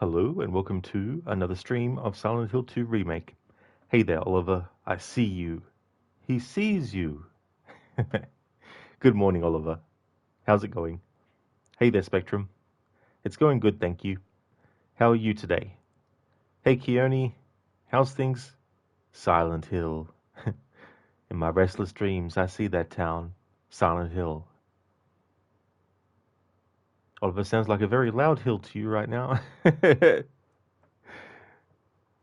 Hello and welcome to another stream of Silent Hill 2 Remake. Hey there, Oliver. I see you. He sees you. Good morning, Oliver. How's it going? Hey there, Spectrum. It's going good, thank you. How are you today? Hey, Keone. How's things? Silent Hill. In my restless dreams, I see that town. Silent Hill. Oliver sounds like a very loud hill to you right now.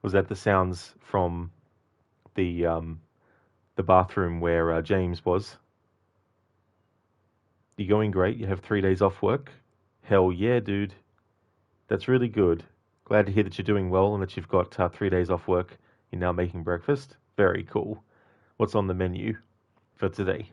Was that the sounds from the um, the bathroom where James was? You going great? You have 3 days off work? Hell yeah, dude. That's really good. Glad to hear that you're doing well and that you've got 3 days off work. You're now making breakfast. Very cool. What's on the menu for today?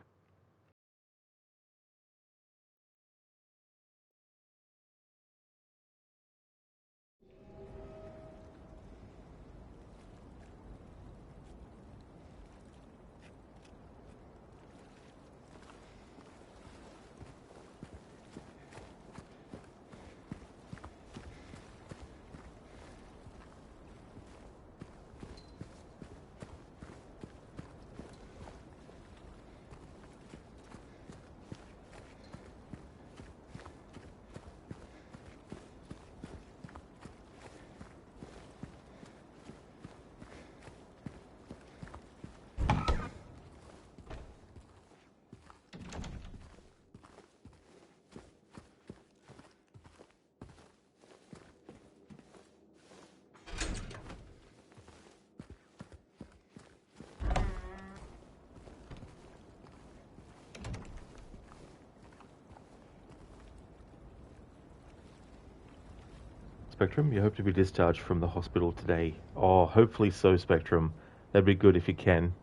Spectrum, you hope to be discharged from the hospital today. Oh, hopefully so, Spectrum. That'd be good if you can.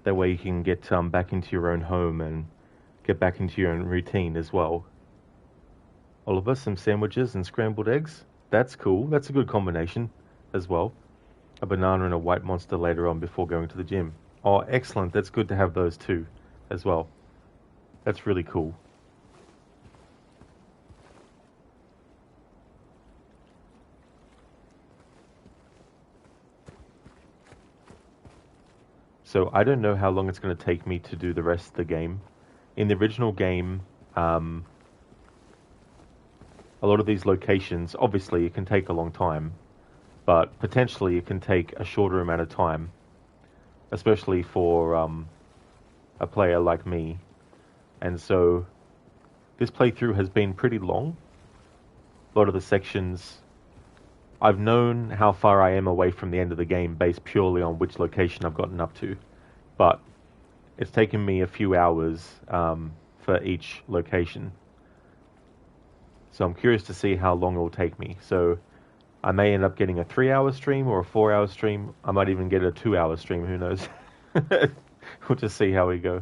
That way you can get back into your own home and get back into your own routine as well. Oliver, some sandwiches and scrambled eggs? That's cool. That's a good combination as well. A banana and a white monster later on before going to the gym. Oh, excellent. That's good to have those too as well. That's really cool. So I don't know how long it's going to take me to do the rest of the game. In the original game, um, a lot of these locations, obviously, it can take a long time, but potentially it can take a shorter amount of time, especially for a player like me. And so this playthrough has been pretty long. A lot of the sections, I've known how far I am away from the end of the game based purely on which location I've gotten up to, but it's taken me a few hours for each location. So I'm curious to see how long it will take me. So I may end up getting a 3 hour stream or a 4 hour stream. I might even get a 2 hour stream, who knows? We'll just see how we go.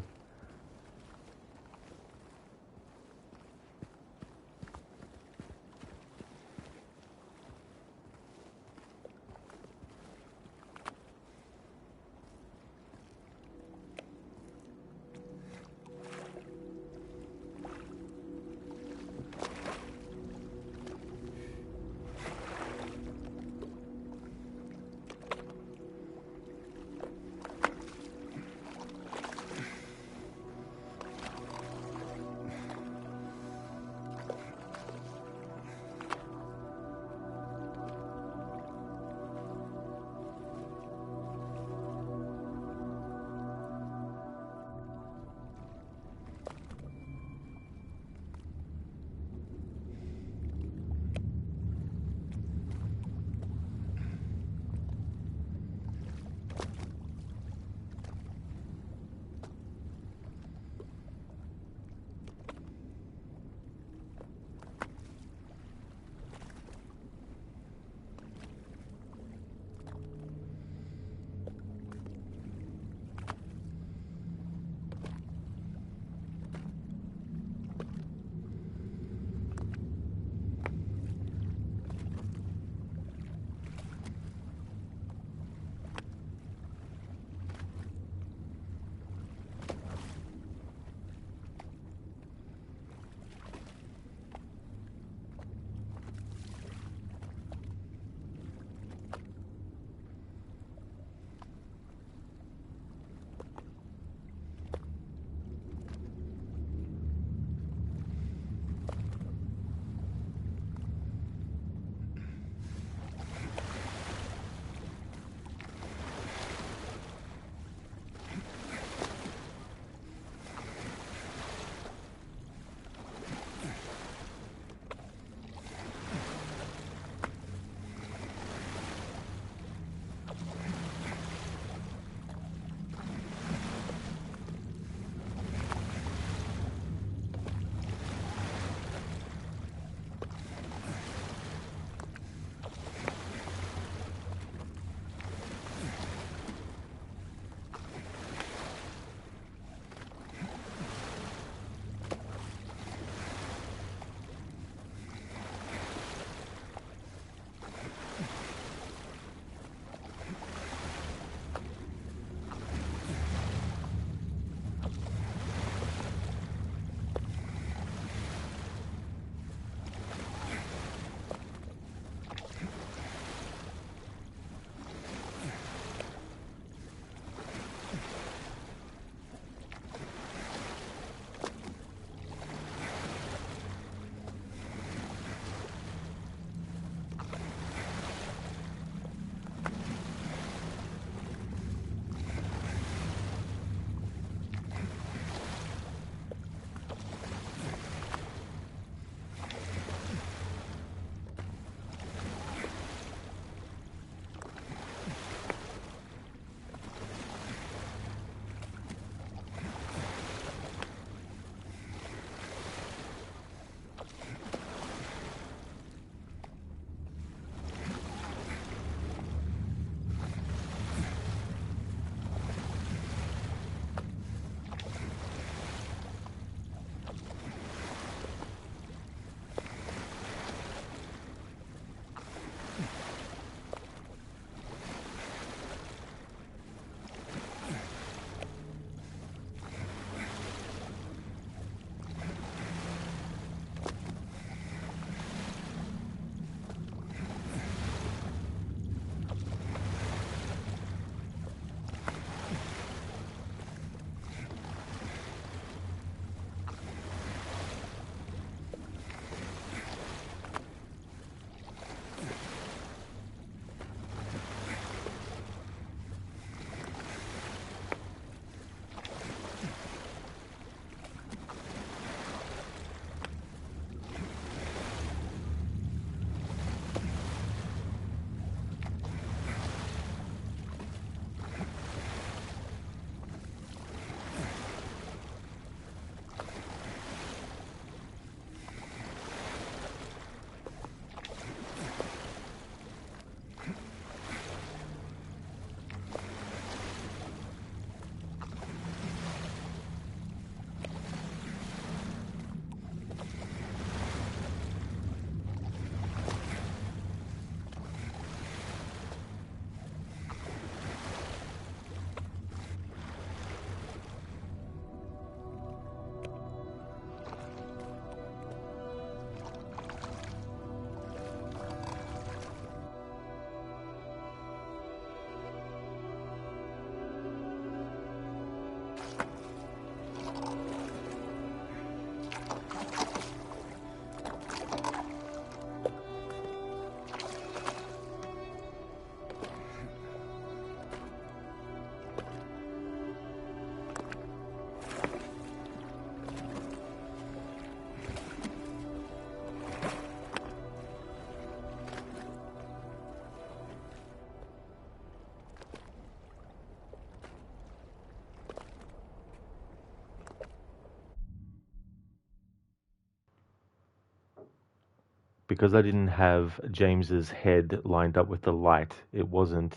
because I didn't have James's head lined up with the light, it wasn't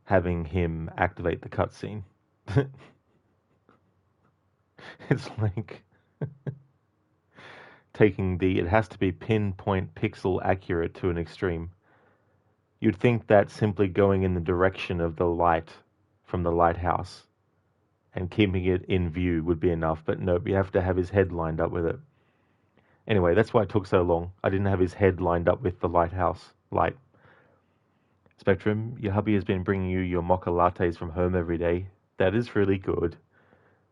having him activate the cutscene. It's like taking it has to be pinpoint pixel accurate to an extreme. You'd think that simply going in the direction of the light from the lighthouse and keeping it in view would be enough, but nope, you have to have his head lined up with it. Anyway, that's why it took so long. I didn't have his head lined up with the lighthouse light. Spectrum, your hubby has been bringing you your mocha lattes from home every day. That is really good.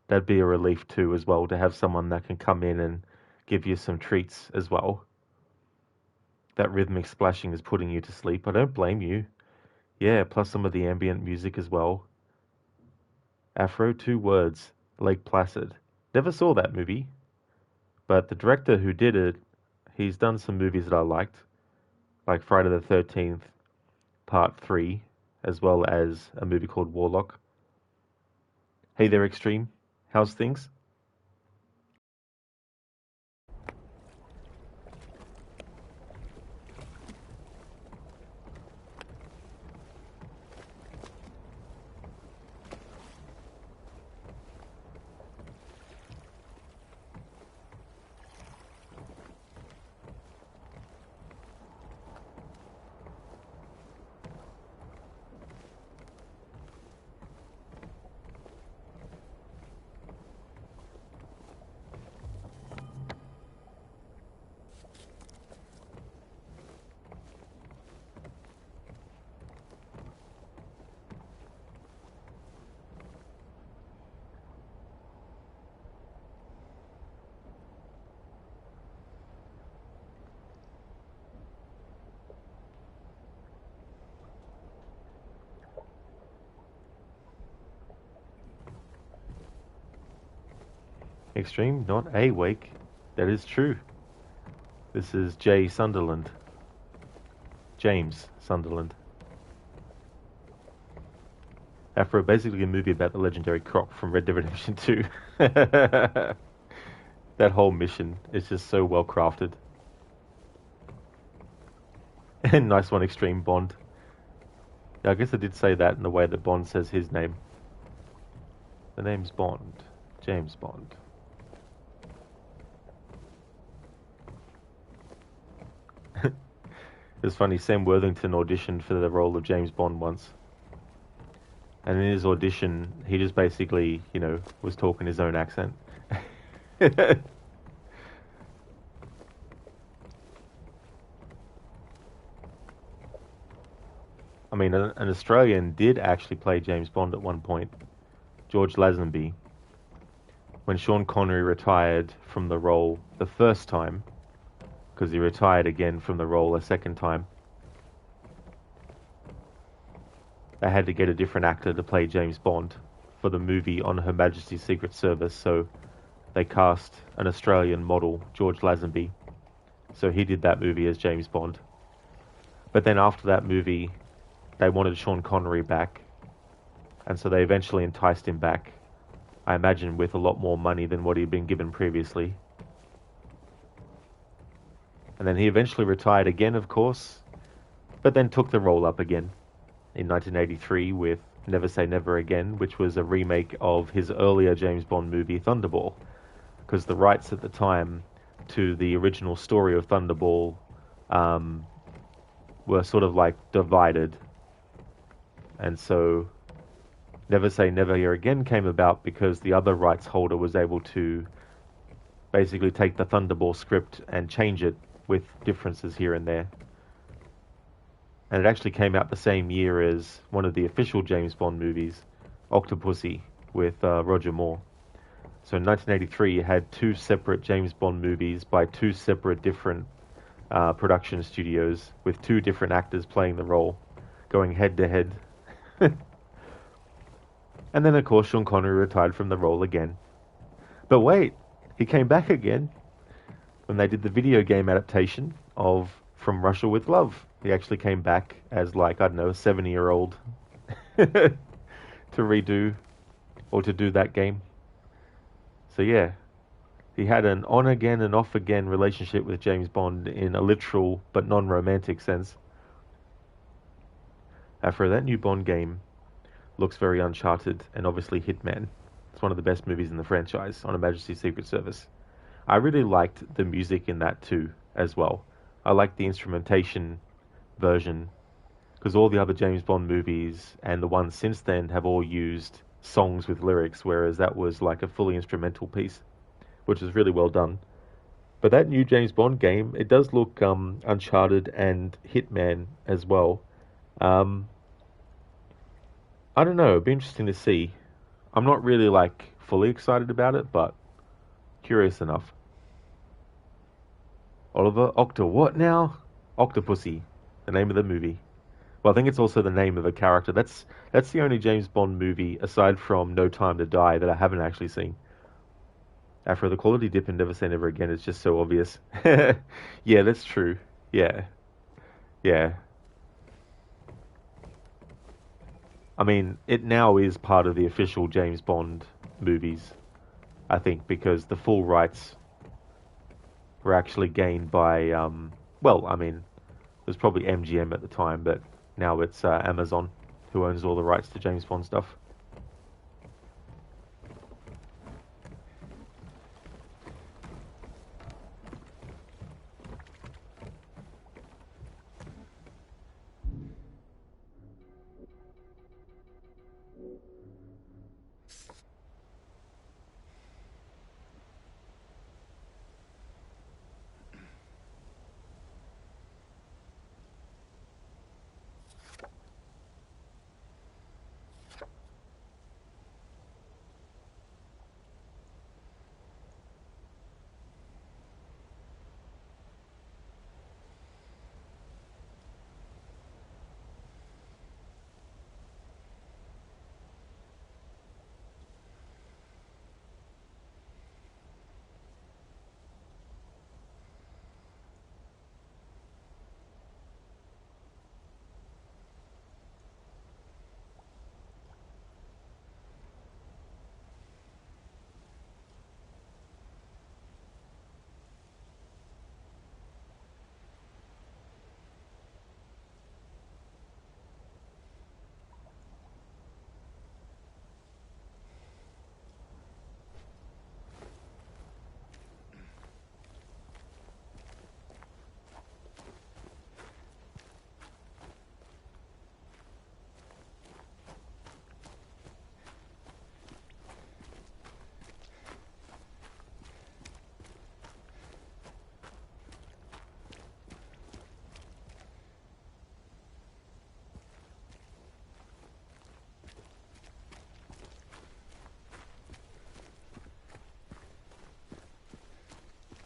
That'd be a relief too, as well, to have someone that can come in and give you some treats as well. That rhythmic splashing is putting you to sleep. I don't blame you. Yeah, plus some of the ambient music as well. Afro, 2 words. Lake Placid. Never saw that movie. But the director who did it, he's done some movies that I liked. Like Friday the 13th, Part 3, as well as a movie called Warlock. Hey there, Extreme. How's things? Extreme, not a wake. That is true. This is Jay Sunderland. James Sunderland. Afro, basically a movie about the legendary Croc from Red Dead Redemption 2. That whole mission is just so well crafted. And nice one, Extreme Bond. Yeah, I guess I did say that in the way that Bond says his name. The name's Bond. James Bond. It was funny, Sam Worthington auditioned for the role of James Bond once. And in his audition, he just basically, was talking his own accent. I mean, an Australian did actually play James Bond at one point, George Lazenby. When Sean Connery retired from the role the first time, because he retired again from the role a second time, they had to get a different actor to play James Bond for the movie on Her Majesty's Secret Service, so they cast an Australian model, George Lazenby. So he did that movie as James Bond. But then after that movie, they wanted Sean Connery back, and so they eventually enticed him back, I imagine with a lot more money than what he'd been given previously. And then he eventually retired again, of course, but then took the role up again in 1983 with Never Say Never Again, which was a remake of his earlier James Bond movie Thunderball, because the rights at the time to the original story of Thunderball were sort of like divided. And so Never Say Never Again came about because the other rights holder was able to basically take the Thunderball script and change it with differences here and there. And it actually came out the same year as one of the official James Bond movies, Octopussy, with Roger Moore. So in 1983, you had 2 separate James Bond movies by 2 separate different production studios with 2 different actors playing the role, going head to head. And then, of course, Sean Connery retired from the role again. But wait, he came back again when they did the video game adaptation of From Russia with Love. He actually came back as, like, I don't know, a 70-year-old to redo or to do that game. So yeah, He had an on again and off again relationship with James Bond in a literal but non-romantic sense. After that new Bond game looks very Uncharted and obviously Hitman. It's one of the best movies in the franchise on Her Majesty's Secret Service. I really liked the music in that too, as well. I liked the instrumentation version because all the other James Bond movies and the ones since then have all used songs with lyrics, whereas that was like a fully instrumental piece, which is really well done. But that new James Bond game, it does look Uncharted and Hitman as well. Um, I don't know. It'd be interesting to see. I'm not really like fully excited about it, but curious enough. Oliver what now? Octopussy, the name of the movie. Well, I think it's also the name of a character. That's the only James Bond movie aside from No Time to Die that I haven't actually seen. After the quality dip in Never Say Never Again is just so obvious. Yeah, that's true. Yeah, yeah. I mean, it now is part of the official James Bond movies, I think, because the full rights were actually gained by, well, I mean, it was probably MGM at the time, but now it's Amazon who owns all the rights to James Bond stuff.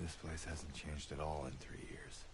This place hasn't changed at all in 3 years.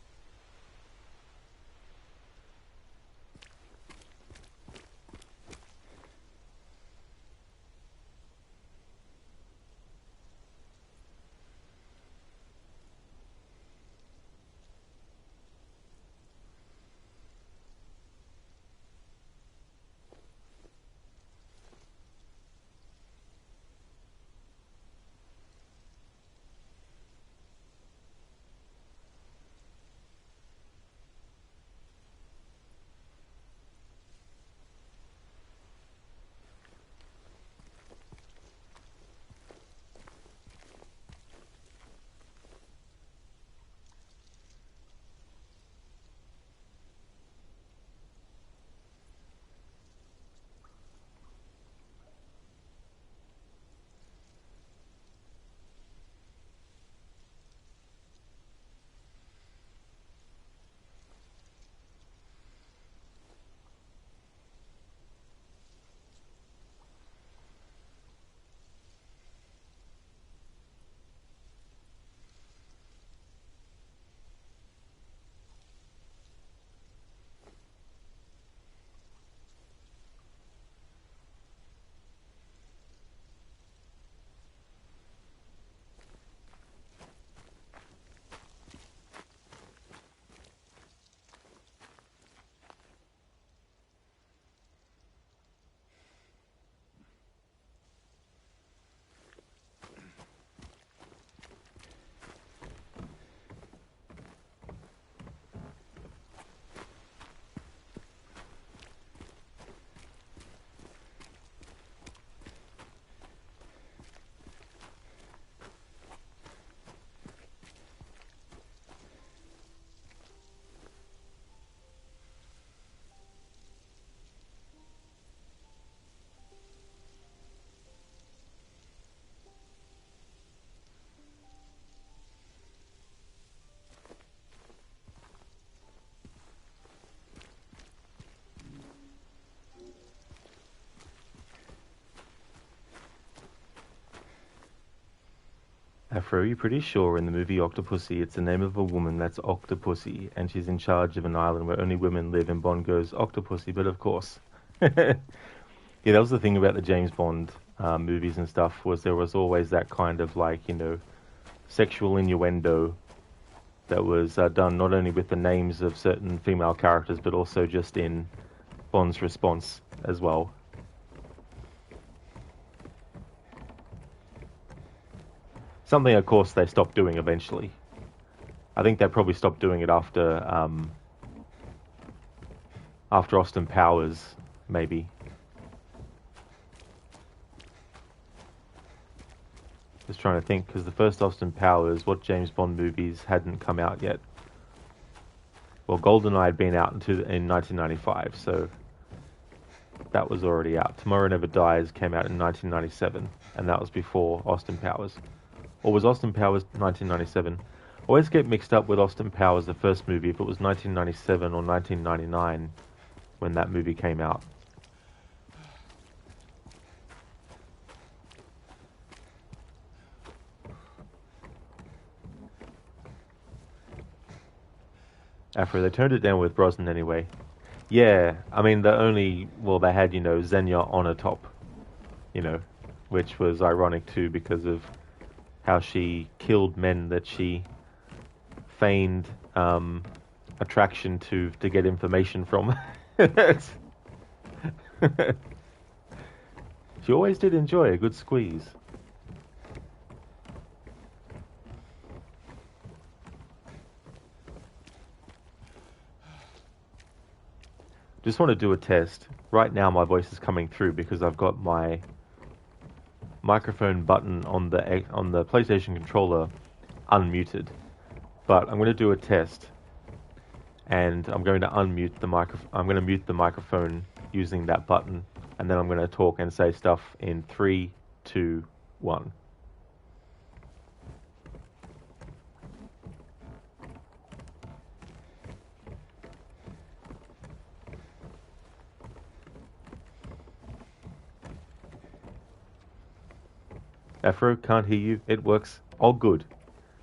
Afro, you're pretty sure in the movie Octopussy it's the name of a woman that's Octopussy, and she's in charge of an island where only women live, and Bond goes, Octopussy, but of course. Yeah, that was the thing about the James Bond movies and stuff, was there was always that kind of like, sexual innuendo that was done not only with the names of certain female characters, but also just in Bond's response as well. Something, of course, they stopped doing eventually. I think they probably stopped doing it after Austin Powers, maybe. Just trying to think, because the first Austin Powers, what James Bond movies hadn't come out yet? Well, GoldenEye had been out in 1995, so that was already out. Tomorrow Never Dies came out in 1997, and that was before Austin Powers. Or was Austin Powers 1997? I always get mixed up with Austin Powers, the first movie, if it was 1997 or 1999 when that movie came out. After they turned it down with Brosnan anyway. Yeah, I mean, they had, Xenia on a top, which was ironic too because of how she killed men that she feigned attraction to get information from. She always did enjoy a good squeeze. Just want to do a test. Right now my voice is coming through because I've got my microphone button on the PlayStation controller unmuted. But I'm going to do a test, and I'm going to I'm going to mute the microphone using that button, and then I'm going to talk and say stuff in 3, 2, 1. Afro, can't hear you. It works. Oh, good.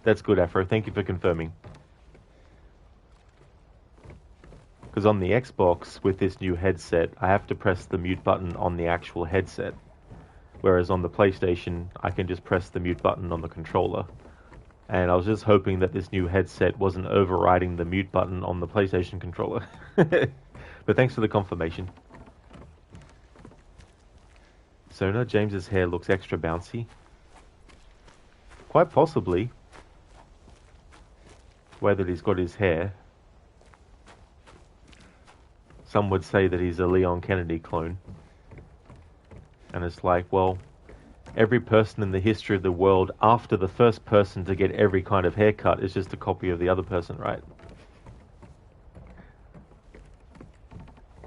That's good, Afro. Thank you for confirming. Because on the Xbox, with this new headset, I have to press the mute button on the actual headset. Whereas on the PlayStation, I can just press the mute button on the controller. And I was just hoping that this new headset wasn't overriding the mute button on the PlayStation controller. But thanks for the confirmation. Sona, James's hair looks extra bouncy. Quite possibly. The way that he's got his hair. Some would say that he's a Leon Kennedy clone. And it's like, well, every person in the history of the world after the first person to get every kind of haircut is just a copy of the other person, right?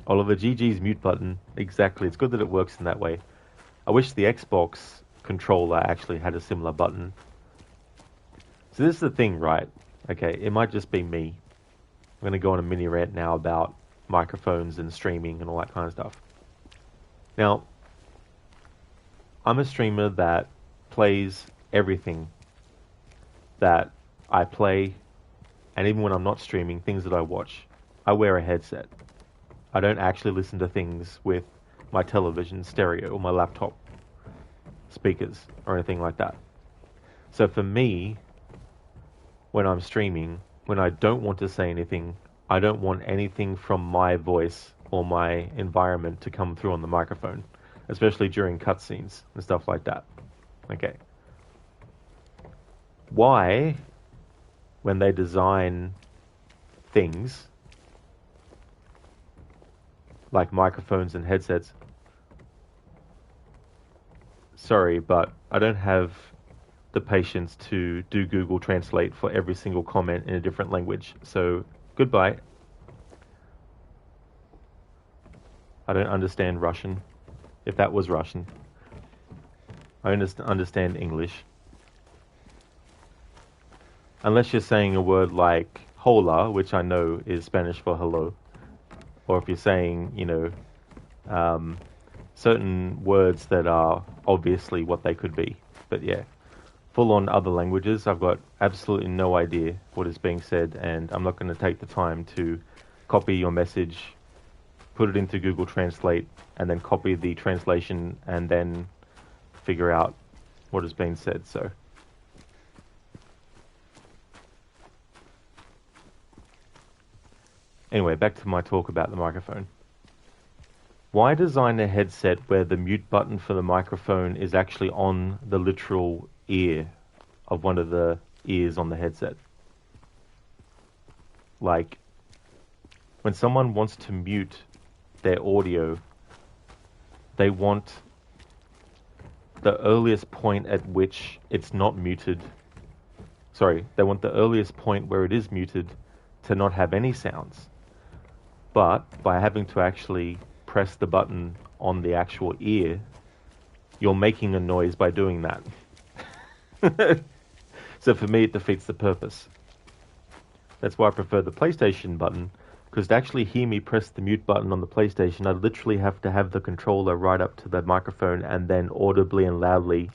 Oliver, GG's mute button. Exactly. It's good that it works in that way. I wish the Xbox controller actually had a similar button. So this is the thing, right? Okay, it might just be me. I'm going to go on a mini rant now about microphones and streaming and all that kind of stuff. Now, I'm a streamer that plays everything that I play, and even when I'm not streaming, things that I watch. I wear a headset. I don't actually listen to things with my television stereo or my laptop speakers or anything like that. So for me, when I'm streaming, when I don't want to say anything, I don't want anything from my voice or my environment to come through on the microphone, especially during cutscenes and stuff like that. Okay. Why, when they design things like microphones and headsets, sorry, but I don't have the patience to do Google Translate for every single comment in a different language. So, goodbye. I don't understand Russian, if that was Russian. I understand English. Unless you're saying a word like hola, which I know is Spanish for hello, or if you're saying, certain words that are obviously what they could be. But yeah. full on other languages. I've got absolutely no idea what is being said, and I'm not going to take the time to copy your message, put it into Google Translate, and then copy the translation and then figure out what is being said. So, anyway, back to my talk about the microphone. Why design a headset where the mute button for the microphone is actually on the literal ear of one of the ears on the headset? Like, when someone wants to mute their audio, they want the earliest point at which it's not muted. Sorry, they want the earliest point where it is muted to not have any sounds. But by having to actually press the button on the actual ear, you're making a noise by doing that. So for me, it defeats the purpose. That's why I prefer the PlayStation button, because to actually hear me press the mute button on the PlayStation, I literally have to have the controller right up to the microphone and then audibly and loudly.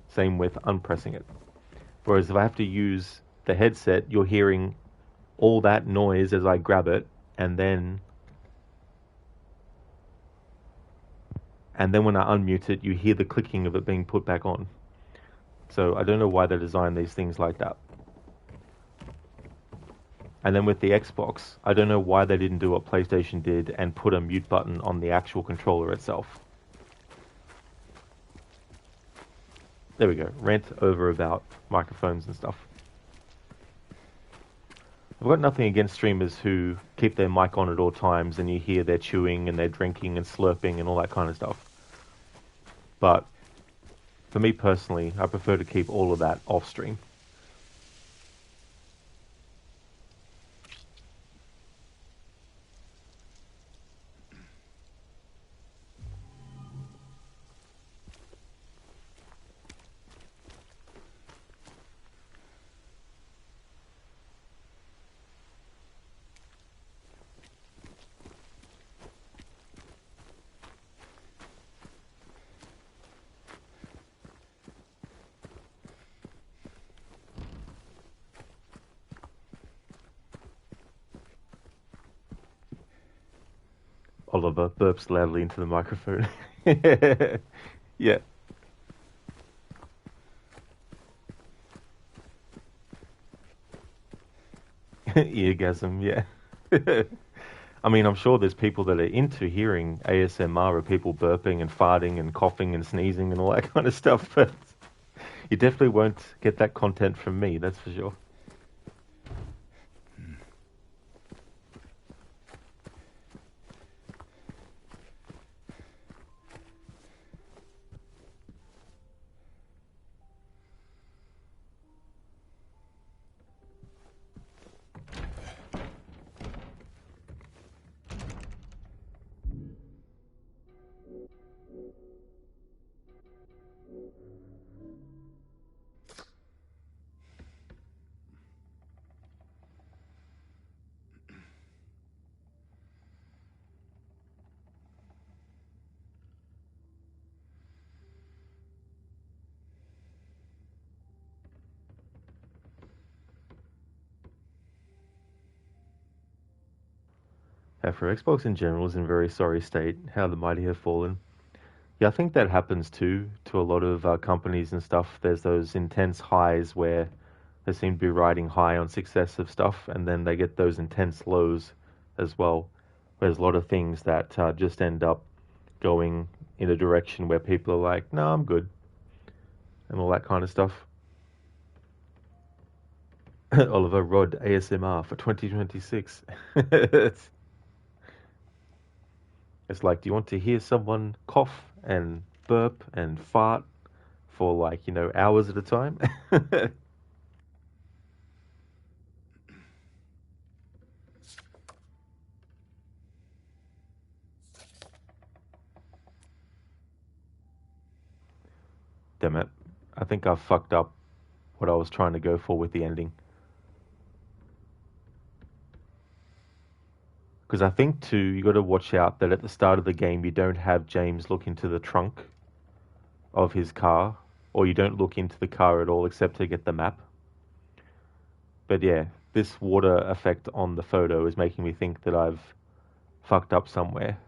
Same with unpressing it. Whereas if I have to use the headset, you're hearing all that noise as I grab it, and then when I unmute it, you hear the clicking of it being put back on. So I don't know why they design these things like that. And then with the Xbox, I don't know why they didn't do what PlayStation did and put a mute button on the actual controller itself. There we go. Rant over about microphones and stuff. I've got nothing against streamers who keep their mic on at all times and you hear they're chewing and they're drinking and slurping and all that kind of stuff. But for me personally, I prefer to keep all of that off stream. Oliver burps loudly into the microphone. Yeah. Eargasm, yeah. I mean, I'm sure there's people that are into hearing ASMR of people burping and farting and coughing and sneezing and all that kind of stuff, but you definitely won't get that content from me, that's for sure. For Xbox in general is in a very sorry state, how the mighty have fallen. Yeah, I think that happens too to a lot of companies and stuff. There's those intense highs where they seem to be riding high on success of stuff, and then they get those intense lows as well. There's a lot of things that just end up going in a direction where people are like, no, I'm good, and all that kind of stuff. Oliver Rod ASMR for 2026. It's like, do you want to hear someone cough and burp and fart for like, hours at a time? Damn it. I think I fucked up what I was trying to go for with the ending. Because I think too, you got to watch out that at the start of the game you don't have James look into the trunk of his car, or you don't look into the car at all except to get the map. But yeah, this water effect on the photo is making me think that I've fucked up somewhere.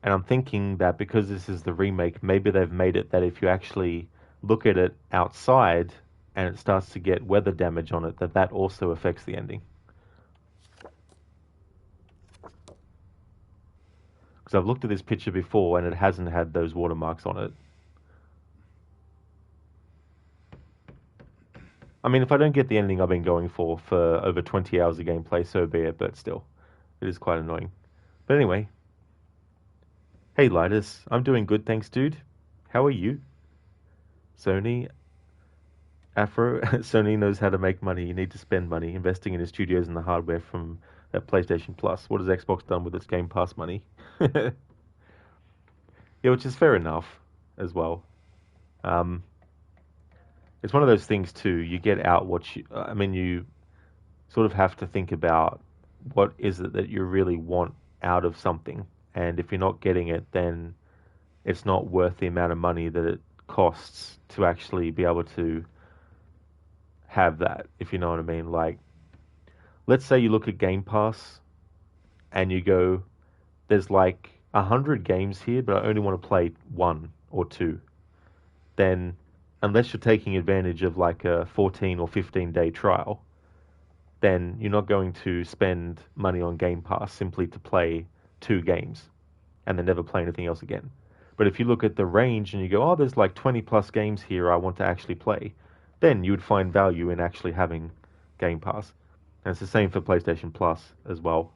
And I'm thinking that because this is the remake, maybe they've made it that if you actually look at it outside and it starts to get weather damage on it, that also affects the ending. Because I've looked at this picture before and it hasn't had those watermarks on it. I mean, if I don't get the ending I've been going for over 20 hours of gameplay, so be it, but still, it is quite annoying. But anyway, hey Lidus, I'm doing good, thanks, dude. How are you? Sony, Afro, Sony knows how to make money. You need to spend money investing in the studios and the hardware from PlayStation Plus. What has Xbox done with its Game Pass money? Yeah, which is fair enough as well. Um, it's one of those things too. You get out what you. I mean, you sort of have to think about what is it that you really want out of something, and if you're not getting it, then it's not worth the amount of money that it costs to actually be able to have that. If you know what I mean. Like, let's say you look at Game Pass and you go, "There's like 100 games here, but I only want to play one or two." Then, unless you're taking advantage of like a 14 or 15-day trial, then you're not going to spend money on Game Pass simply to play two games and then never play anything else again. But if you look at the range and you go, oh, there's like 20 plus games here I want to actually play, then you would find value in actually having Game Pass. And it's the same for PlayStation Plus as well.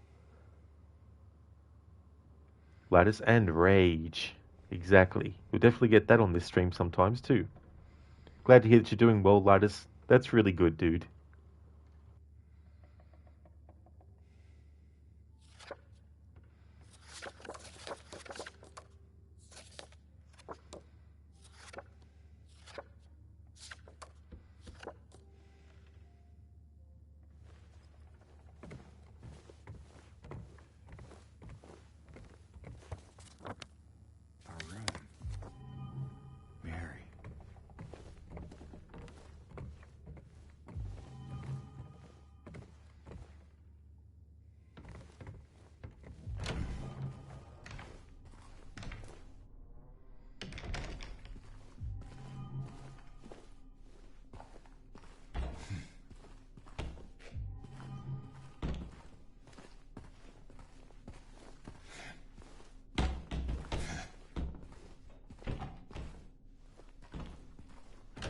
Lattice and Rage. Exactly. We'll definitely get that on this stream sometimes too. Glad to hear that you're doing well, Lattice. That's really good, dude. Our room. Mary.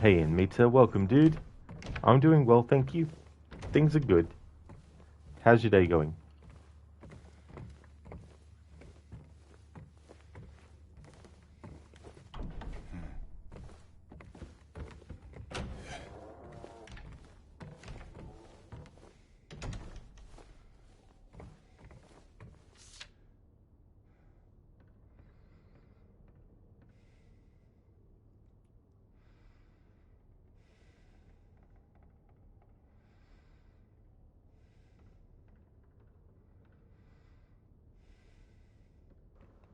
Hey, Mita, welcome, dude. I'm doing well, thank you. Things are good. How's your day going?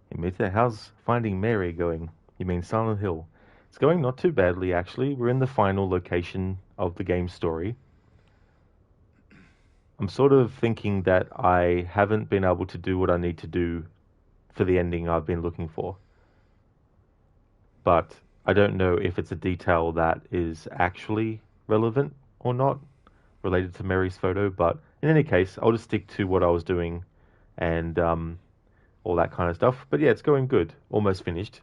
Hey, Mita, how's Finding Mary going? You mean Silent Hill? It's going not too badly, actually. We're in the final location of the game story. I'm sort of thinking that I haven't been able to do what I need to do for the ending I've been looking for. But I don't know if it's a detail that is actually relevant or not related to Mary's photo. But in any case, I'll just stick to what I was doing and all that kind of stuff. But yeah, it's going good. Almost finished.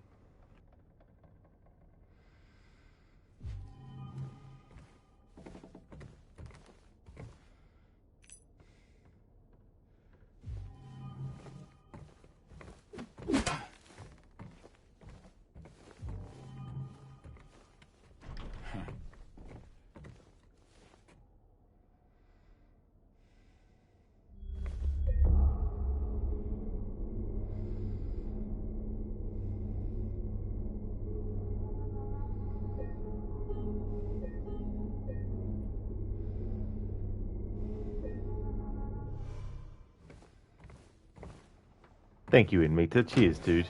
Thank you, Inmita. Cheers, dude.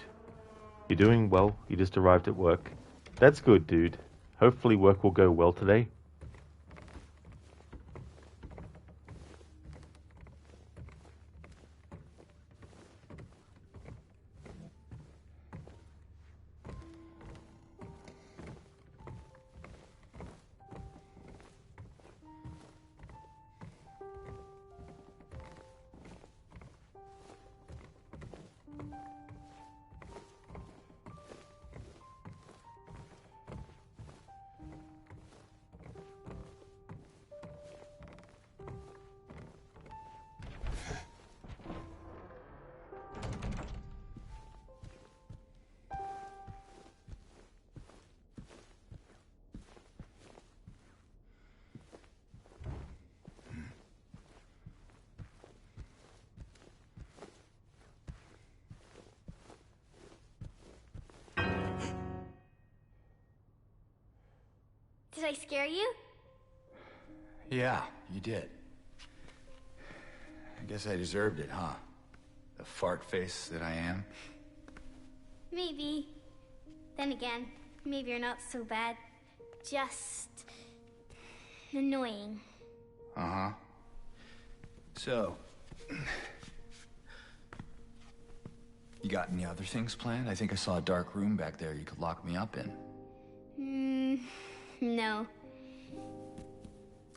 You're doing well. You just arrived at work. That's good, dude. Hopefully work will go well today. Did I scare you? Yeah, you did. I guess I deserved it, huh? The fart face that I am. Maybe. Then again, maybe you're not so bad. Just annoying. Uh-huh. So, you got any other things planned? I think I saw a dark room back there you could lock me up in. No.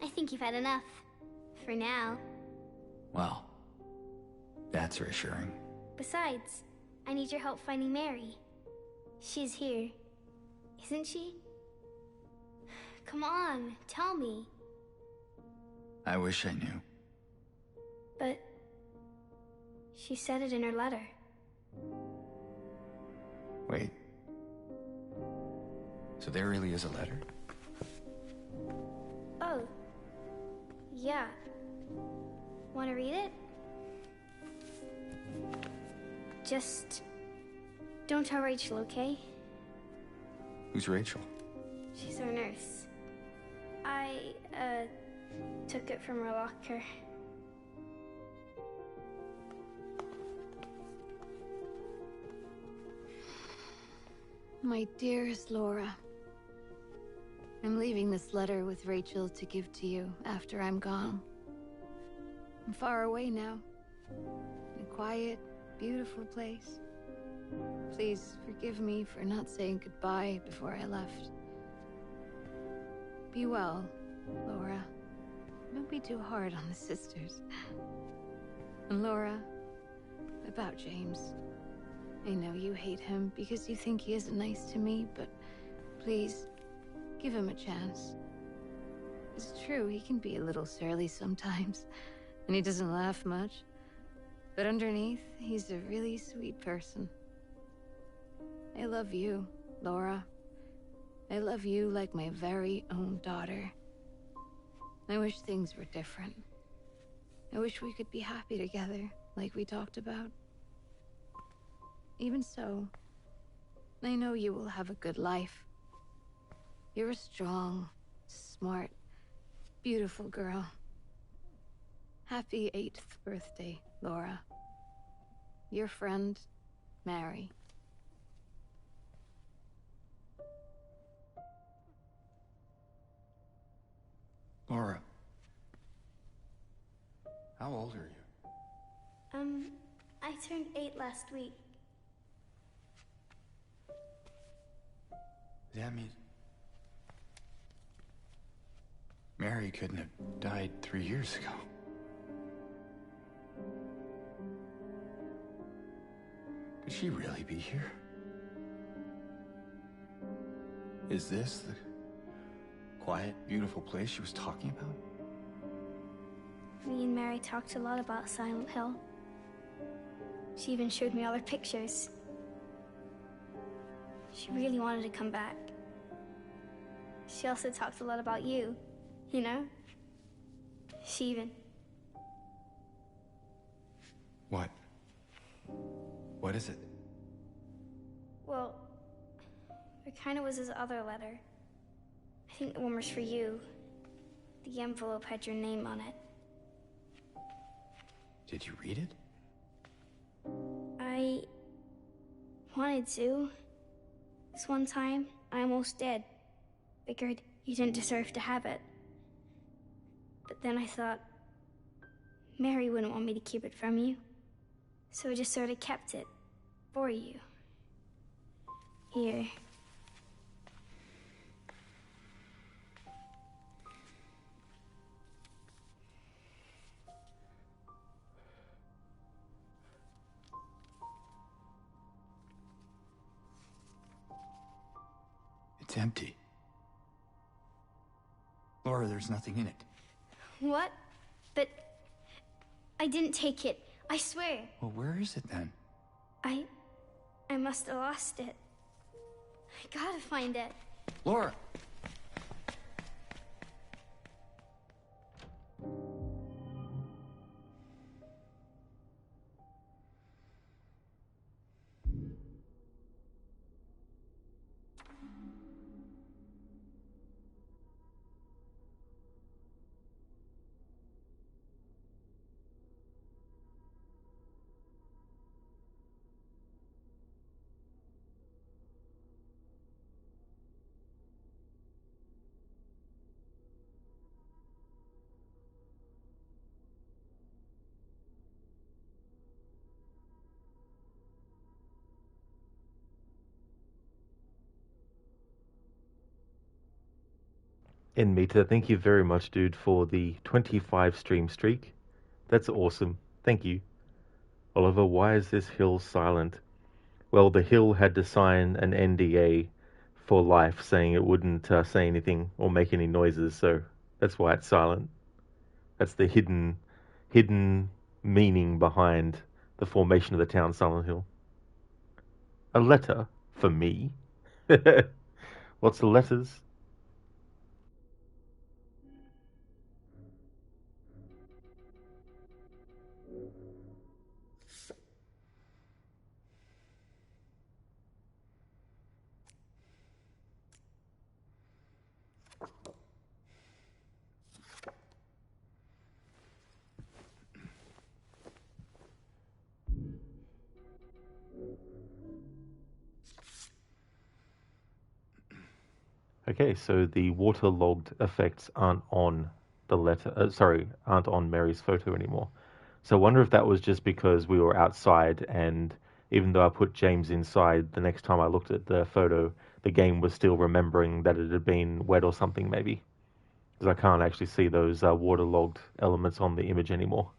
I think you've had enough. For now. Well, that's reassuring. Besides, I need your help finding Mary. She's here. Isn't she? Come on, tell me. I wish I knew. But she said it in her letter. Wait. So there really is a letter? Oh. Yeah. Want to read it? Just don't tell Rachel, okay? Who's Rachel? She's our nurse. I, took it from her locker. My dearest Laura, I'm leaving this letter with Rachel to give to you after I'm gone. I'm far away now, in a quiet, beautiful place. Please forgive me for not saying goodbye before I left. Be well, Laura. Don't be too hard on the sisters. And Laura, about James. I know you hate him because you think he isn't nice to me, but please, give him a chance. It's true, he can be a little surly sometimes, and he doesn't laugh much. But underneath, he's a really sweet person. I love you, Laura. I love you like my very own daughter. I wish things were different. I wish we could be happy together, like we talked about. Even so, I know you will have a good life. You're a strong, smart, beautiful girl. Happy 8th birthday, Laura. Your friend, Mary. Laura. How old are you? I turned 8 last week. That means Mary couldn't have died 3 years ago. Could she really be here? Is this the quiet, beautiful place she was talking about? Me and Mary talked a lot about Silent Hill. She even showed me all her pictures. She really wanted to come back. She also talked a lot about you, you know? She even... What? What is it? Well, there kind of was his other letter. I think the one was for you. The envelope had your name on it. Did you read it? I wanted to. This one time, I almost did. Figured you didn't deserve to have it. But then I thought, Mary wouldn't want me to keep it from you. So I just sort of kept it. For you. Here. It's empty. Laura, there's nothing in it. What? But I didn't take it. I swear. Well, where is it then? I must have lost it. I gotta find it. Laura! In Meter, thank you very much, dude, for the 25 stream streak. That's awesome. Thank you. Oliver, why is this hill silent? Well, the hill had to sign an NDA for life saying it wouldn't say anything or make any noises, so that's why it's silent. That's the hidden meaning behind the formation of the town Silent Hill. A letter for me? What's the letters? Okay, so the waterlogged effects aren't on the letter. Aren't on Mary's photo anymore. So I wonder if that was just because we were outside, and even though I put James inside, the next time I looked at the photo, the game was still remembering that it had been wet or something, maybe. Because I can't actually see those waterlogged elements on the image anymore.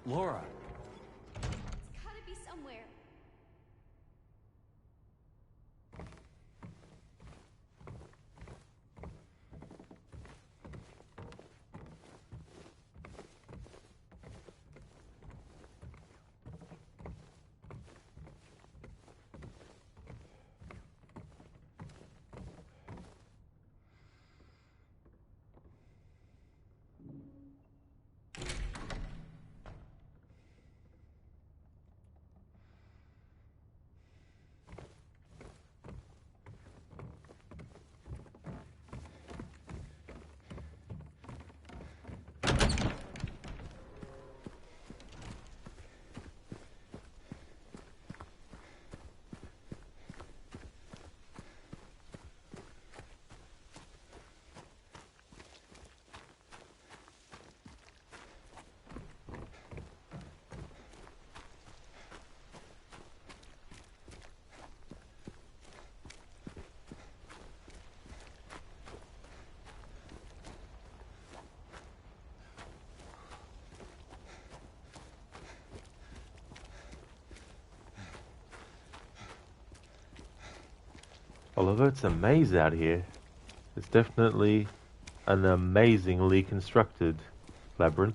Laura. It's gotta be somewhere. Although it's a maze out here, it's definitely an amazingly constructed labyrinth.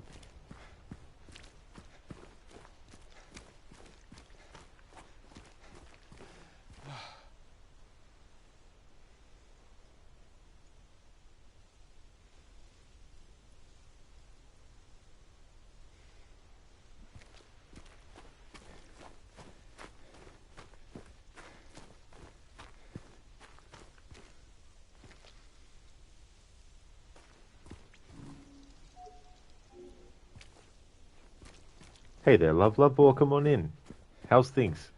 Hey there, love, welcome on in. How's things?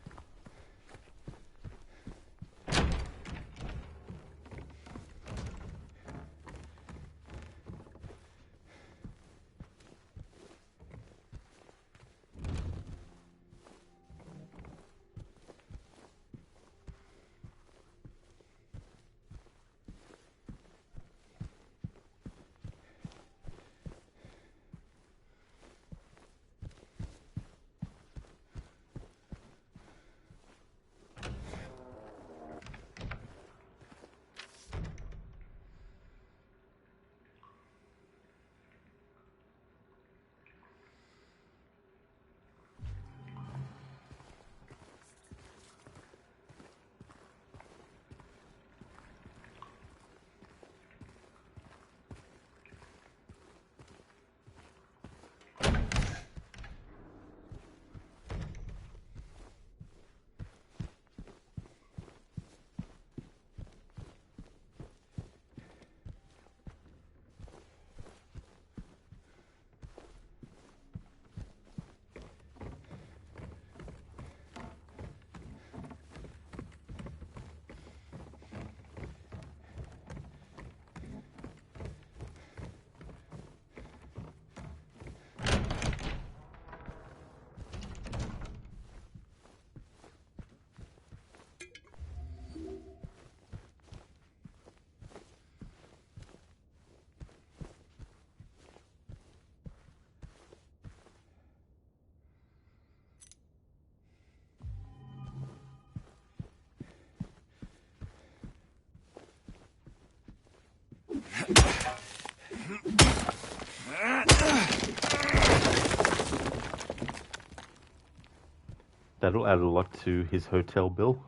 That'll add a lot to his hotel bill.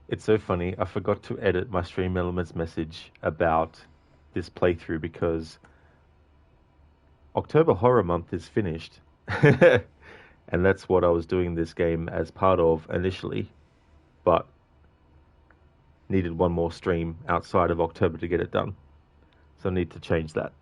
It's so funny, I forgot to edit my Stream Elements message about this playthrough because October Horror Month is finished. And that's what I was doing this game as part of initially, but needed one more stream outside of October to get it done. So I need to change that.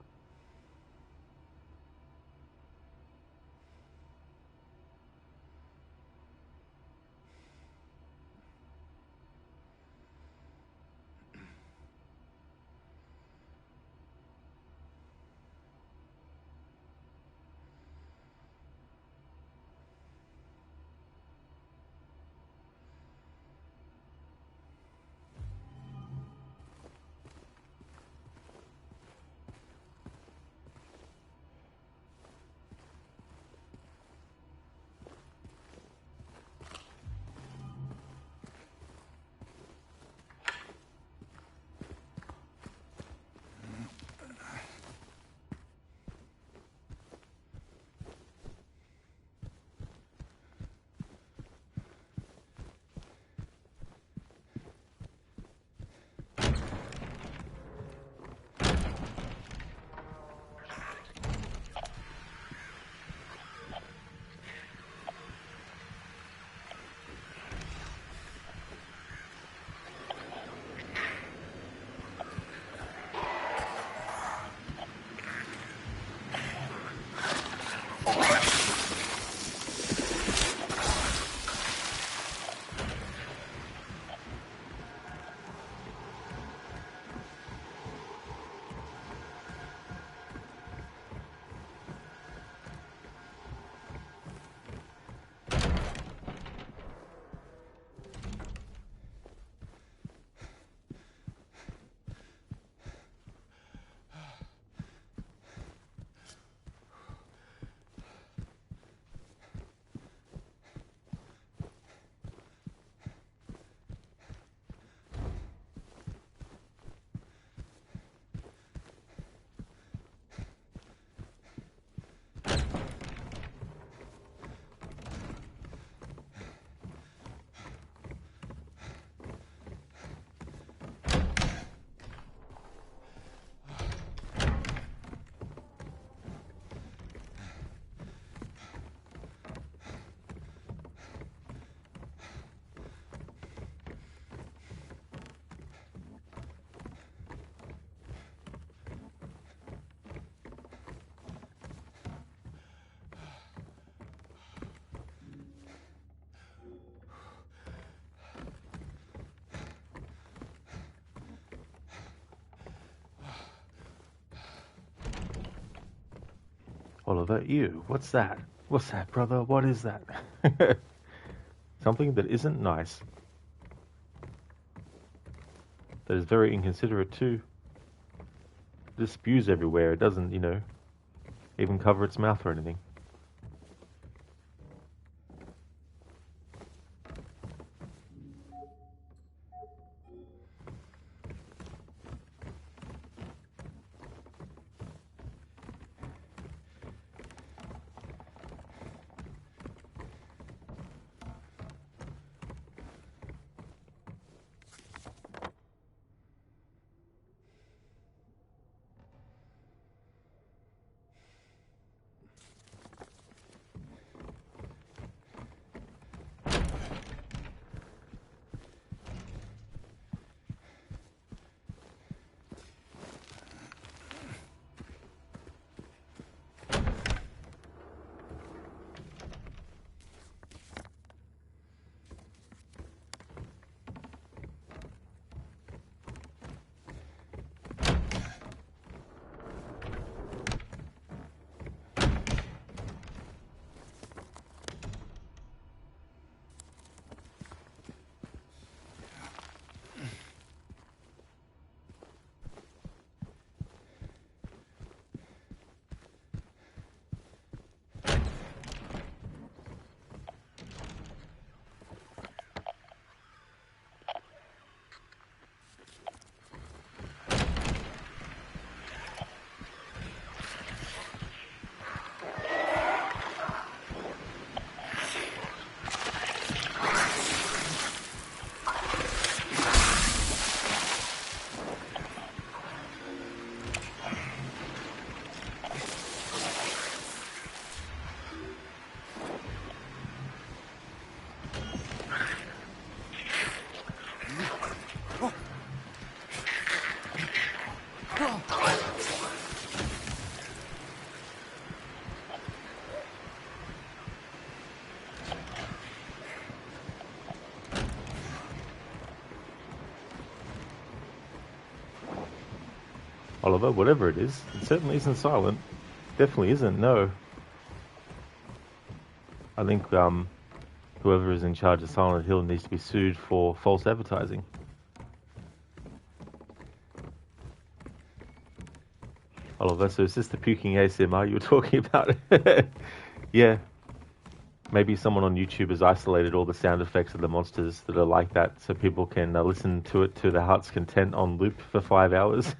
Oliver, ew, what's that? What's that, brother? What is that? Something that isn't nice. That is very inconsiderate too. It just spews everywhere. It doesn't, even cover its mouth or anything. Oliver, whatever it is, it certainly isn't silent. Definitely isn't, no. I think whoever is in charge of Silent Hill needs to be sued for false advertising. Oliver, so is this the puking ASMR you were talking about? Yeah. Maybe someone on YouTube has isolated all the sound effects of the monsters that are like that so people can listen to it to their heart's content on loop for 5 hours.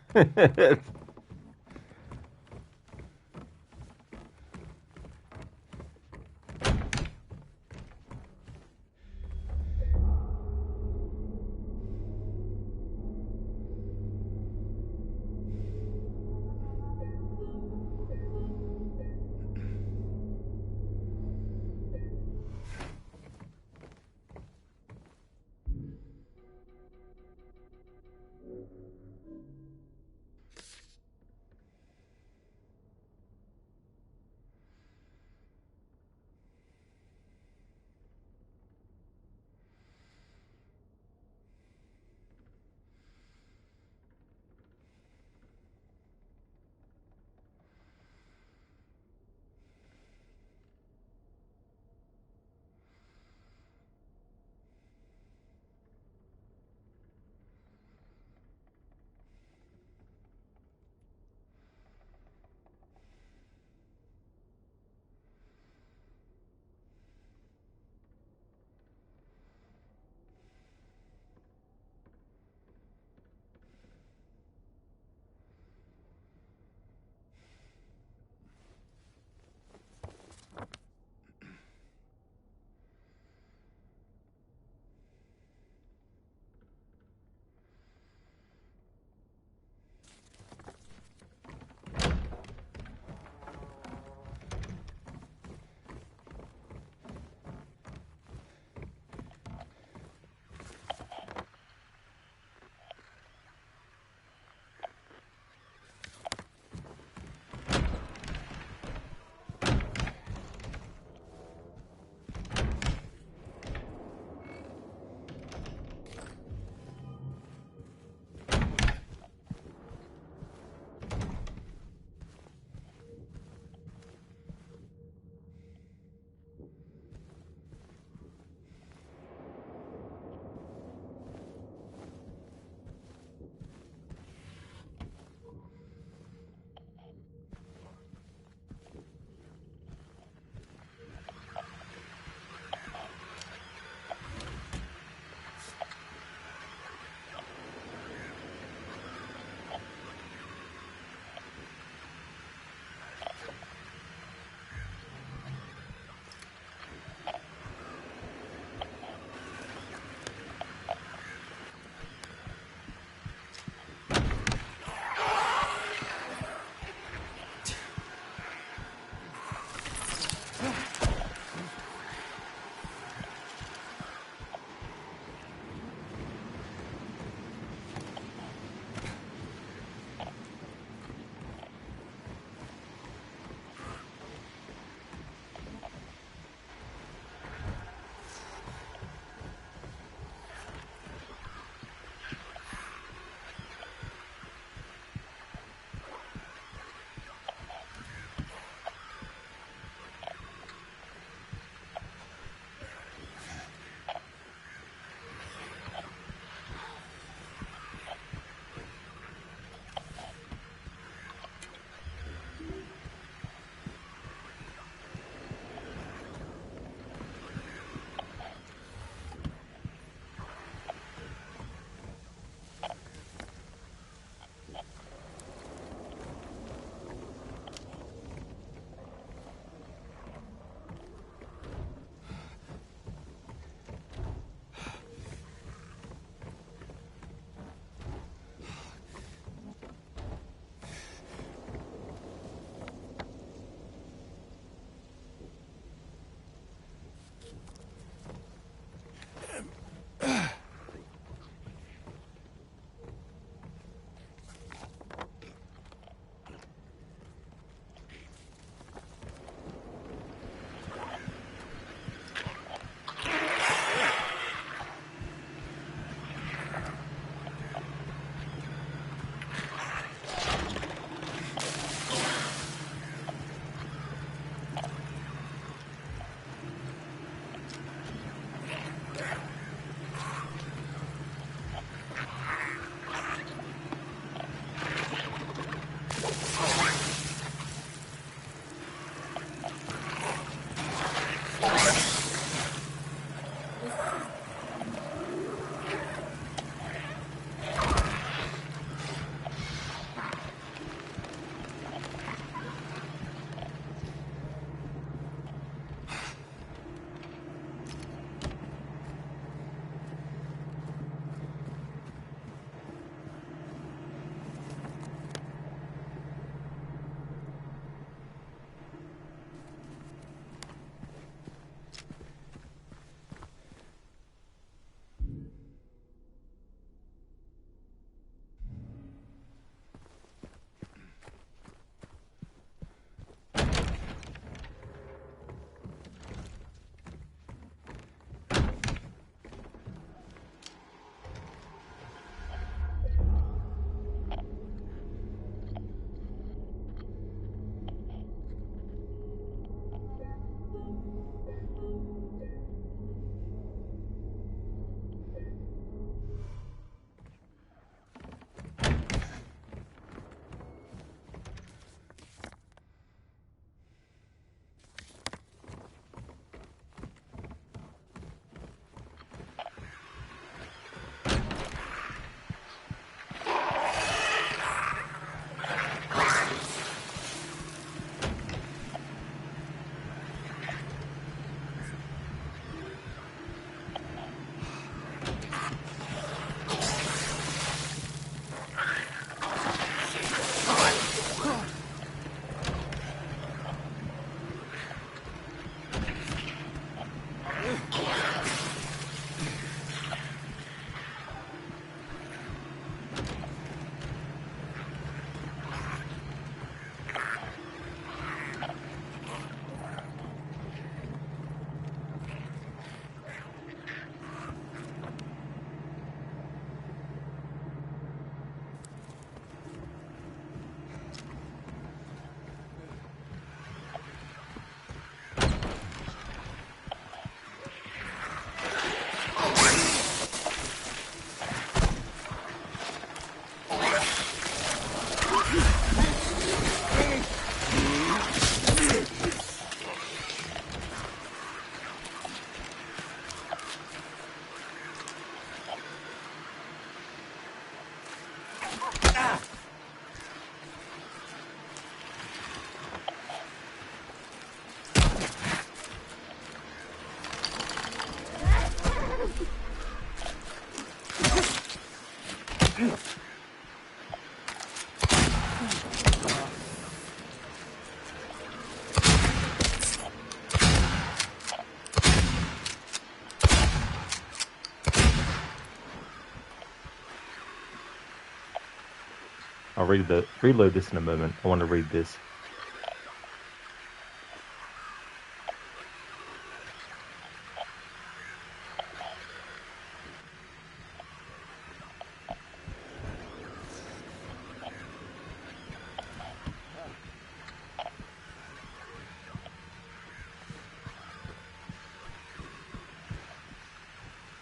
I'll reload this in a moment. I want to read this.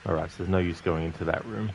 Alright, so there's no use going into that room.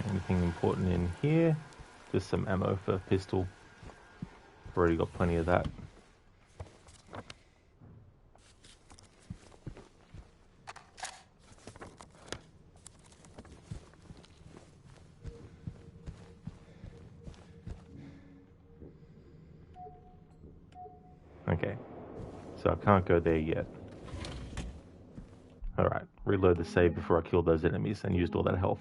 Anything important in here? Just some ammo for a pistol. Already got plenty of that. Okay, so I can't go there yet. Alright, reload the save before I killed those enemies and used all that health.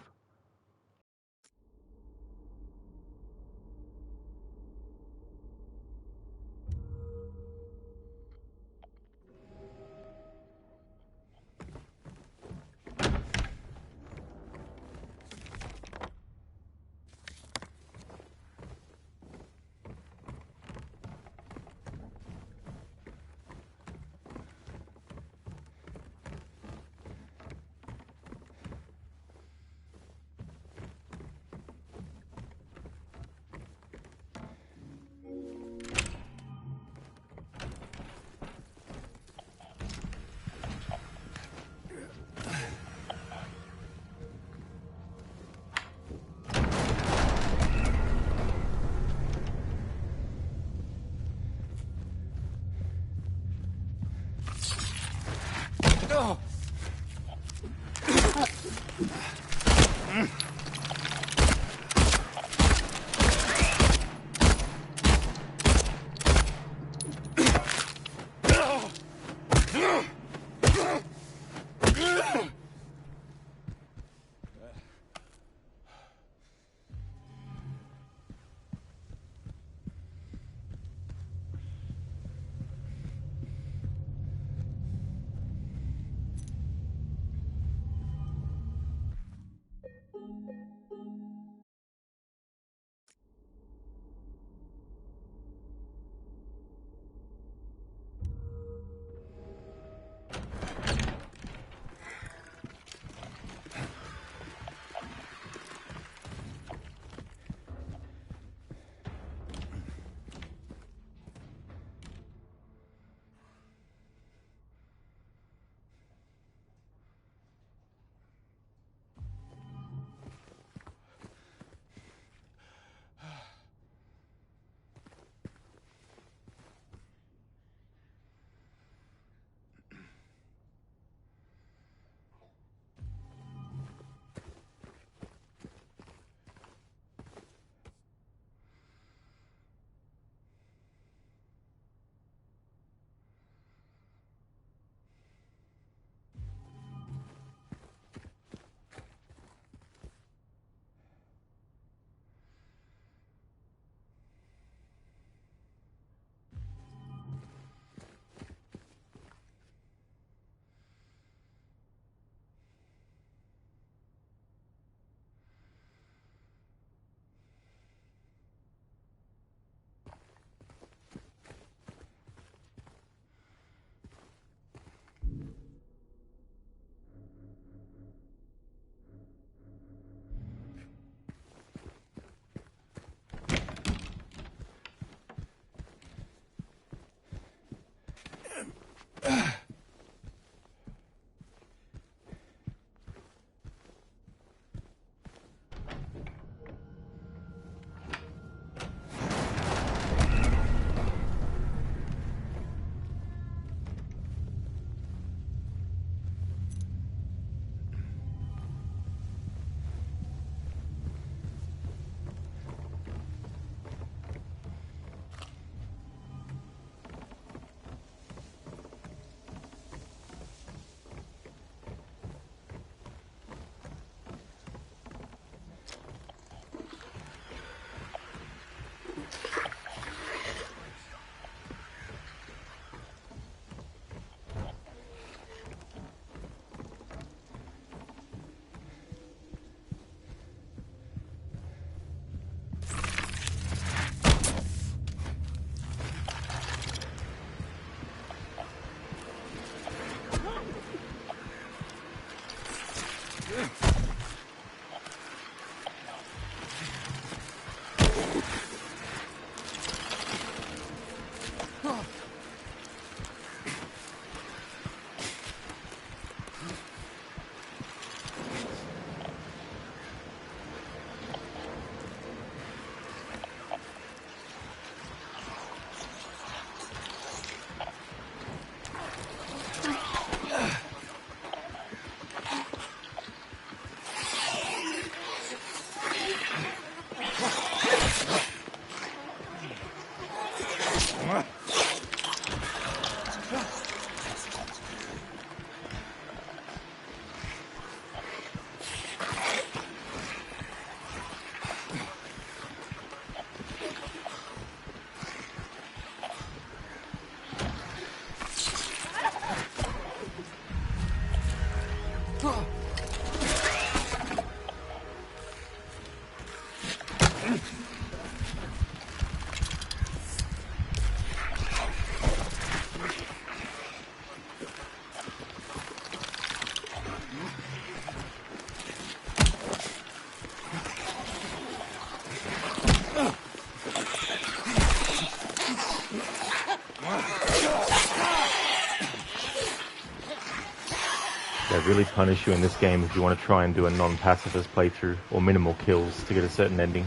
They really punish you in this game if you want to try and do a non-pacifist playthrough or minimal kills to get a certain ending.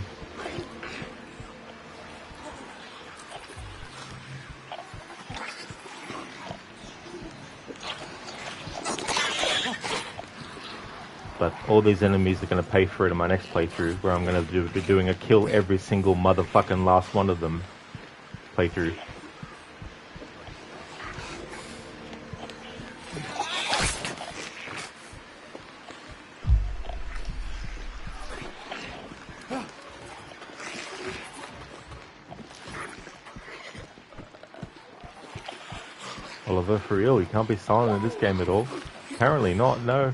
But all these enemies are going to pay for it in my next playthrough, where I'm going to be doing a kill every single motherfucking last one of them playthrough. Oliver, for real, you can't be silent in this game at all. Apparently not, no.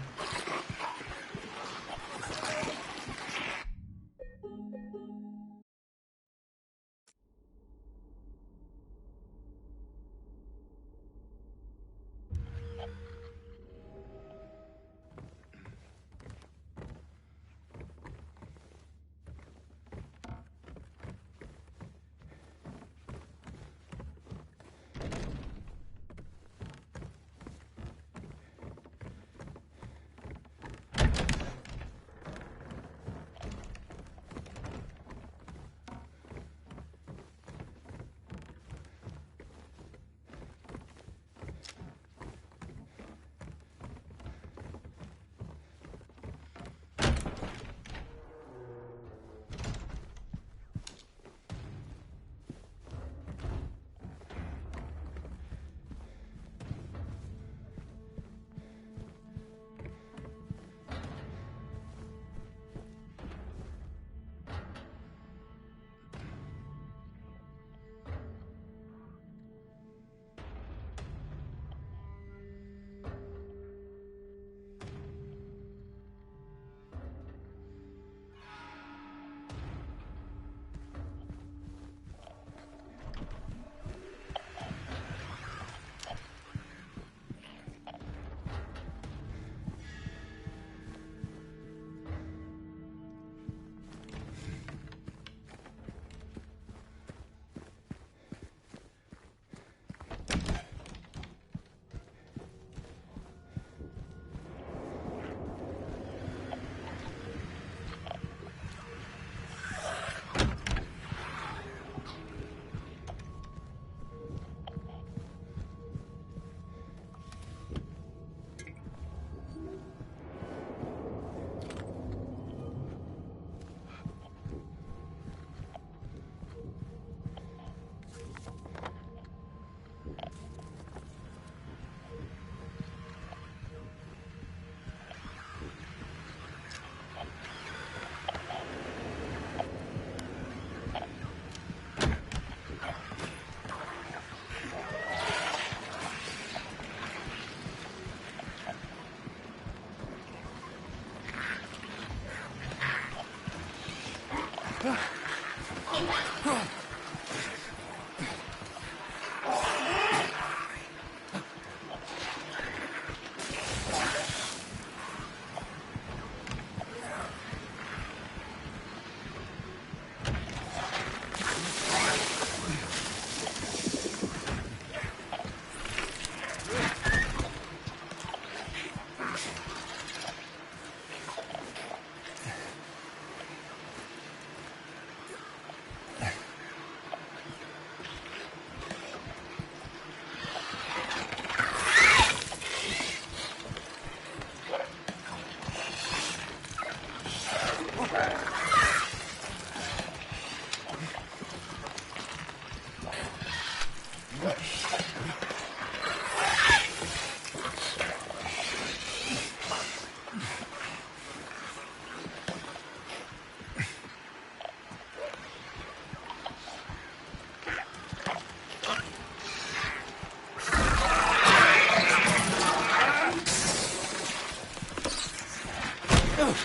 Alright,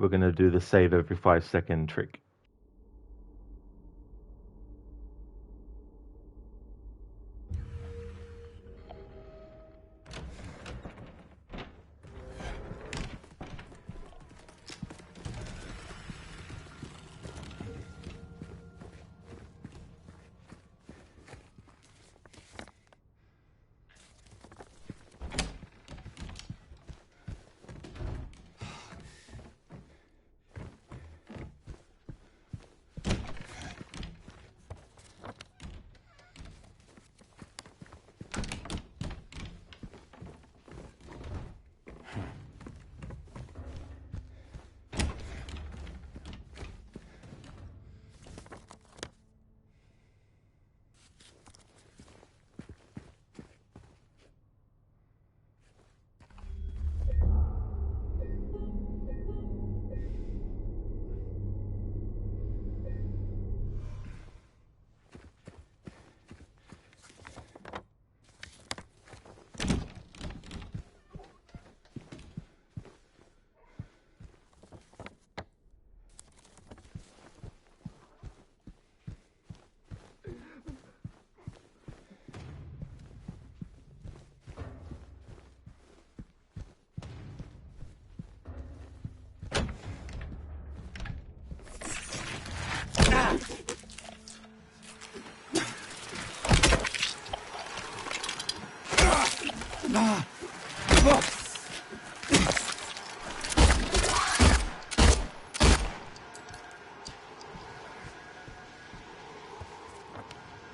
we're going to do the save every 5-second trick.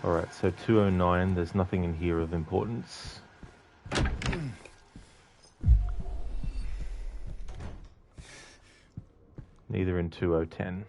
Alright, so 209, there's nothing in here of importance. Neither in 2010.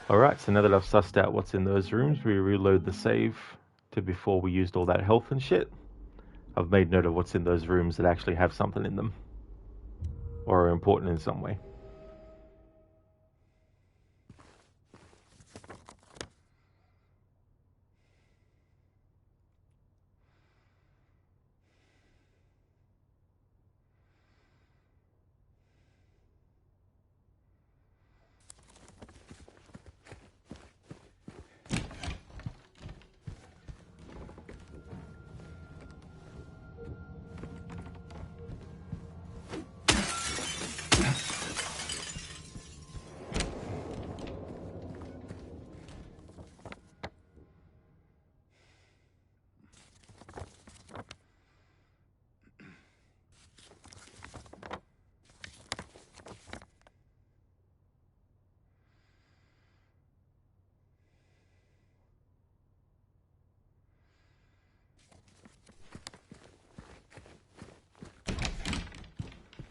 Alright, so now that I've sussed out what's in those rooms, we reload the save to before we used all that health and shit. I've made note of what's in those rooms that actually have something in them. Or are important in some way.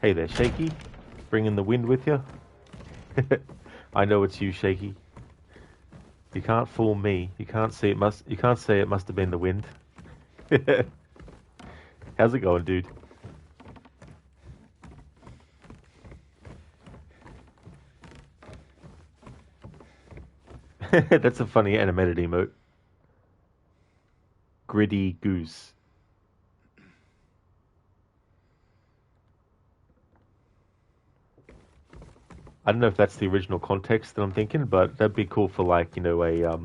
Hey there, Shaky. Bringing the wind with you? I know it's you, Shaky. You can't fool me. You can't say it must have been the wind. How's it going, dude? That's a funny animated emote. Gritty goose. I don't know if that's the original context that I'm thinking, but that'd be cool for like, you know, a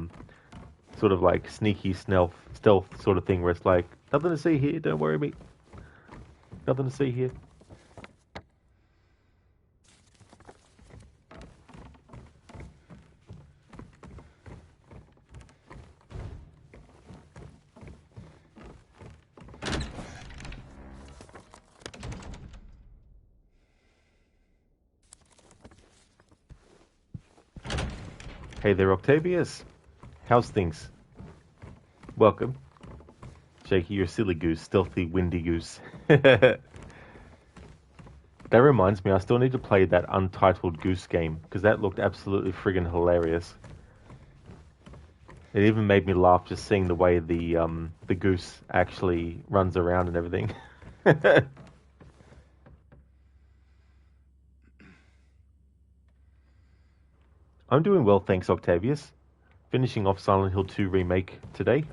sort of like sneaky stealth sort of thing where it's like, nothing to see here, don't worry me. Nothing to see here. Hey there, Octavius. How's things? Welcome. Shaky, you're a silly goose, stealthy, windy goose. That reminds me, I still need to play that Untitled Goose game, because that looked absolutely friggin' hilarious. It even made me laugh just seeing the way the goose actually runs around and everything. I'm doing well, thanks, Octavius. Finishing off Silent Hill 2 Remake today.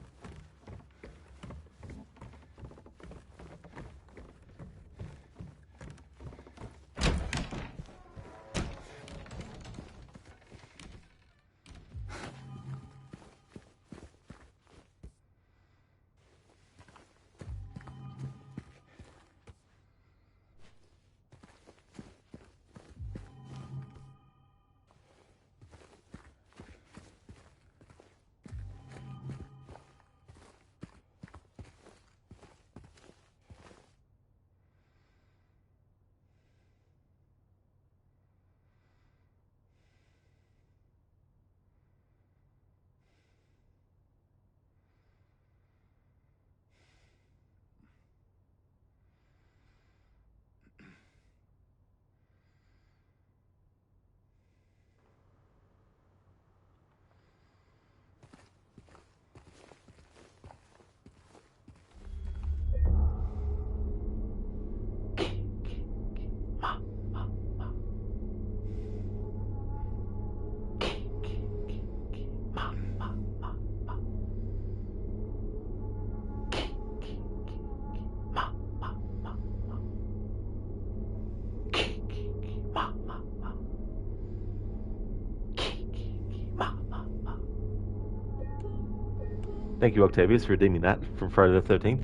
Thank you, Octavius, for redeeming that from Friday the 13th.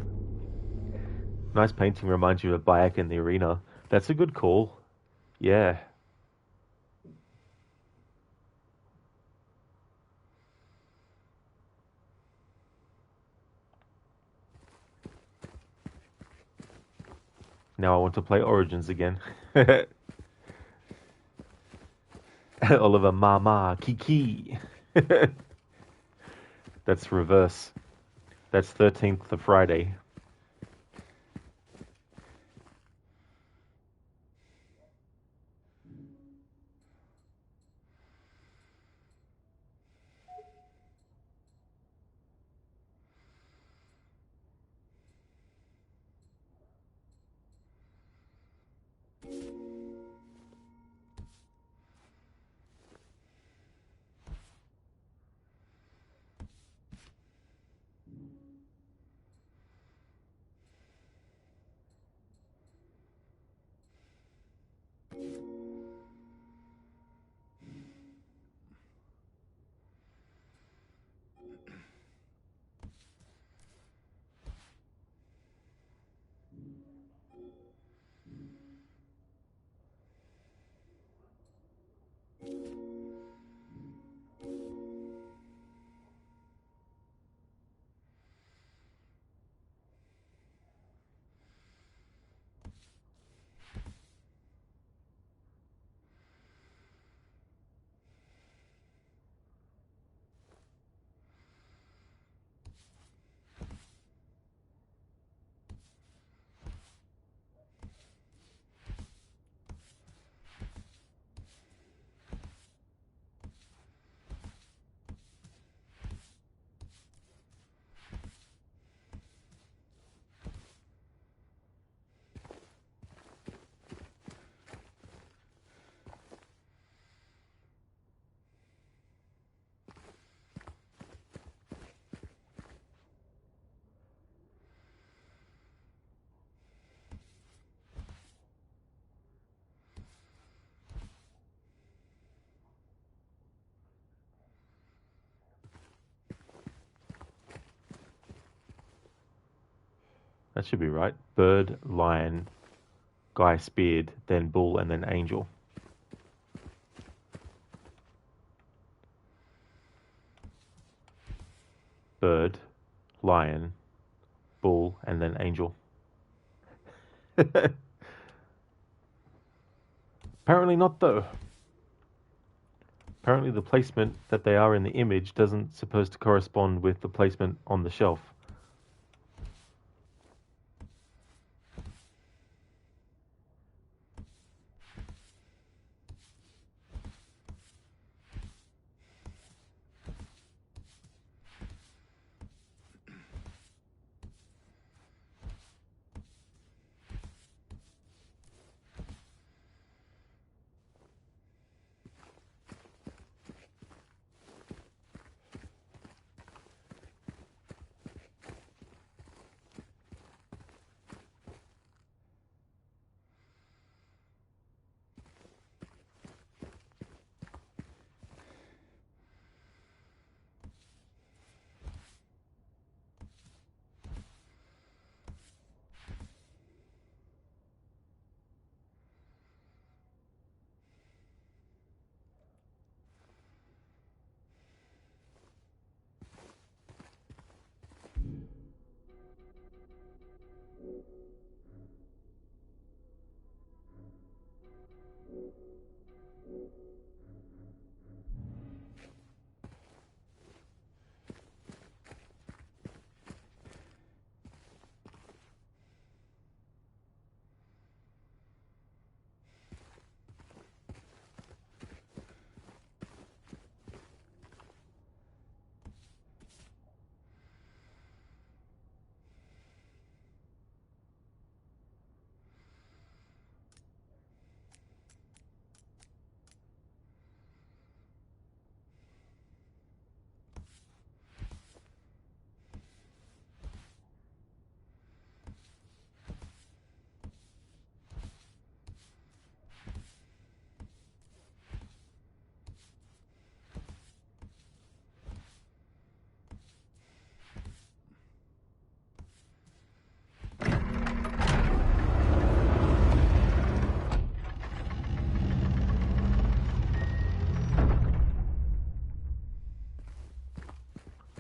Nice painting, reminds you of Bayek in the arena. That's a good call. Yeah. Now I want to play Origins again. Oliver Mama Kiki. That's reverse. That's 13th to Friday. That should be right. Bird, lion, guy speared, then bull, and then angel. Bird, lion, bull, and then angel. Apparently not, though. Apparently the placement that they are in the image doesn't supposed to correspond with the placement on the shelf.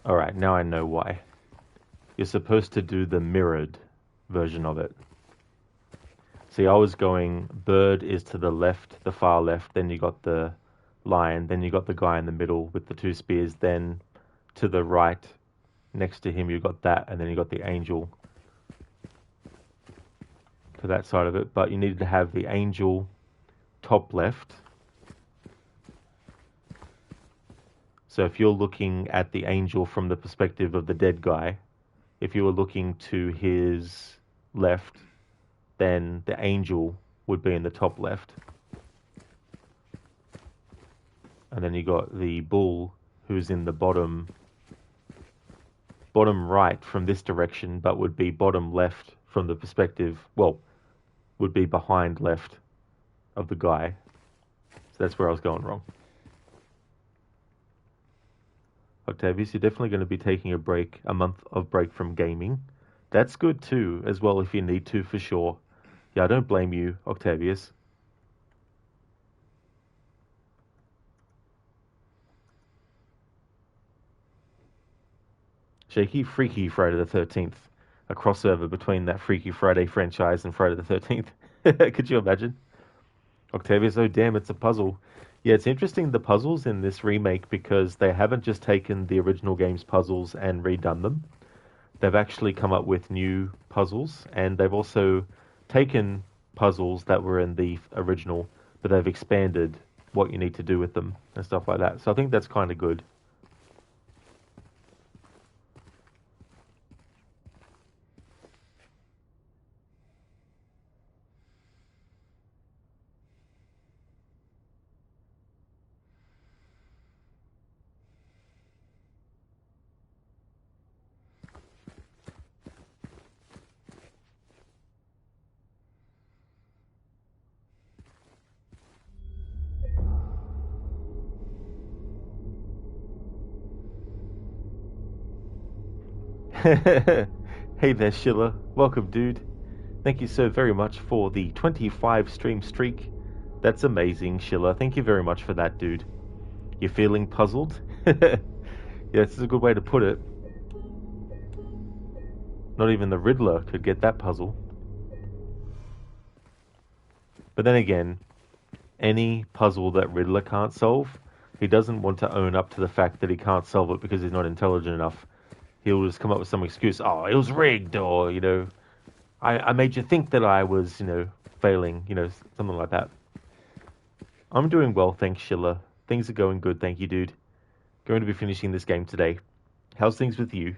Alright, now I know why. You're supposed to do the mirrored version of it. See, I was going, bird is to the left, the far left, then you got the lion, then you got the guy in the middle with the two spears, then to the right, next to him, you've got that, and then you've got the angel to that side of it. But you needed to have the angel top left. So if you're looking at the angel from the perspective of the dead guy, if you were looking to his left, then the angel would be in the top left. And then you got the bull, who's in the bottom right from this direction, but would be bottom left from the perspective, well, would be behind left of the guy. So that's where I was going wrong. Octavius, you're definitely going to be taking a month of break from gaming. That's good too, as well, if you need to, for sure. Yeah, I don't blame you, Octavius. Shaky Freaky Friday the 13th. A crossover between that Freaky Friday franchise and Friday the 13th. Could you imagine? Octavius, oh damn, it's a puzzle. Yeah, it's interesting, the puzzles in this remake, because they haven't just taken the original game's puzzles and redone them. They've actually come up with new puzzles, and they've also taken puzzles that were in the original, but they've expanded what you need to do with them and stuff like that. So I think that's kind of good. Hey there, Schiller. Welcome, dude. Thank you so very much for the 25 stream streak. That's amazing, Schiller. Thank you very much for that, dude. You're feeling puzzled? Yeah, this is a good way to put it. Not even the Riddler could get that puzzle. But then again, any puzzle that Riddler can't solve, he doesn't want to own up to the fact that he can't solve it because he's not intelligent enough. He'll just come up with some excuse. Oh, it was rigged, or, I made you think that I was, failing, something like that. I'm doing well, thanks, Schiller. Things are going good, thank you, dude. Going to be finishing this game today. How's things with you?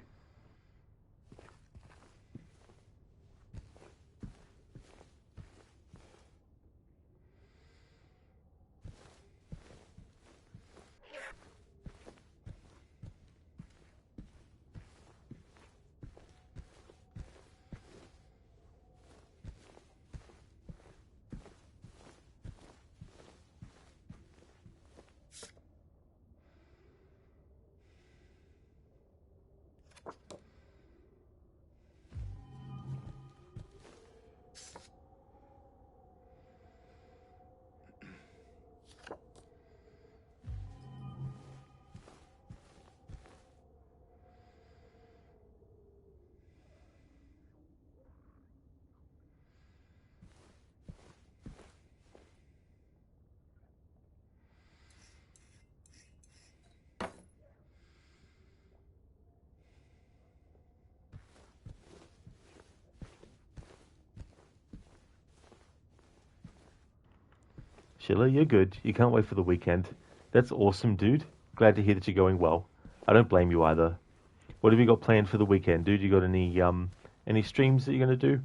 Sheila, you're good. You can't wait for the weekend. That's awesome, dude. Glad to hear that you're going well. I don't blame you either. What have you got planned for the weekend, dude? You got any streams that you're gonna do?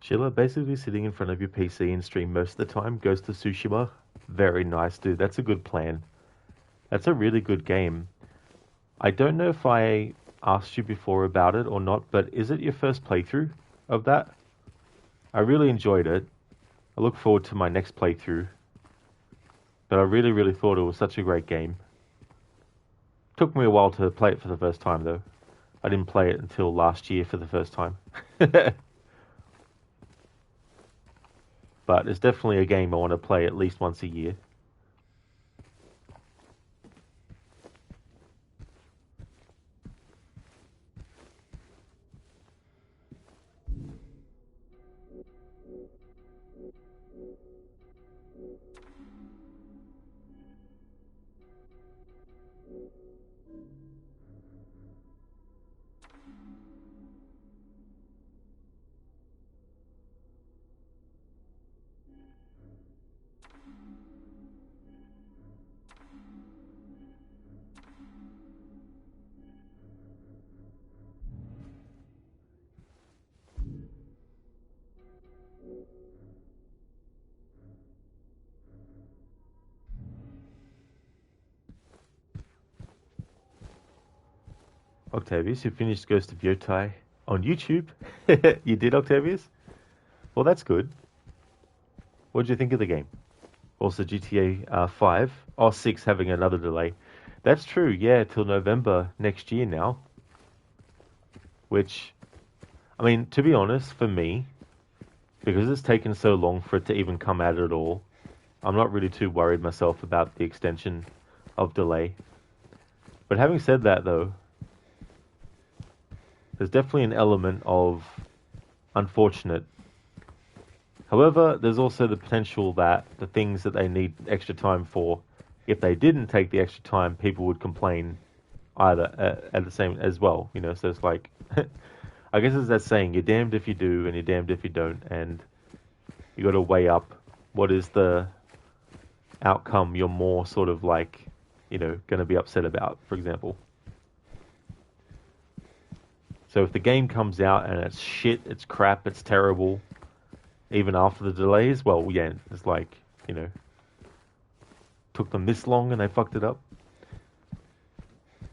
Sheila, basically sitting in front of your PC and stream most of the time. Ghost of Tsushima. Very nice, dude. That's a good plan. That's a really good game. I don't know if I asked you before about it or not, but is it your first playthrough of that? I really enjoyed it. I look forward to my next playthrough. But I really, really thought it was such a great game. Took me a while to play it for the first time, though. I didn't play it until last year for the first time. But it's definitely a game I want to play at least once a year. Octavius, you finished Ghost of Yotai on YouTube? You did, Octavius? Well, that's good. What did you think of the game? Also, GTA 5. Oh, 6 having another delay. That's true, yeah, till November next year now. Which, I mean, to be honest, for me, because it's taken so long for it to even come out at all, I'm not really too worried myself about the extension of delay. But having said that, though, there's definitely an element of unfortunate. However, there's also the potential that the things that they need extra time for, if they didn't take the extra time, people would complain either at the same as well. You know, so it's like, I guess it's that saying, you're damned if you do and you're damned if you don't. And you got to weigh up what is the outcome you're more sort of like, you know, going to be upset about, for example. So if the game comes out and it's shit, it's crap, it's terrible, even after the delays, well, yeah, it's like, you know, took them this long and they fucked it up.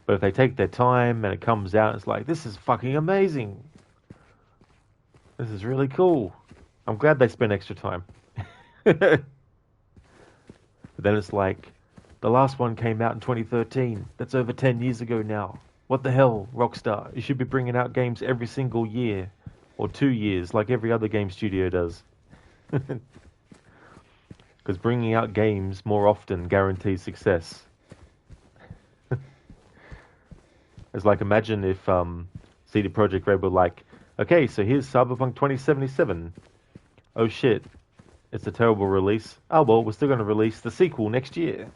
But if they take their time and it comes out, it's like, this is fucking amazing. This is really cool. I'm glad they spent extra time. But then it's like, the last one came out in 2013. That's over 10 years ago now. What the hell, Rockstar? You should be bringing out games every single year. Or 2 years, like every other game studio does. Because bringing out games more often guarantees success. It's like, imagine if CD Projekt Red were like, okay, so here's Cyberpunk 2077. Oh shit, it's a terrible release. Oh well, we're still going to release the sequel next year.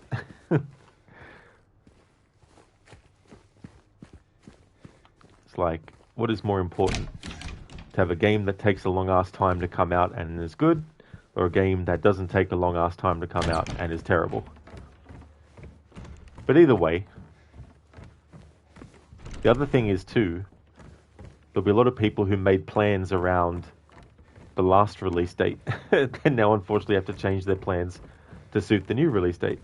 It's like, what is more important? To have a game that takes a long-ass time to come out and is good, or a game that doesn't take a long-ass time to come out and is terrible? But either way, the other thing is too, there'll be a lot of people who made plans around the last release date and now unfortunately have to change their plans to suit the new release date.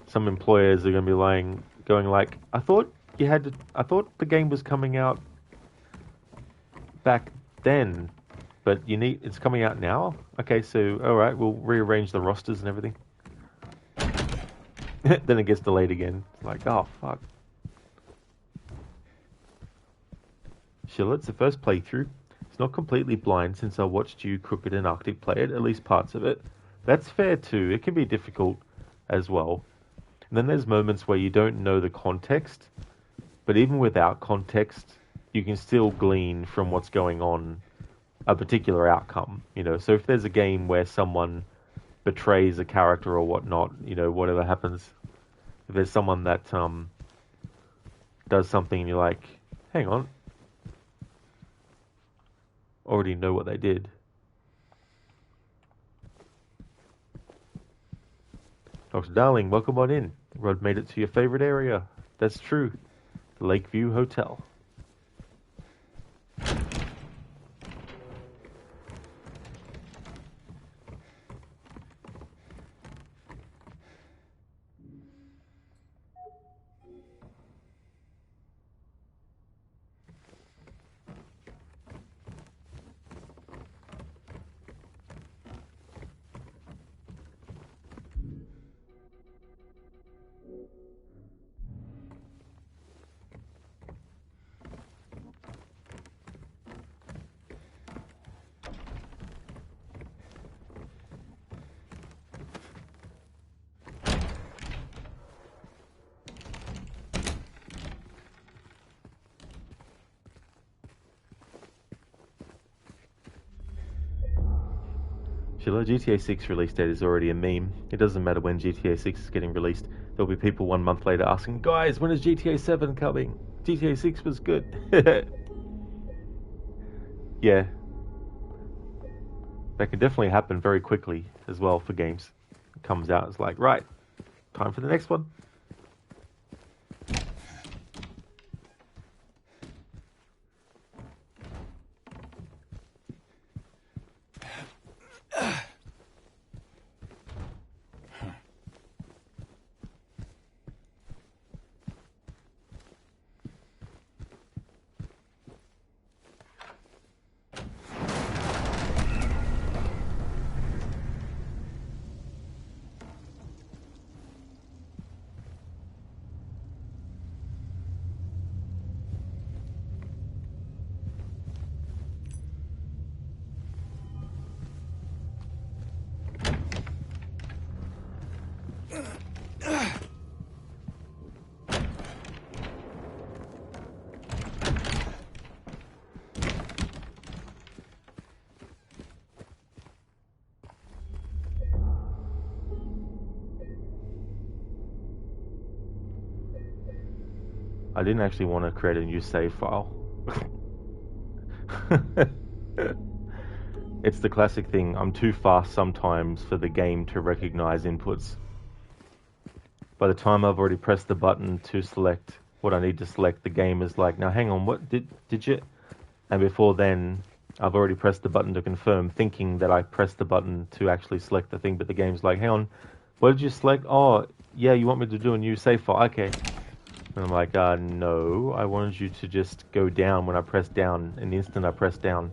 Some employers are going to be going like, I thought the game was coming out back then, but it's coming out now? Okay, so, alright, we'll rearrange the rosters and everything. Then it gets delayed again. It's like, oh, fuck. Sheila, it's the first playthrough. It's not completely blind since I watched you, Crooked, and Arctic play it, at least parts of it. That's fair too. It can be difficult as well. And then there's moments where you don't know the context, but even without context, you can still glean from what's going on a particular outcome, you know. So if there's a game where someone betrays a character or whatnot, you know, whatever happens, if there's someone that does something and you're like, hang on, already know what they did. Dr. Darling, welcome on in. Rod made it to your favorite area. That's true. The Lakeview Hotel. Sheila, GTA 6 release date is already a meme. It doesn't matter when GTA 6 is getting released. There'll be people 1 month later asking, guys, when is GTA 7 coming? GTA 6 was good. Yeah. That can definitely happen very quickly as well for games. It comes out, it's like, right, time for the next one. I didn't actually want to create a new save file. It's the classic thing. I'm too fast sometimes for the game to recognize inputs. By the time I've already pressed the button to select what I need to select, the game is like, now hang on, what did you? And before then, I've already pressed the button to confirm, thinking that I pressed the button to actually select the thing, but the game's like, hang on, what did you select? Oh, yeah, you want me to do a new save file? Okay. And I'm like, no, I wanted you to just go down when I press down, in the instant I press down.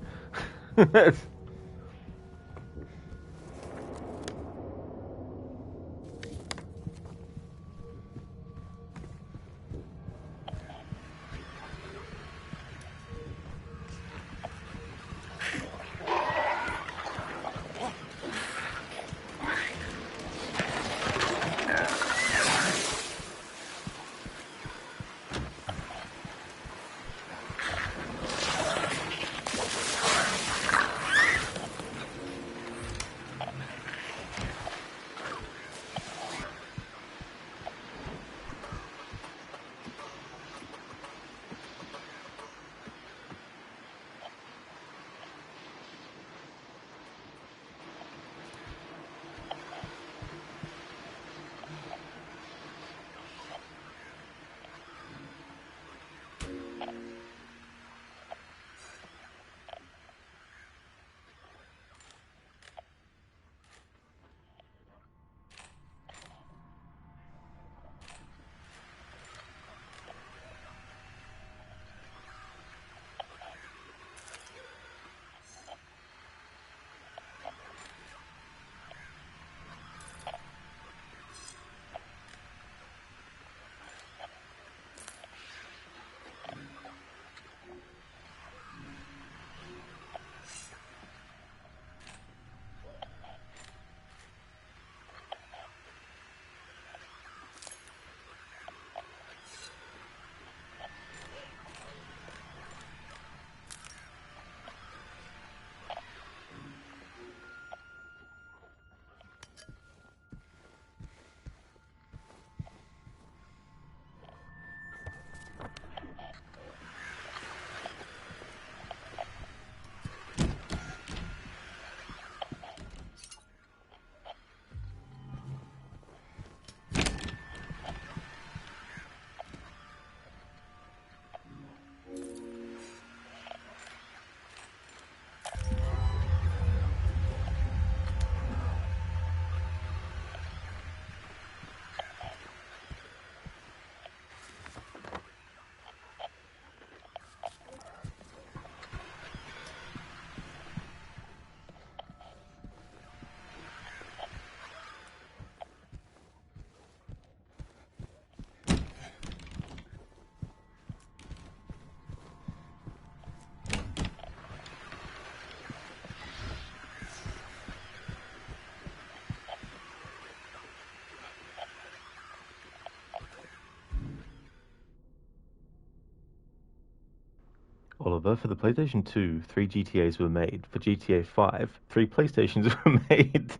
Oliver, for the PlayStation 2, 3 GTAs were made. For GTA 5, 3 PlayStations were made.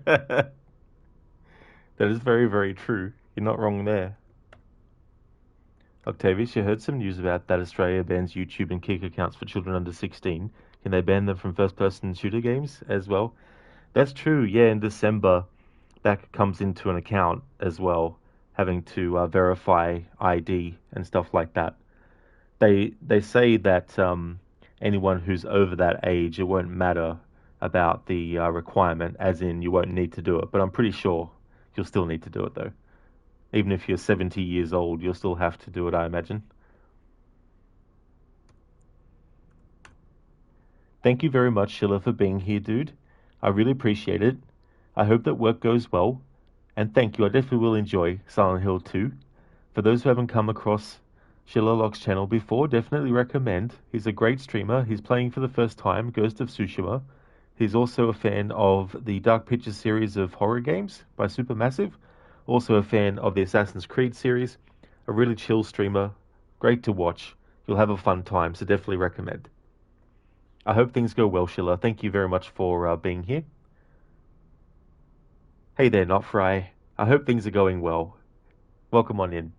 That is very, very true. You're not wrong there. Octavius, you heard some news about that Australia bans YouTube and Kick accounts for children under 16. Can they ban them from first-person shooter games as well? That's true, yeah, in December, that comes into an account as well, having to verify ID and stuff like that. They say that anyone who's over that age, it won't matter about the requirement, as in you won't need to do it. But I'm pretty sure you'll still need to do it though. Even if you're 70 years old, you'll still have to do it, I imagine. Thank you very much, Sheila, for being here, dude. I really appreciate it. I hope that work goes well. And thank you. I definitely will enjoy Silent Hill 2. For those who haven't come across Sheila Lock's channel before, definitely recommend. He's a great streamer. He's playing for the first time Ghost of Tsushima. He's also a fan of the Dark Pictures series of horror games by Supermassive. Also a fan of the Assassin's Creed series. A really chill streamer. Great to watch. You'll have a fun time, so definitely recommend. I hope things go well, Sheila. Thank you very much for being here. Hey there, Not Fry. I hope things are going well. Welcome on in.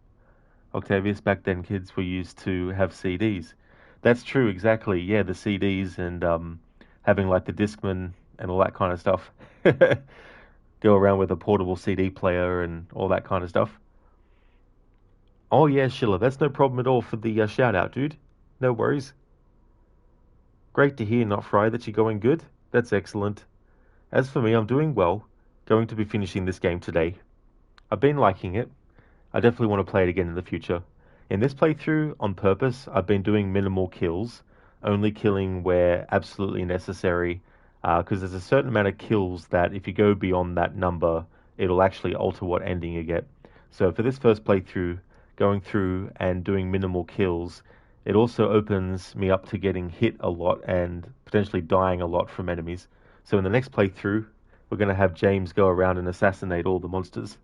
Octavius, back then kids were used to have CDs. That's true, exactly. Yeah, the CDs and having like the Discman and all that kind of stuff. Go around with a portable CD player and all that kind of stuff. Oh yeah, Sheila, that's no problem at all for the shout out, dude. No worries. Great to hear, Not Fry, that you're going good. That's excellent. As for me, I'm doing well. Going to be finishing this game today. I've been liking it. I definitely want to play it again in the future. In this playthrough, on purpose, I've been doing minimal kills, only killing where absolutely necessary, because there's a certain amount of kills that if you go beyond that number, it'll actually alter what ending you get. So for this first playthrough, going through and doing minimal kills, it also opens me up to getting hit a lot and potentially dying a lot from enemies. So in the next playthrough, we're going to have James go around and assassinate all the monsters.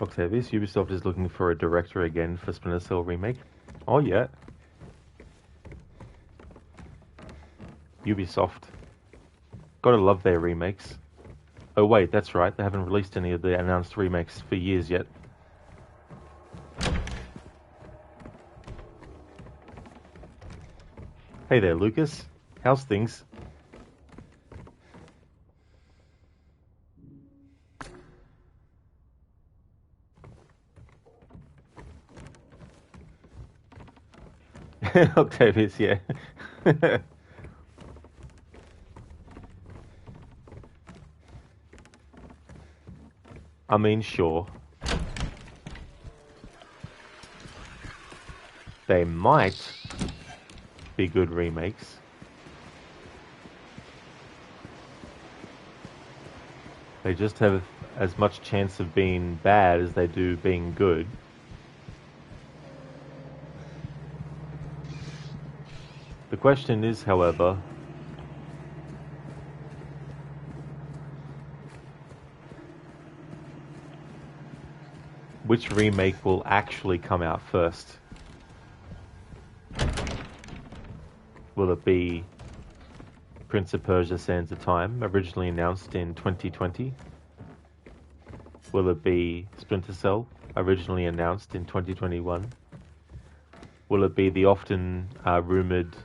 Octavius, Ubisoft is looking for a director again for Splinter Cell Remake. Oh yeah. Ubisoft. Gotta love their remakes. Oh wait, that's right, they haven't released any of the announced remakes for years yet. Hey there, Lucas. How's things? Octavius, yeah. I mean, sure. They might be good remakes. They just have as much chance of being bad as they do being good. The question is, however, which remake will actually come out first? Will it be Prince of Persia: Sands of Time, originally announced in 2020? Will it be Splinter Cell, originally announced in 2021? Will it be the often rumoured,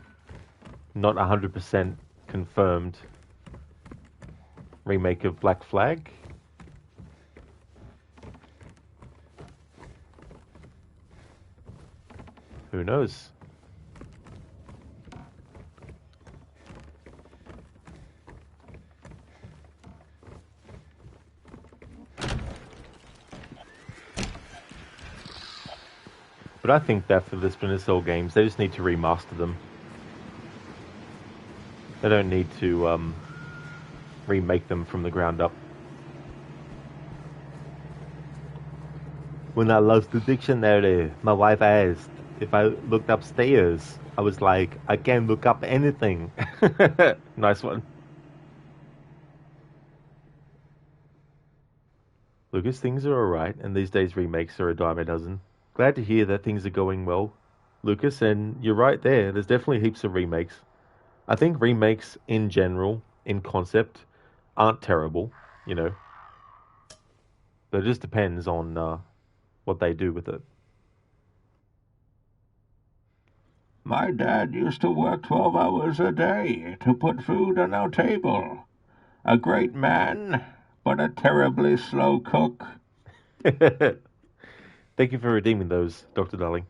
not 100% confirmed remake of Black Flag? Who knows? But I think that for the Splinter Cell games, they just need to remaster them. They don't need to remake them from the ground up. When I lost the dictionary, my wife asked if I looked upstairs. I was like, I can't look up anything. Nice one. Lucas, things are alright, and these days remakes are a dime a dozen. Glad to hear that things are going well, Lucas, and you're right there. There's definitely heaps of remakes. I think remakes in general, in concept, aren't terrible, you know. But it just depends on what they do with it. My dad used to work 12 hours a day to put food on our table. A great man, but a terribly slow cook. Thank you for redeeming those, Dr. Darling.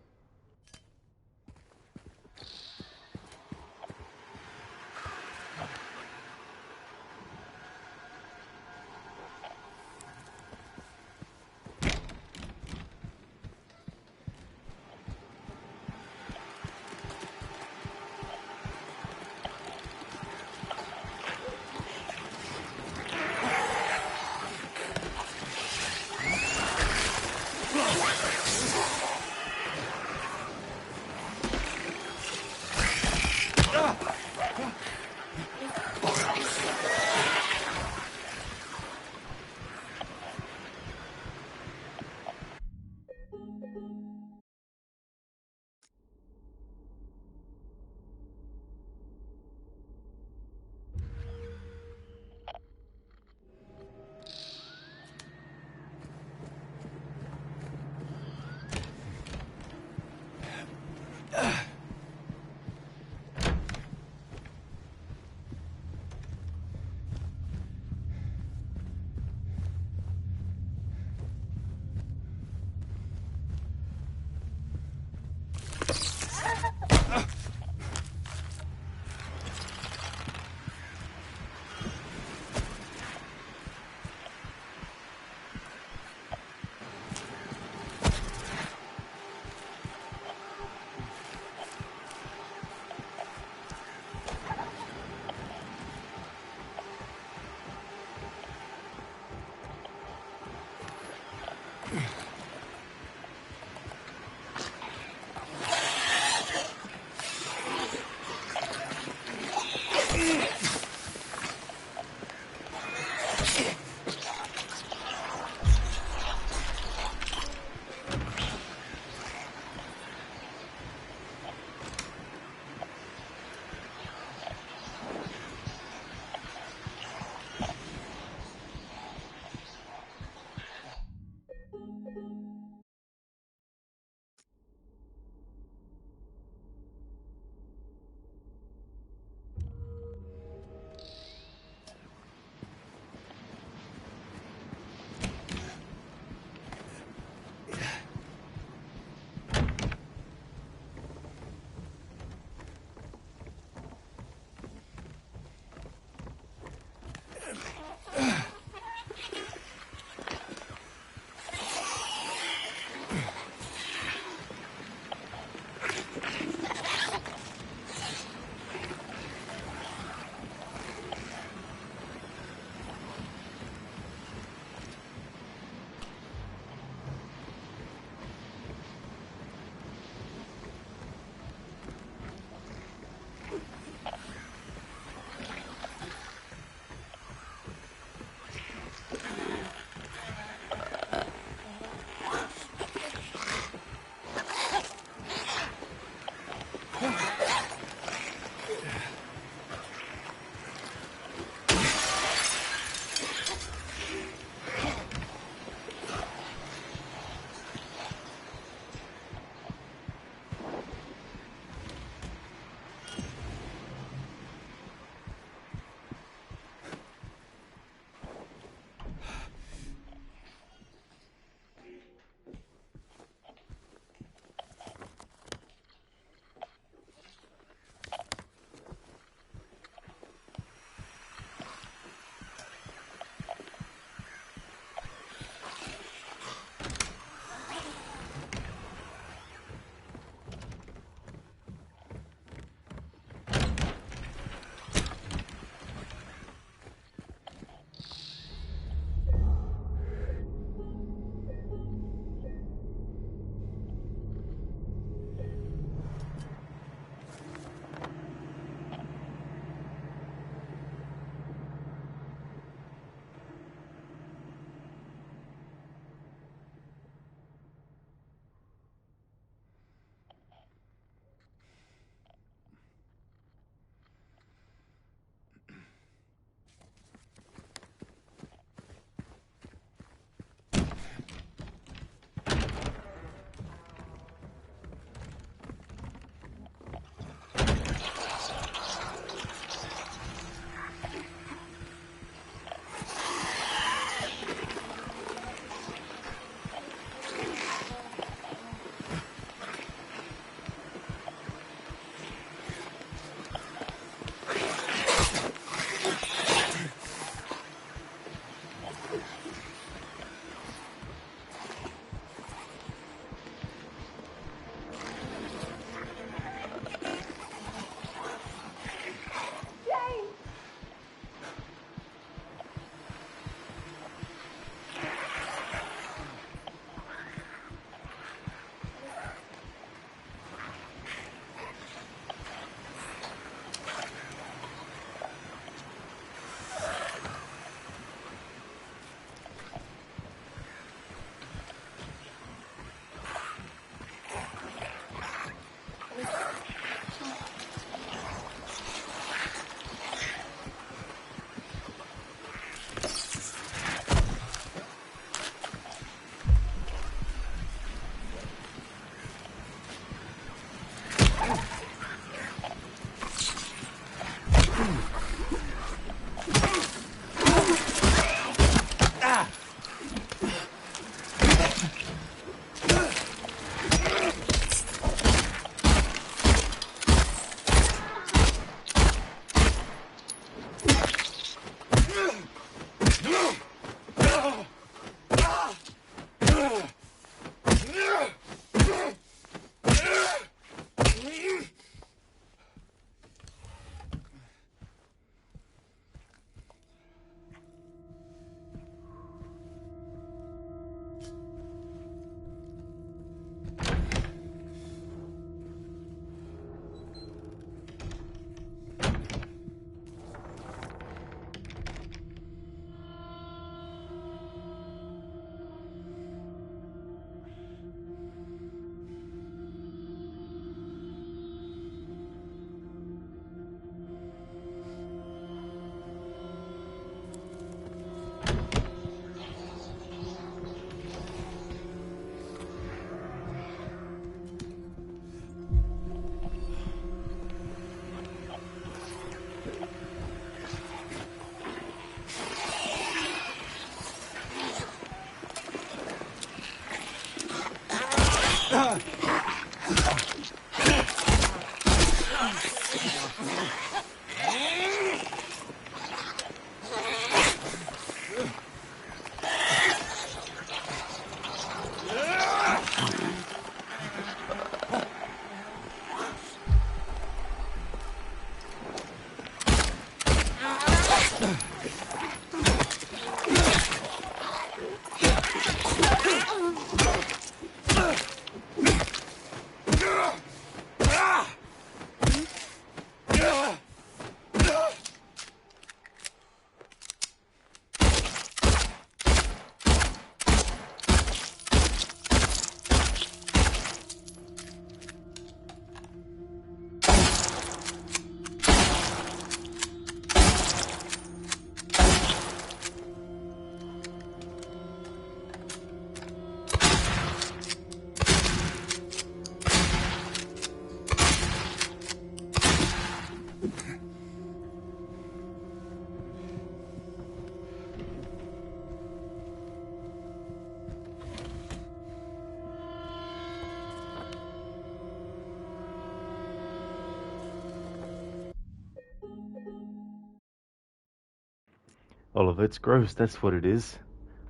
Oliver, it's gross, that's what it is.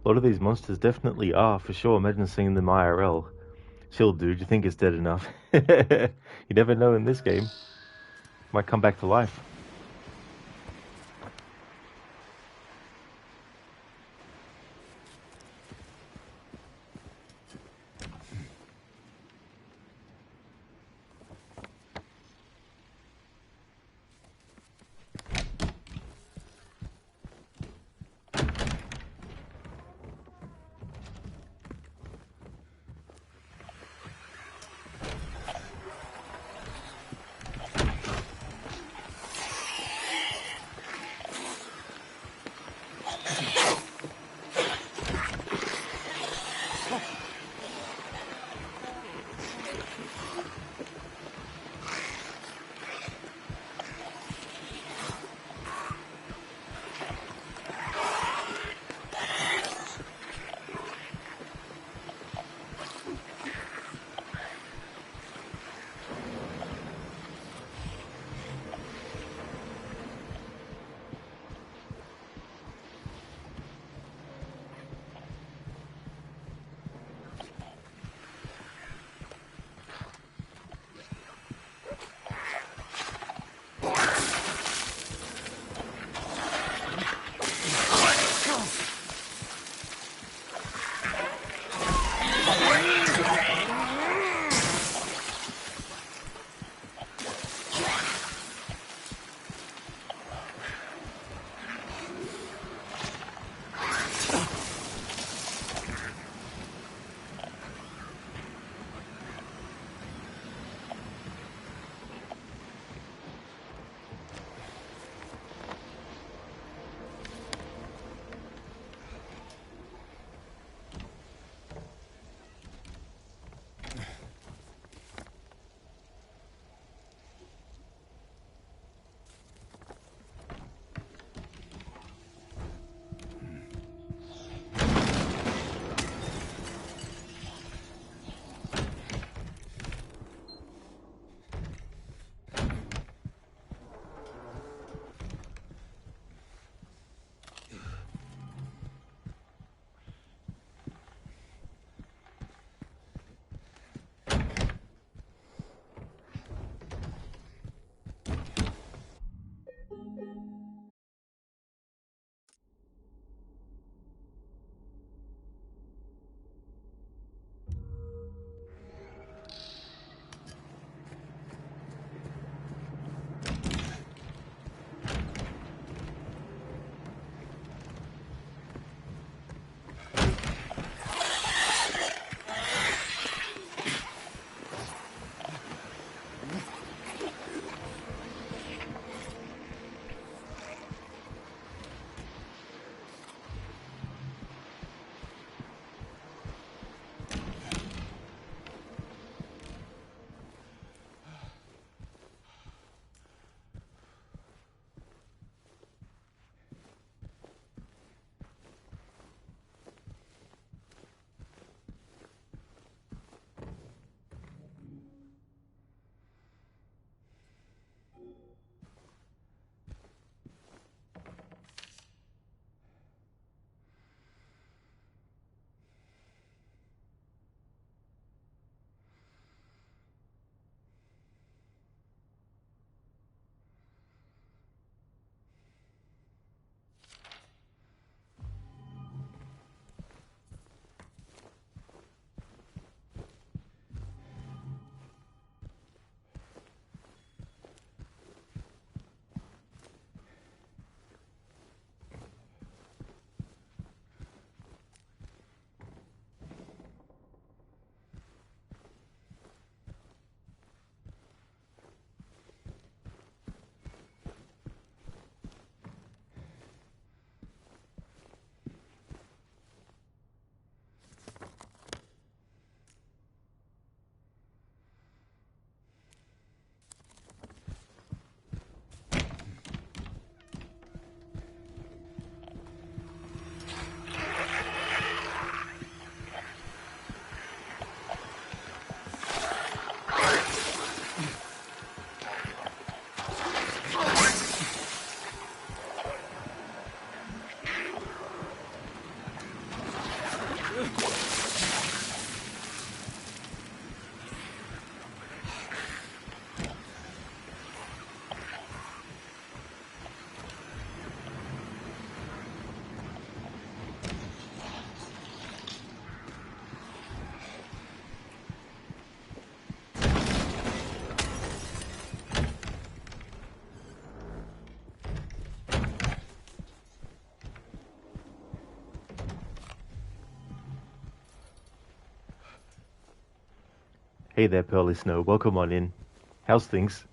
A lot of these monsters definitely are, for sure. Imagine seeing them IRL. Chill, dude, you think it's dead enough. You never know in this game. Might come back to life. Hey there, Pearly Snow. Welcome on in. How's things?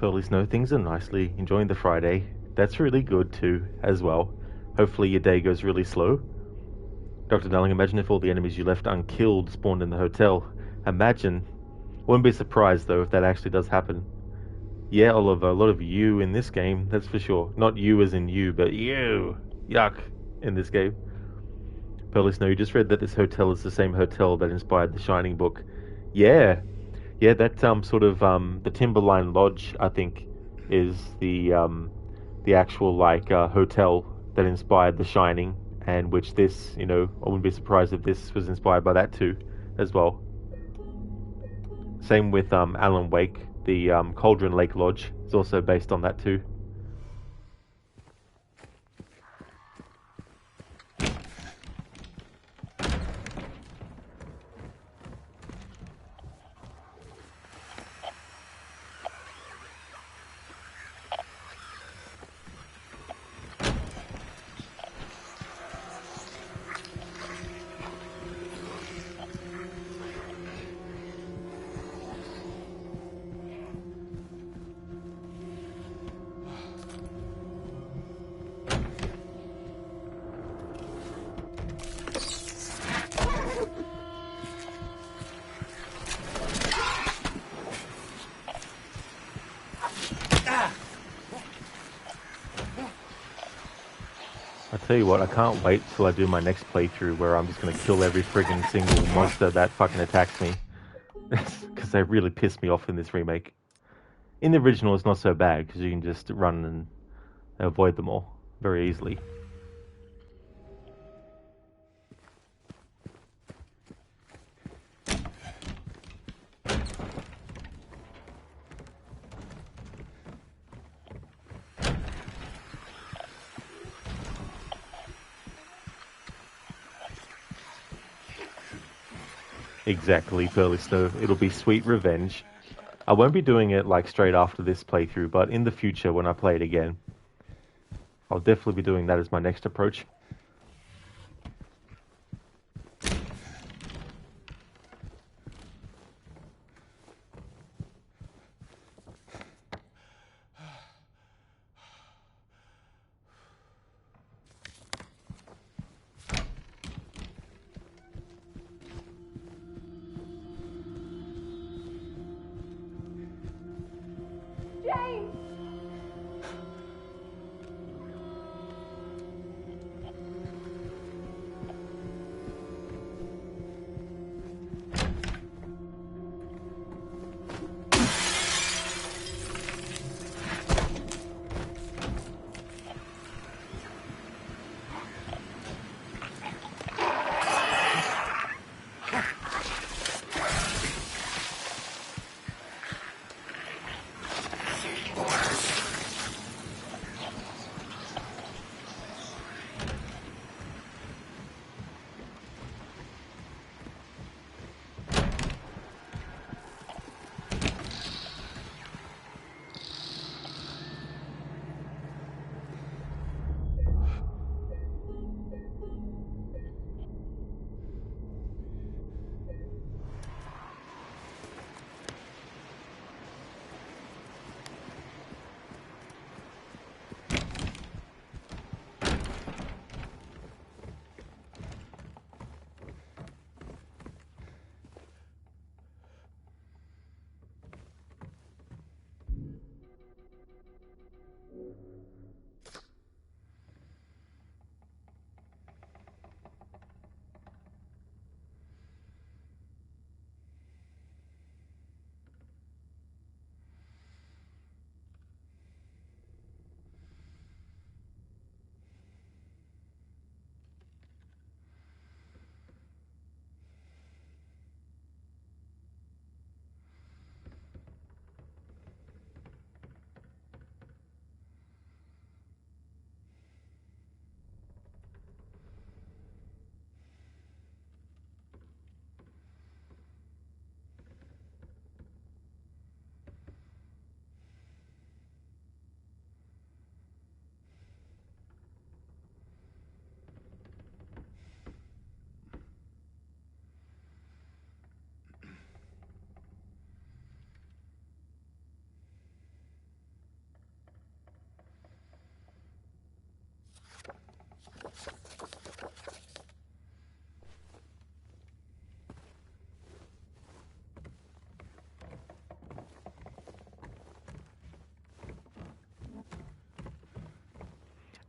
Pearly Snow, things are nicely. Enjoying the Friday. That's really good too, as well. Hopefully your day goes really slow. Dr. Darling, imagine if all the enemies you left unkilled spawned in the hotel. Imagine. Wouldn't be surprised though if that actually does happen. Yeah, Oliver, a lot of you in this game, that's for sure. Not you as in you, but you. Yuck. In this game. Pearly Snow, you just read that this hotel is the same hotel that inspired the Shining book. Yeah. Yeah, that sort of the Timberline Lodge, I think, is the actual like hotel that inspired The Shining, and which this, I wouldn't be surprised if this was inspired by that too, as well. Same with Alan Wake, the Cauldron Lake Lodge is also based on that too. I tell you what, I can't wait till I do my next playthrough where I'm just going to kill every friggin' single monster that fucking attacks me. Because they really piss me off in this remake. In the original, it's not so bad because you can just run and avoid them all very easily. Exactly, Pearly Snow. It'll be sweet revenge. I won't be doing it like straight after this playthrough, but in the future when I play it again, I'll definitely be doing that as my next approach.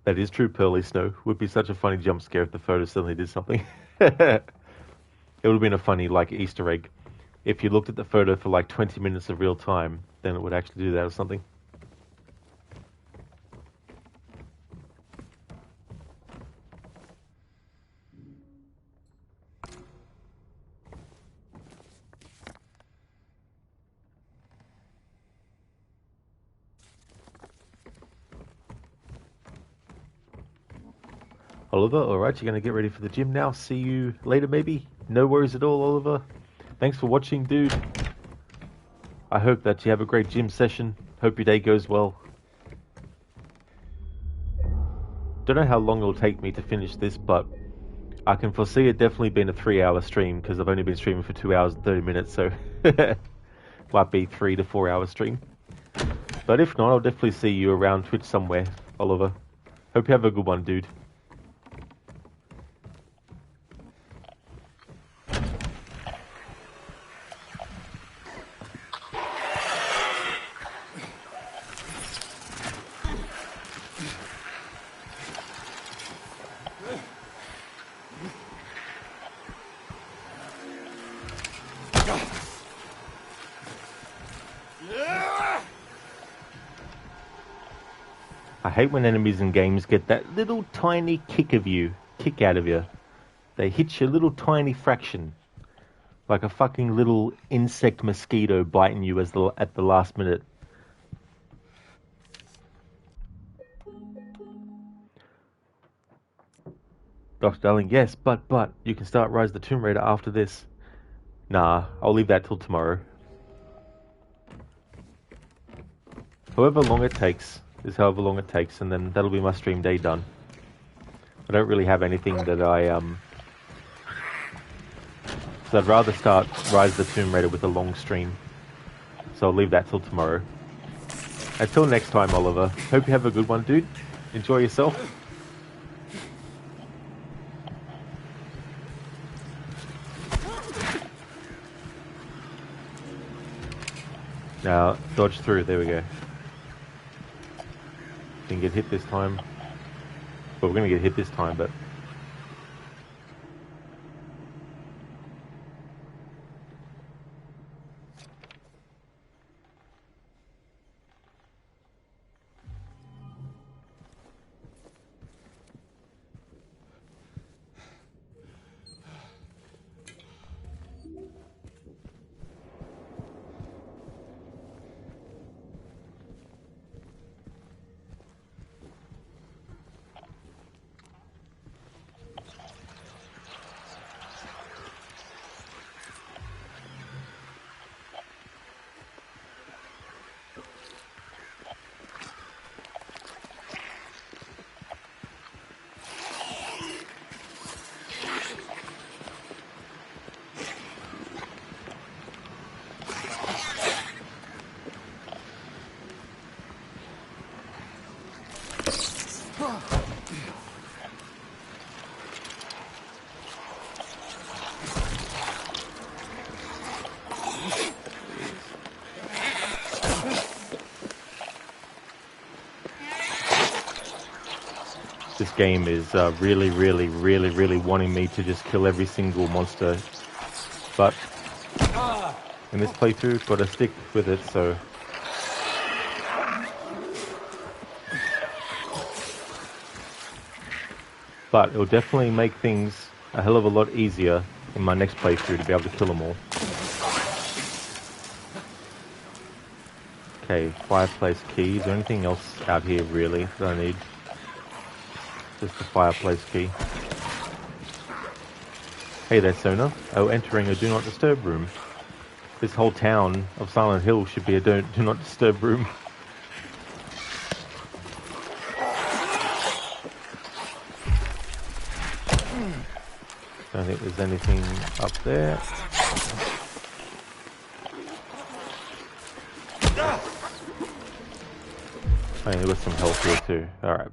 That is true, Pearly Snow. Would be such a funny jump scare if the photo suddenly did something. It would have been a funny, like, Easter egg. If you looked at the photo for like 20 minutes of real time, then it would actually do that or something. Oliver, alright, you're going to get ready for the gym now. See you later, maybe? No worries at all, Oliver. Thanks for watching, dude. I hope that you have a great gym session. Hope your day goes well. Don't know how long it'll take me to finish this, but I can foresee it definitely being a 3-hour stream, because I've only been streaming for 2 hours and 30 minutes, so might be 3 to 4 hour stream. But if not, I'll definitely see you around Twitch somewhere, Oliver. Hope you have a good one, dude. I hate when enemies in games get that little tiny kick out of you. They hit you a little tiny fraction. Like a fucking little insect mosquito biting you at the last minute. Dr. Darling, yes, but, you can start Rise of the Tomb Raider after this. Nah, I'll leave that till tomorrow. However long it takes is however long it takes, and then that'll be my stream day done. I don't really have anything that so I'd rather start Rise of the Tomb Raider with a long stream. So I'll leave that till tomorrow. Until next time, Oliver. Hope you have a good one, dude. Enjoy yourself. Now, dodge through. There we go. Didn't get hit this time. Well, we're going to get hit this time, but... This game is really wanting me to just kill every single monster, but in this playthrough, gotta stick with it, so... But it'll definitely make things a hell of a lot easier in my next playthrough to be able to kill them all. Okay, fireplace key. Is there anything else out here really that I need? Just the fireplace key. Hey there, Sona. Oh, entering a do not disturb room. This whole town of Silent Hill should be a do not disturb room. Don't think there's anything up there. Oh, yeah, there's some health here too. Alright.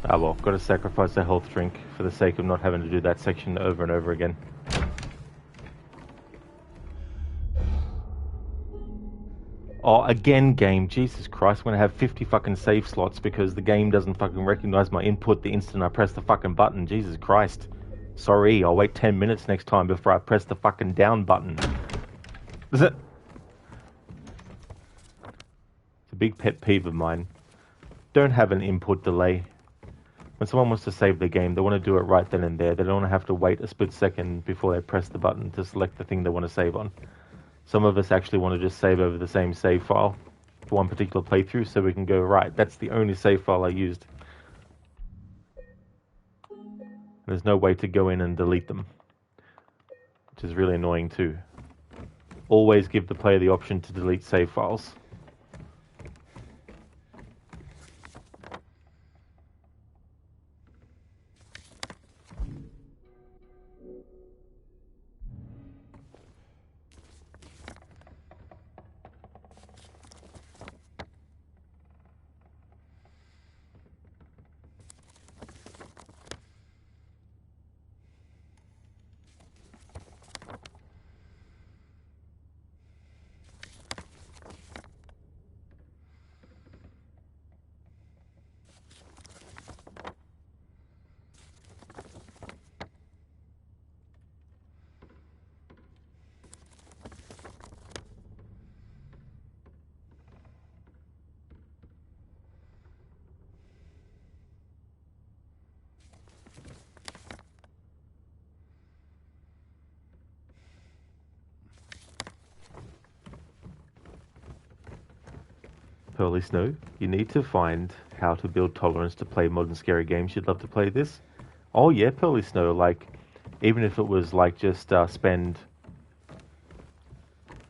Ah well, gotta sacrifice a health drink for the sake of not having to do that section over and over again. Oh, again, game. Jesus Christ, I'm gonna have 50 fucking save slots because the game doesn't fucking recognize my input the instant I press the fucking button. Jesus Christ. Sorry, I'll wait 10 minutes next time before I press the fucking down button. Is it? It's a big pet peeve of mine. Don't have an input delay. When someone wants to save their game, they want to do it right then and there. They don't want to have to wait a split second before they press the button to select the thing they want to save on. Some of us actually want to just save over the same save file for one particular playthrough so we can go, right, that's the only save file I used. There's no way to go in and delete them, which is really annoying too. Always give the player the option to delete save files. Pearly Snow, you need to find how to build tolerance to play modern scary games. You'd love to play this? Oh yeah, Pearly Snow, like, even if it was like just spend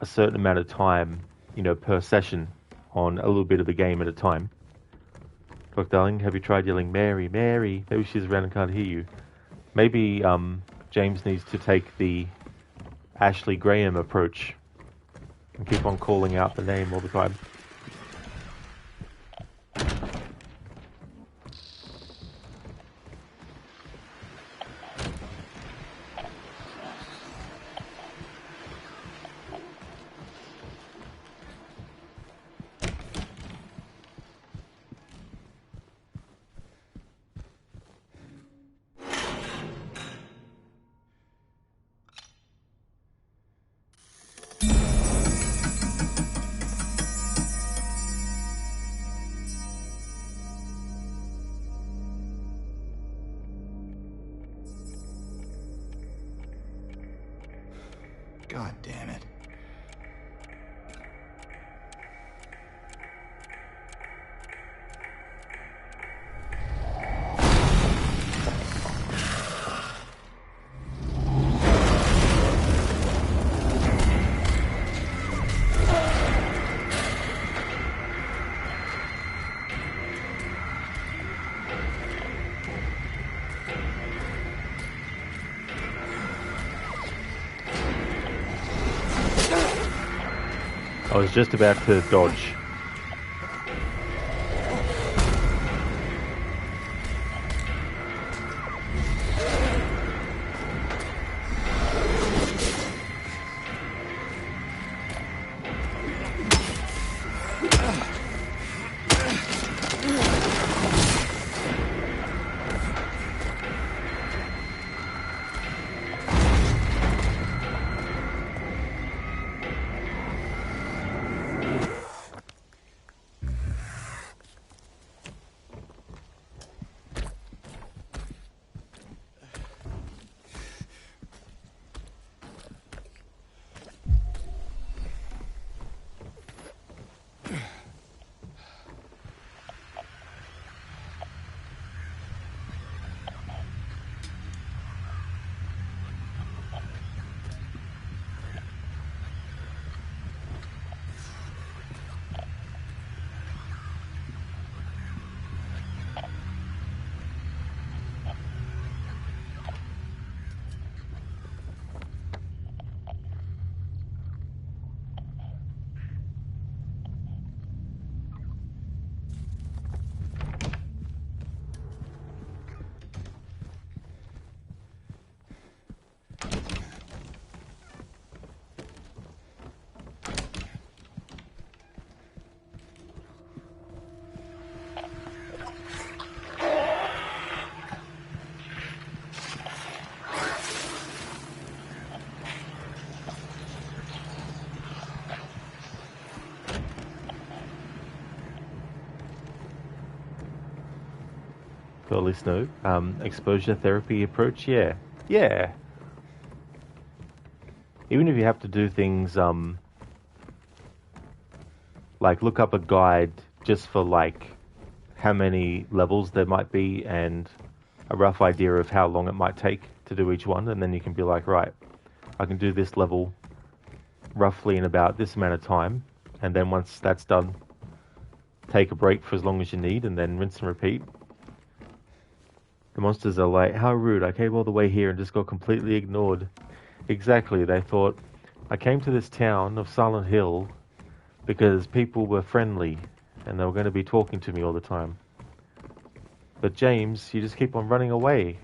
a certain amount of time, you know, per session on a little bit of the game at a time. Look, darling, have you tried yelling, Mary, Mary? Maybe she's around and can't hear you. Maybe James needs to take the Ashley Graham approach and keep on calling out the name all the time. God damn it. I was just about to dodge. Curly Snow. Exposure therapy approach, yeah. Yeah. Even if you have to do things, like look up a guide just for like how many levels there might be and a rough idea of how long it might take to do each one, and then you can be like, right, I can do this level roughly in about this amount of time, and then once that's done, take a break for as long as you need, and then rinse and repeat. The monsters are like, how rude, I came all the way here and just got completely ignored. Exactly, they thought, I came to this town of Silent Hill because people were friendly and they were going to be talking to me all the time. But James, you just keep on running away.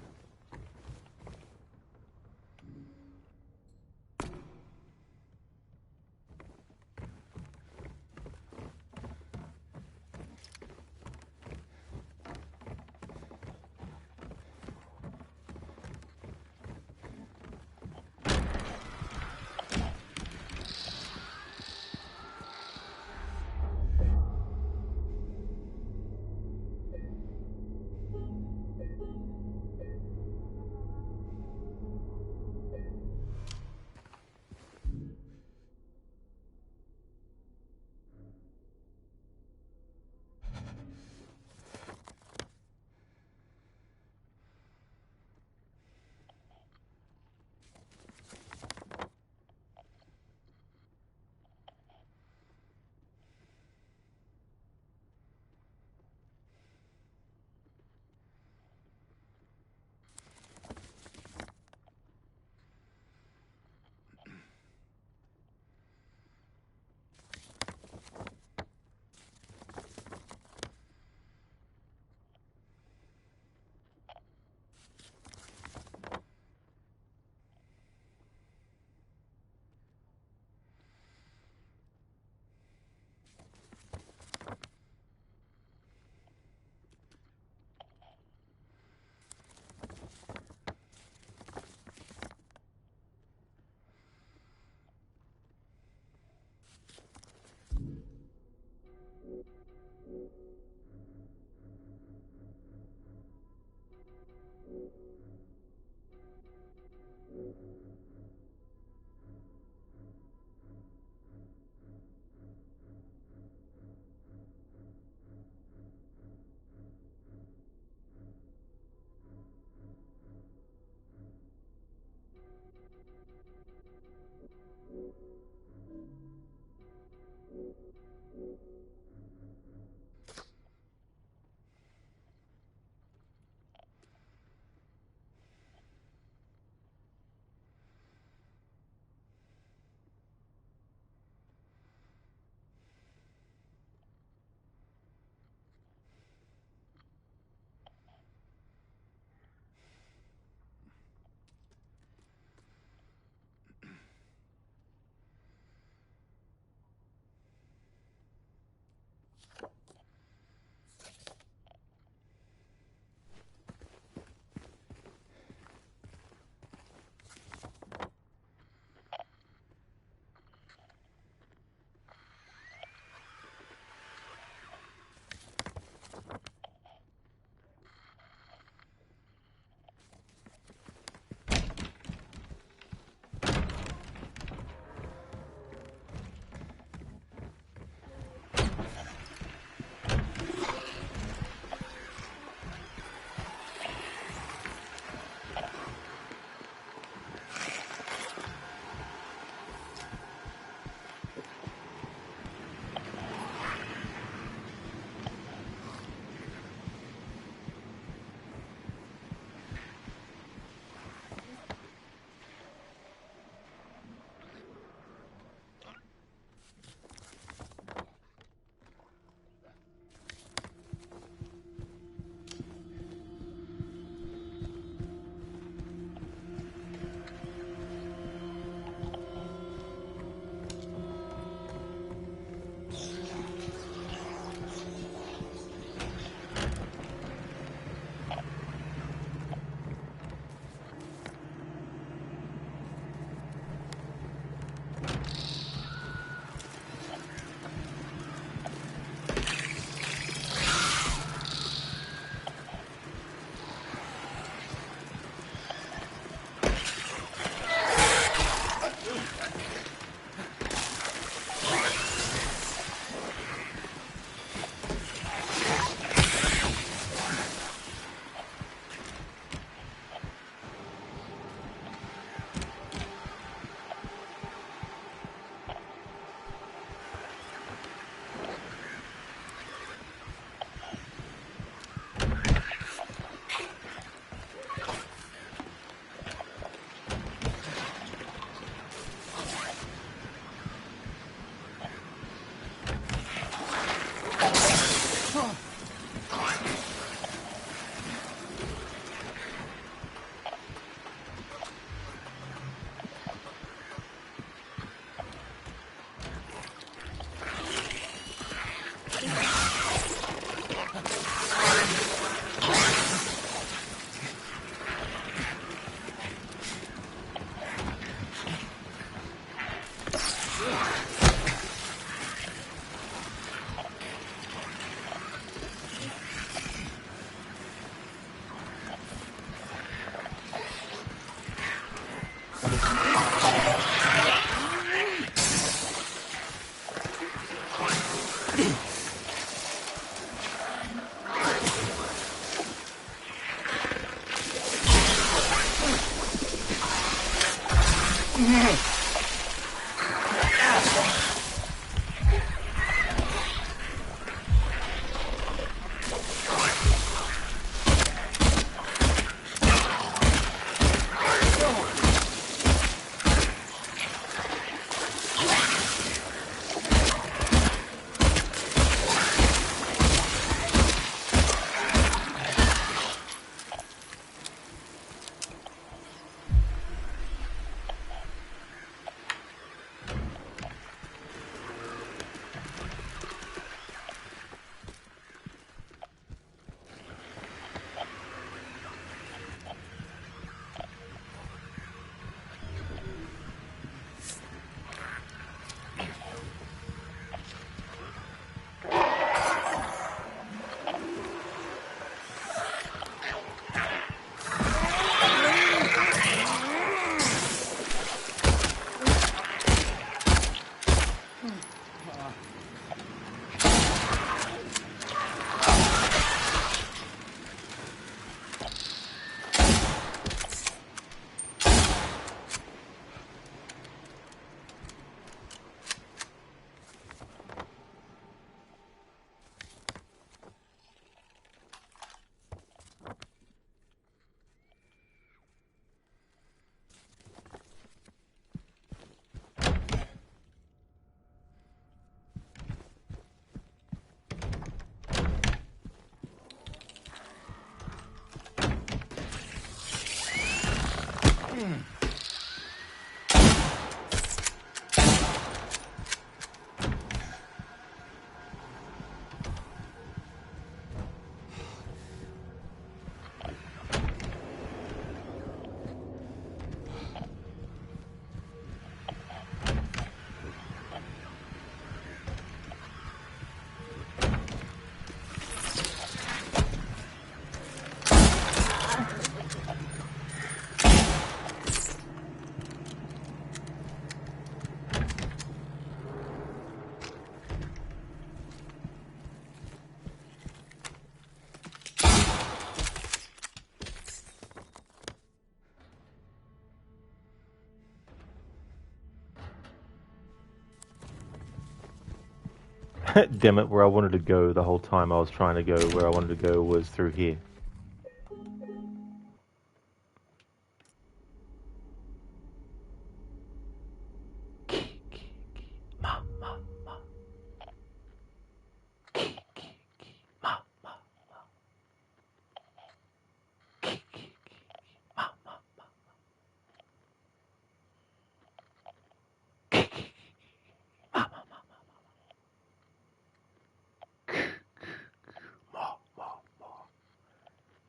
Damn it, where I wanted to go the whole time I was trying to go, where I wanted to go was through here.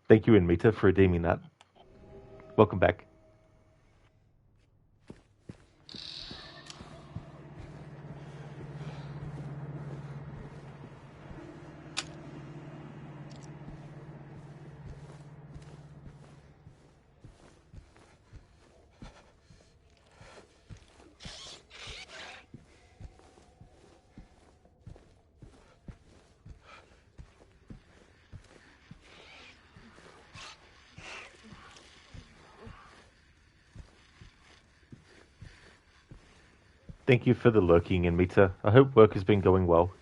Thank you, Inmita, for redeeming that. Welcome back. Thank you for the lurking, Inmita. I hope work has been going well.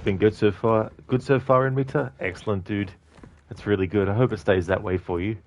been good so far. Good so far in Mita? Excellent, dude. That's really good. I hope it stays that way for you.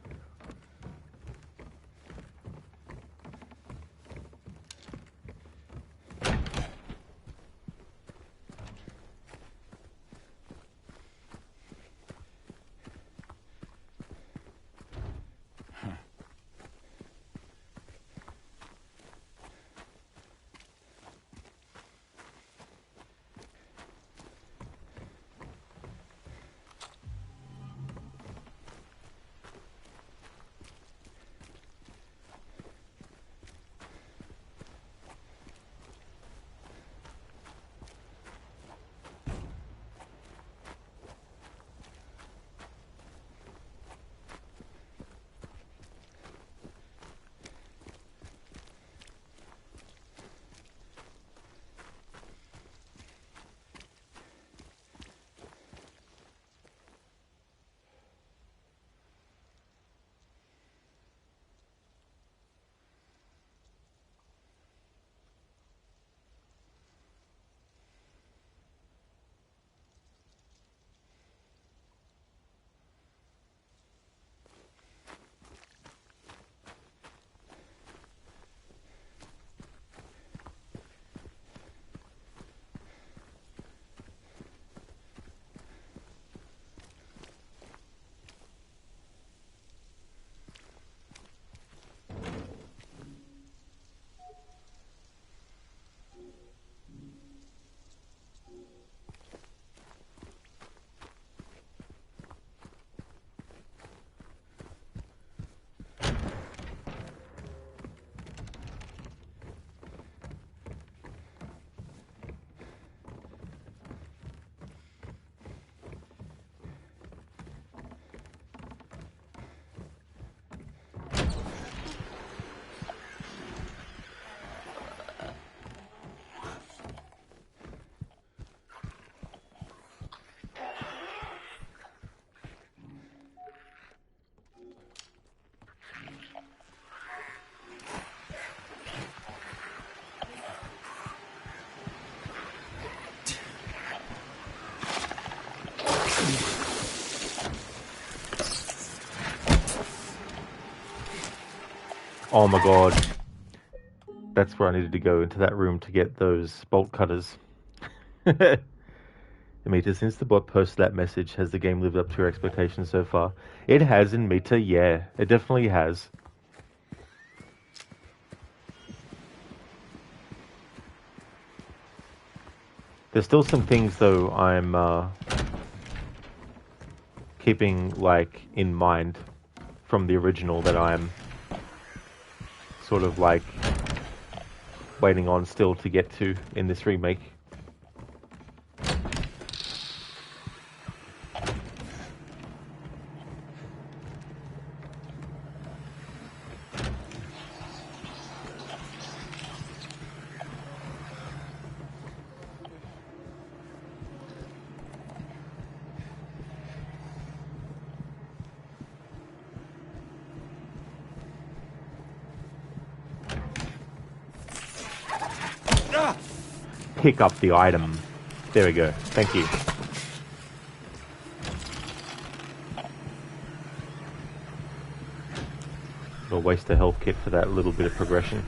Oh my god. That's where I needed to go, into that room to get those bolt cutters. Mita, since the bot posted that message, has the game lived up to your expectations so far? It has in Mita, yeah. It definitely has. There's still some things, though, I'm keeping, like, in mind from the original that I'm sort of, like, waiting on still to get to in this remake. Pick up the item. There we go. Thank you. We'll waste a health kit for that little bit of progression.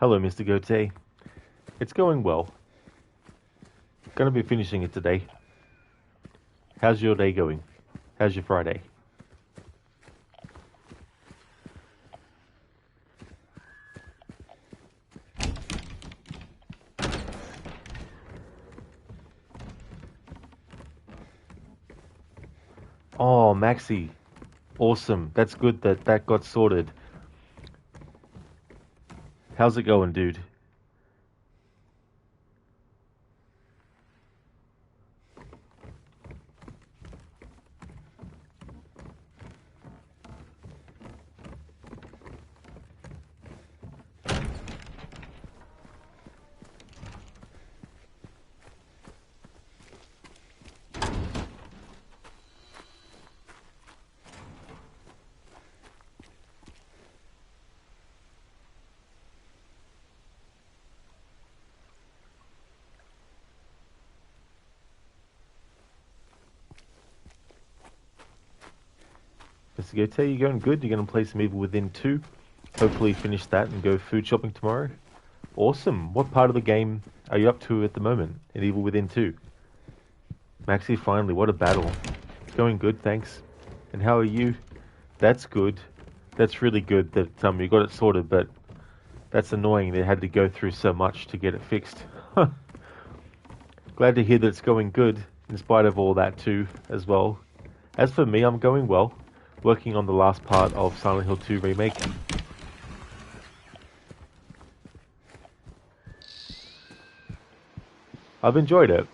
Hello, Mr. Gote. It's going well. Gonna be finishing it today. How's your day going? How's your Friday? Oh, Maxi. Awesome. That's good that that got sorted. How's it going, dude? Mr. Gote, you going good? You're going to play some Evil Within 2. Hopefully finish that and go food shopping tomorrow. Awesome. What part of the game are you up to at the moment in Evil Within 2? Maxi, finally, what a battle. Going good, thanks. And how are you? That's good. That's really good that you got it sorted, but that's annoying they had to go through so much to get it fixed. Glad to hear that it's going good, in spite of all that too, as well. As for me, I'm going well. Working on the last part of Silent Hill 2 Remake. I've enjoyed it.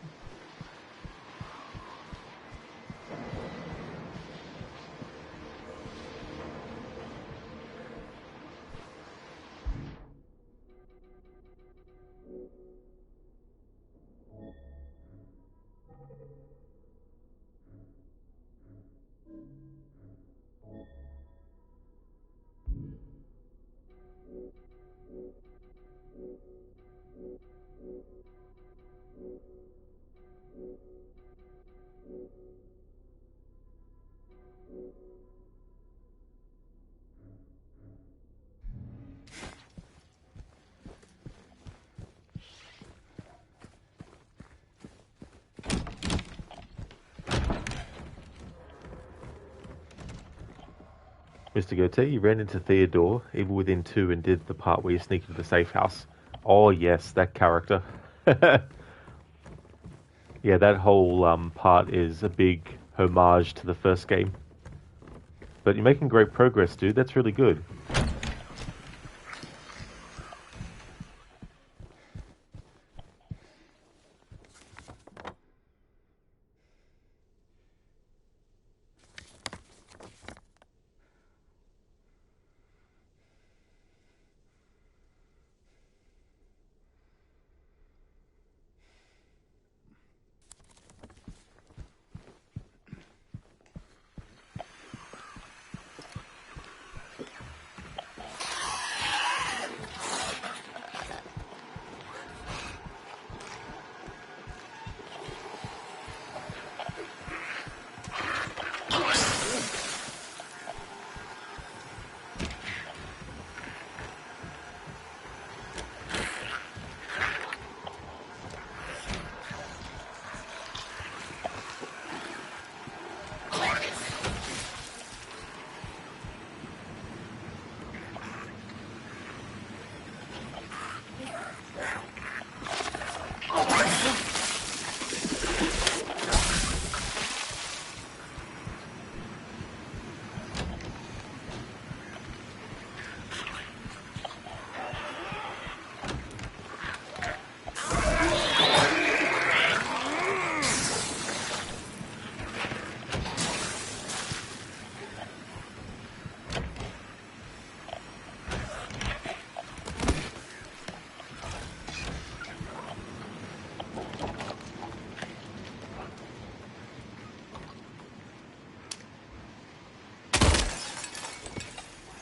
Mr. Gote, you ran into Theodore, Evil Within 2, and did the part where you sneak into the safe house. Oh yes, that character. Yeah, that whole part is a big homage to the first game. But you're making great progress, dude. That's really good.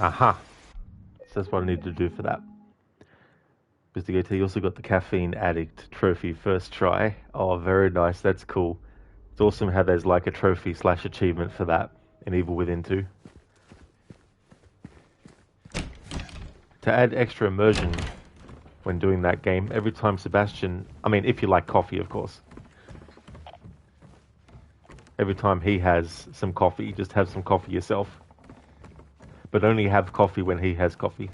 Aha. So that's what I need to do for that. Mr. Gote, you also got the Caffeine Addict trophy first try. Oh, very nice. That's cool. It's awesome how there's like a trophy / achievement for that in Evil Within 2. To add extra immersion, when doing that game. Every time Sebastian, I mean, if you like coffee, of course. Every time he has some coffee, just have some coffee yourself. But only have coffee when he has coffee.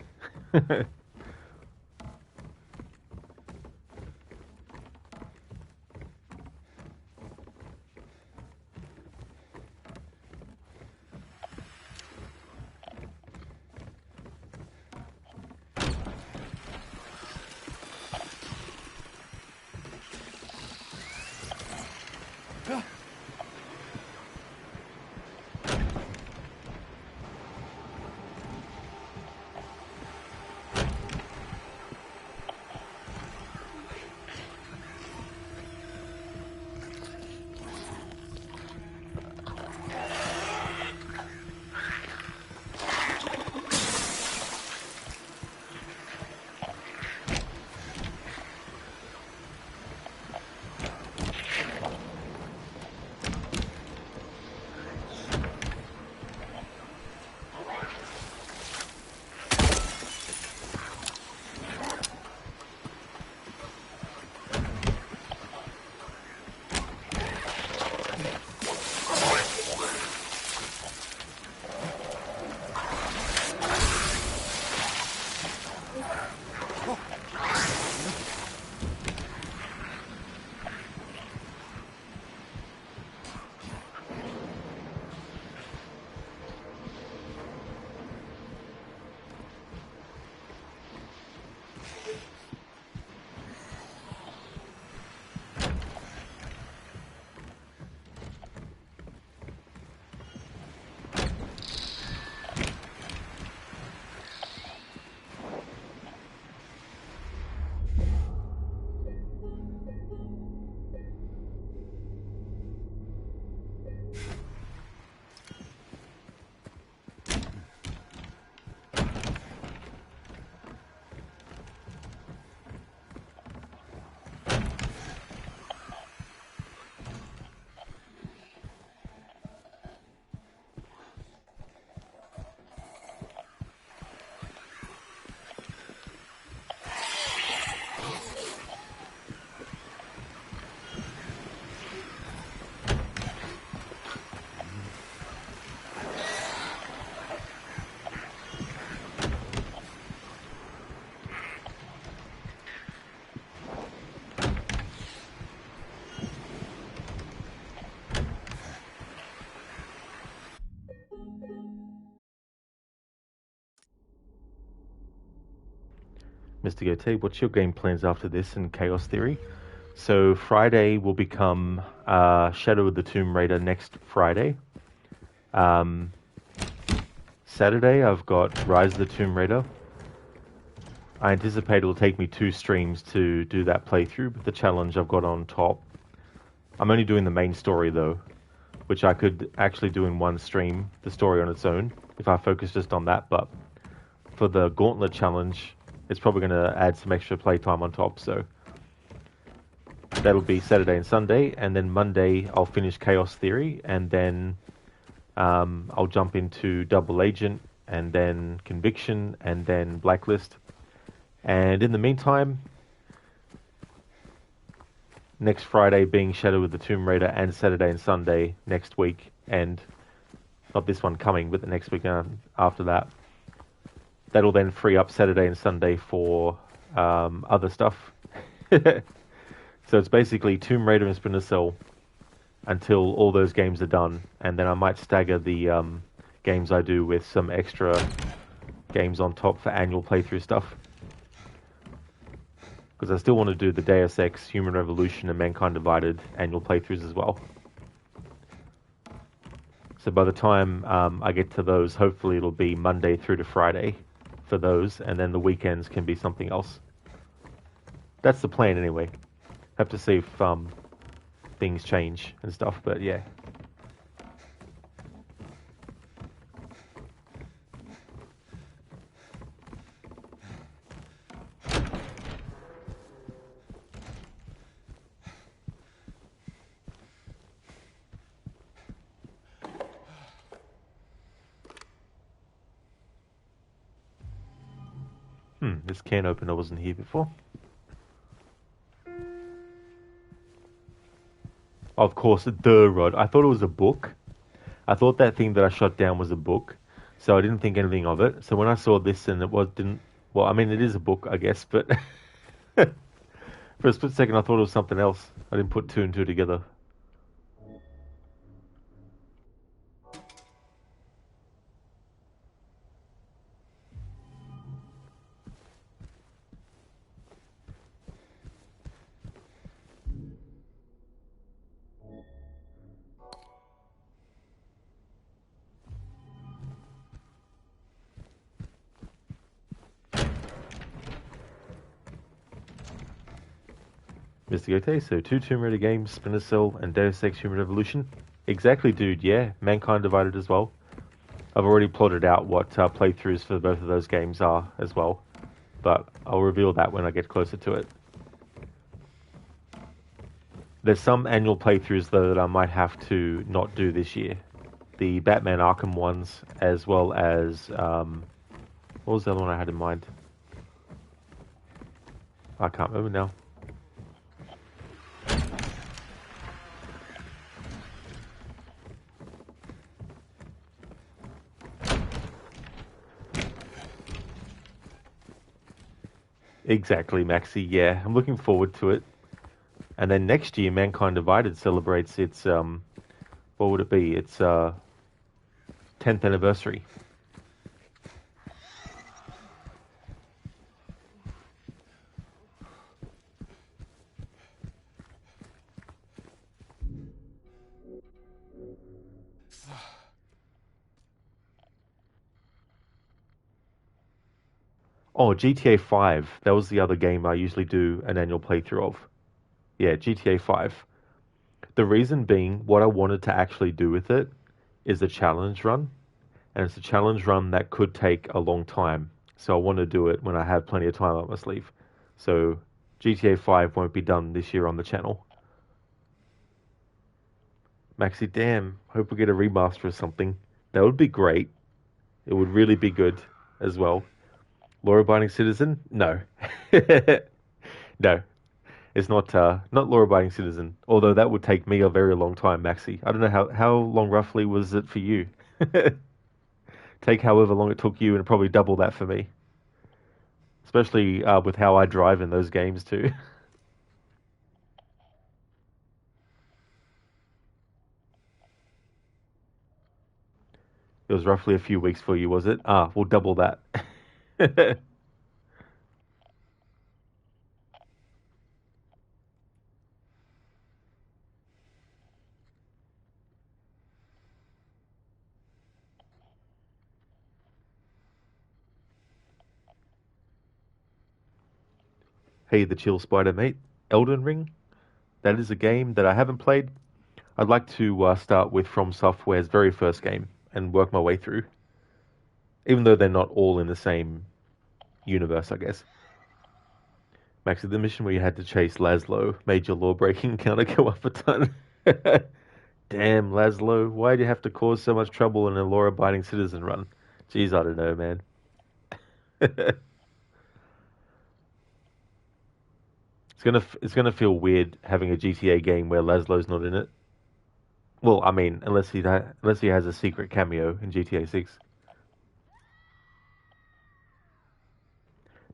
Mr. Gote, what's your game plans after this in Chaos Theory? So Friday will become Shadow of the Tomb Raider next Friday. Saturday I've got Rise of the Tomb Raider. I anticipate it'll take me 2 streams to do that playthrough, but the challenge I've got on top. I'm only doing the main story though, which I could actually do in 1 stream, the story on its own, if I focus just on that, but for the Gauntlet challenge, it's probably going to add some extra playtime on top, so that'll be Saturday and Sunday, and then Monday I'll finish Chaos Theory, and then I'll jump into Double Agent, and then Conviction, and then Blacklist. And in the meantime, next Friday being Shadow of the Tomb Raider, and Saturday and Sunday next week, and not this one coming, but the next week after that. That'll then free up Saturday and Sunday for other stuff. So it's basically Tomb Raider and Splinter Cell until all those games are done, and then I might stagger the games I do with some extra games on top for annual playthrough stuff. Because I still want to do the Deus Ex, Human Revolution, and Mankind Divided annual playthroughs as well. So by the time I get to those, hopefully it'll be Monday through to Friday for those, and then the weekends can be something else. That's the plan anyway. Have to see if things change and stuff, but yeah. This can opener wasn't here before. Of course, the rod. I thought it was a book. I thought that thing that I shot down was a book, so I didn't think anything of it. So when I saw this and it was didn't, well, I mean it is a book, I guess, but for a split second I thought it was something else. I didn't put two and two together. Mr. Gote, so two Tomb Raider games, Splinter Cell and Deus Ex Human Revolution. Exactly, dude, yeah. Mankind Divided as well. I've already plotted out what playthroughs for both of those games are as well, but I'll reveal that when I get closer to it. There's some annual playthroughs, though, that I might have to not do this year. The Batman Arkham ones, as well as... what was the other one I had in mind? I can't remember now. Exactly, Maxi. Yeah, I'm looking forward to it. And then next year, Mankind Divided celebrates its what would it be? Its 10th anniversary. Oh, GTA 5. That was the other game I usually do an annual playthrough of. Yeah, GTA 5. The reason being, what I wanted to actually do with it is a challenge run. And it's a challenge run that could take a long time. So I want to do it when I have plenty of time up my sleeve. So GTA 5 won't be done this year on the channel. Maxi, damn. Hope we get a remaster or something. That would be great. It would really be good as well. Law-abiding citizen? No. No. It's not law-abiding citizen. Although that would take me a very long time, Maxi. I don't know how long roughly was it for you? Take however long it took you and probably double that for me. Especially with how I drive in those games too. It was roughly a few weeks for you, was it? Ah, we'll double that. Hey, the chill spider mate. Elden Ring? That is a game that I haven't played. I'd like to start with From Software's very first game and work my way through. Even though they're not all in the same universe, I guess. Max, the mission where you had to chase Laszlo made your law-breaking counter go up a ton. Damn, Laszlo, why'd you have to cause so much trouble in a law-abiding citizen run? Jeez, I don't know, man. It's gonna feel weird having a GTA game where Laszlo's not in it. Well, I mean, unless he has a secret cameo in GTA 6.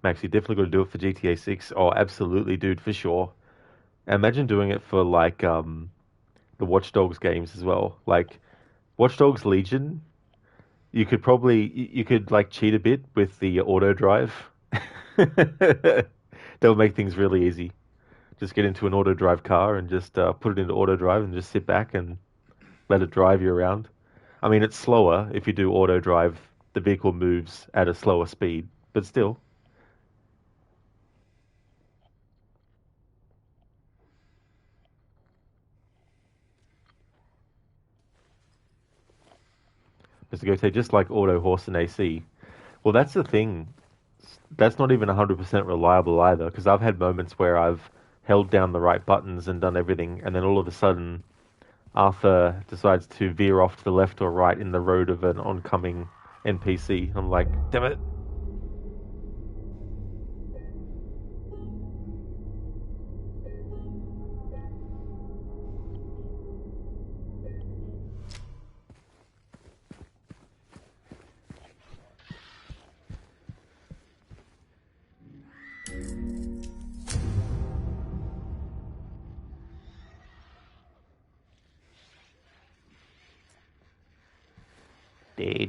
Max, you definitely got to do it for GTA 6. Oh, absolutely, dude, for sure. Imagine doing it for like the Watch Dogs games as well. Like Watch Dogs Legion, you could like cheat a bit with the auto drive. That would make things really easy. Just get into an auto drive car and just put it into auto drive and just sit back and let it drive you around. I mean, it's slower if you do auto drive. The vehicle moves at a slower speed, but still. Mr. Gote, just like auto horse and AC. Well, that's the thing. That's not even 100% reliable either, because I've had moments where I've held down the right buttons and done everything, and then all of a sudden, Arthur decides to veer off to the left or right in the road of an oncoming NPC. I'm like, damn it.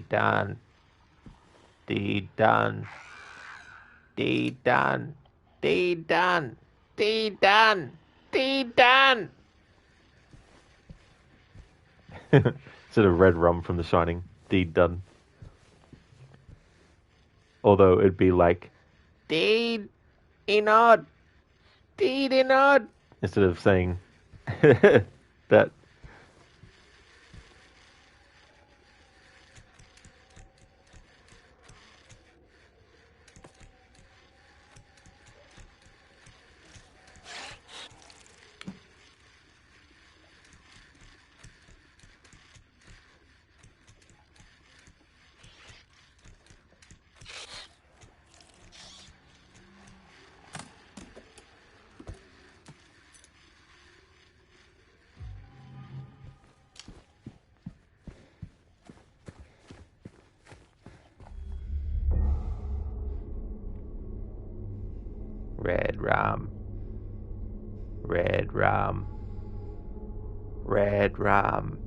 done. D done. D done. D done. D done. D done. Sort of red rum from The Shining. Deed done. Although it'd be like Deed inod. Deed inod. Instead of saying that. Red rum. Red rum. Red rum.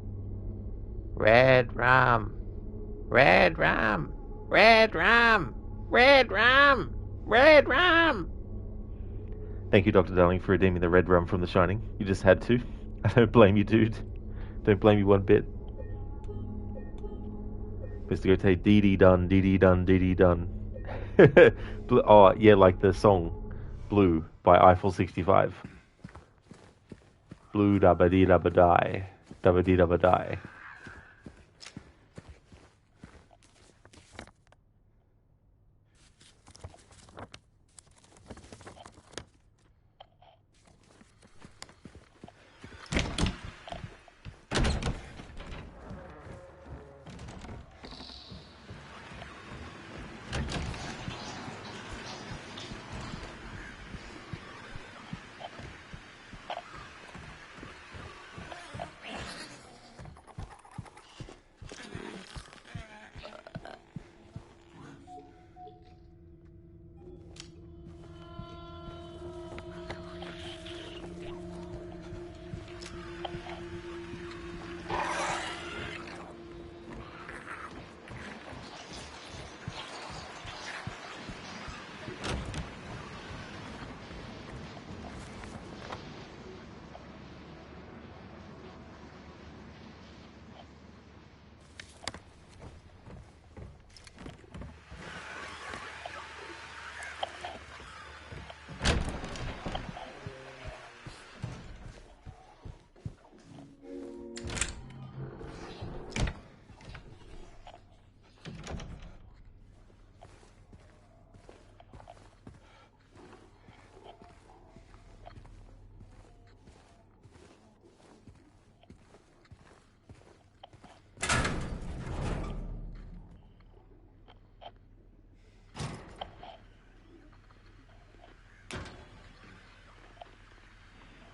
Red rum. Red rum. Red rum. Red rum. Red rum. Thank you, Dr. Darling, for redeeming the red rum from The Shining. You just had to. I don't blame you, dude. Don't blame you one bit. Mr. Gote, dee dee dee dee done. Oh, yeah, like the song Blue by Eiffel 65. Blue dabba dee dabba die. Dabba dee dabba die.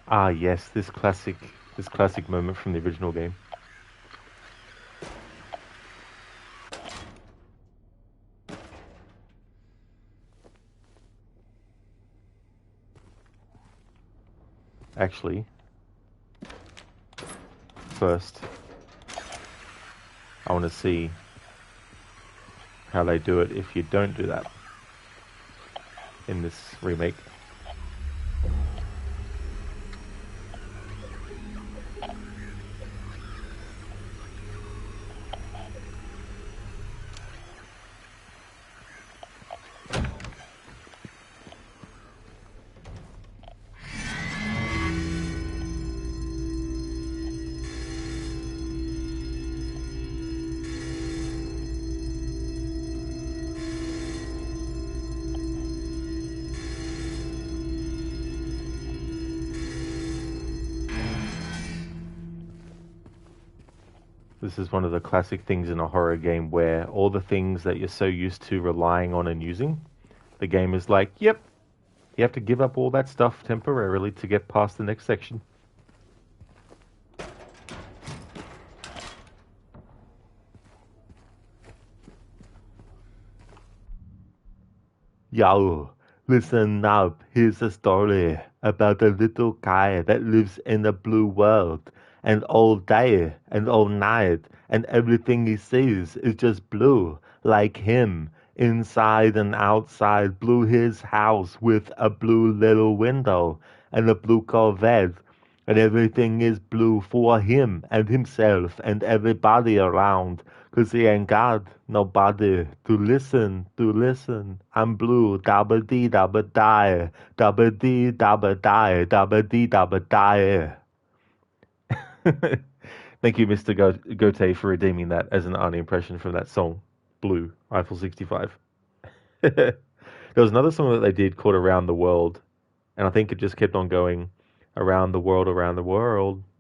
Ah, yes, this classic moment from the original game. Actually, first, I want to see how they do it if you don't do that in this remake. This is one of the classic things in a horror game where all the things that you're so used to relying on and using, the game is like, yep, you have to give up all that stuff temporarily to get past the next section. Yo, listen up. Here's a story about a little guy that lives in a blue world. and all day and all night, and everything he sees is just blue, like him, inside and outside. Blue his house with a blue little window and a blue Corvette, and everything is blue for him and himself and everybody around, 'cause he ain't got nobody to listen, to listen. I'm blue, dabba dee dabba die, dabba dee dabba die, dabba dee dabba die. Thank you, Mr. Gote, for redeeming that as an Arnie impression from that song, Blue, Eiffel 65. There was another song that they did called Around the World, and I think it just kept on going, around the world,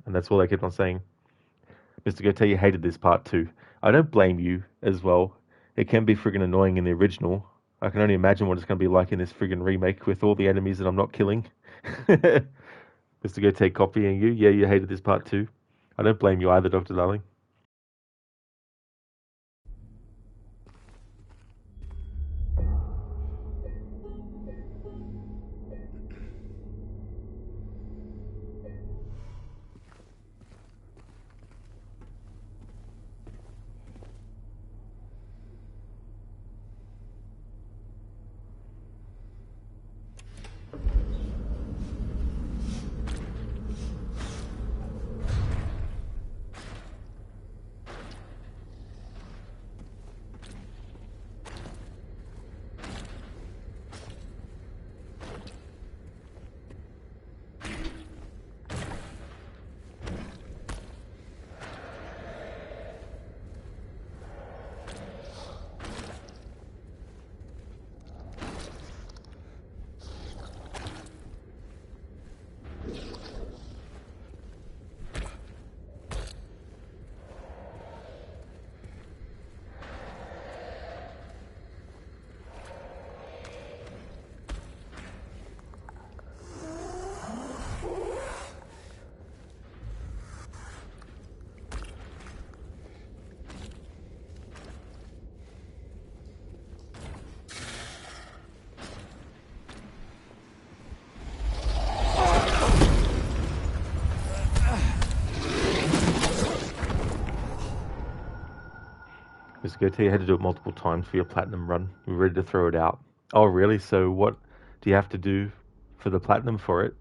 and that's all they kept on saying. Mr. Gote, you hated this part too. I don't blame you as well. It can be friggin' annoying in the original. I can only imagine what it's going to be like in this friggin' remake with all the enemies that I'm not killing. Mr. Gote copying you. Yeah, you hated this part too. I don't blame you either, Dr. Darling. Mr. Gote, you had to do it multiple times for your platinum run. We're ready to throw it out. Oh, really? So what do you have to do for the platinum for it?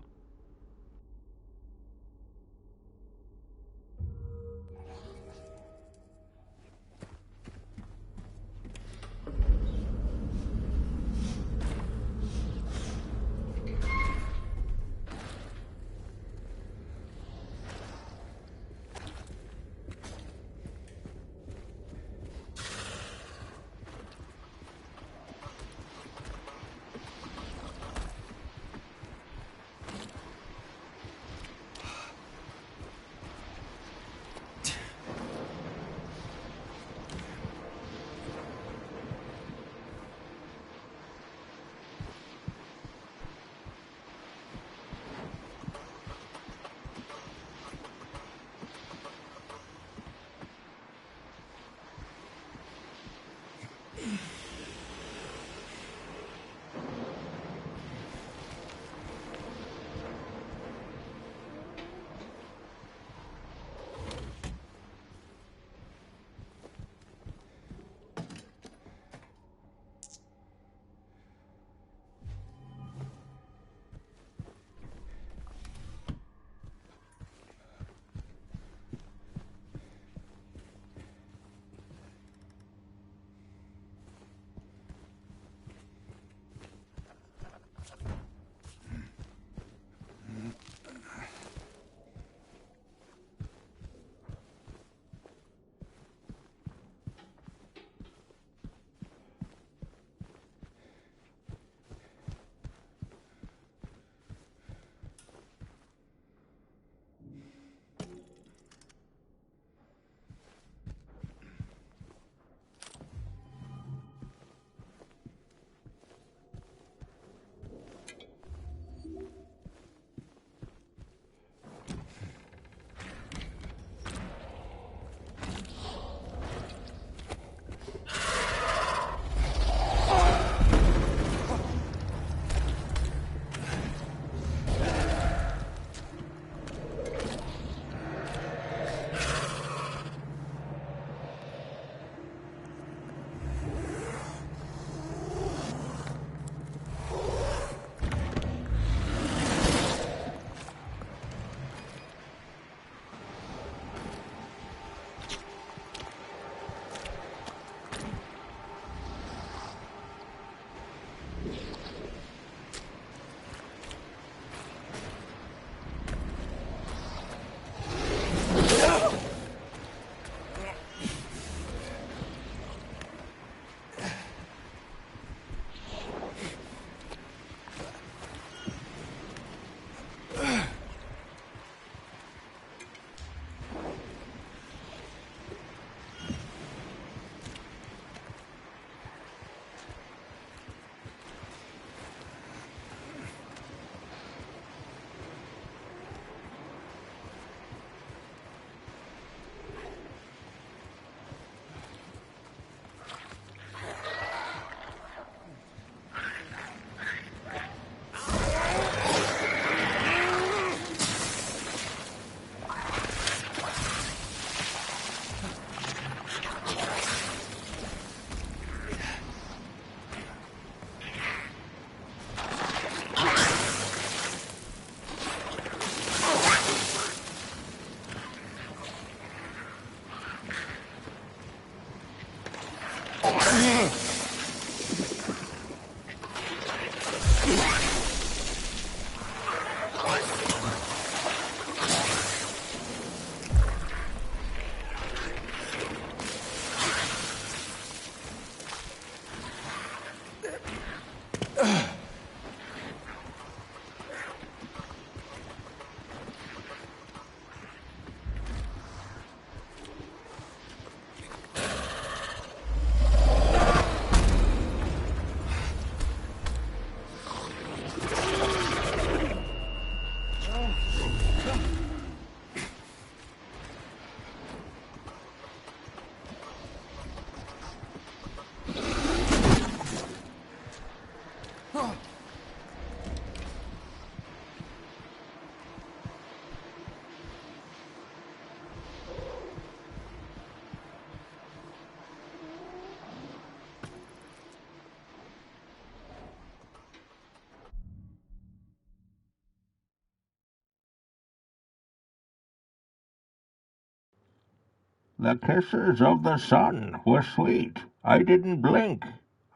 The kisses of the sun were sweet. I didn't blink.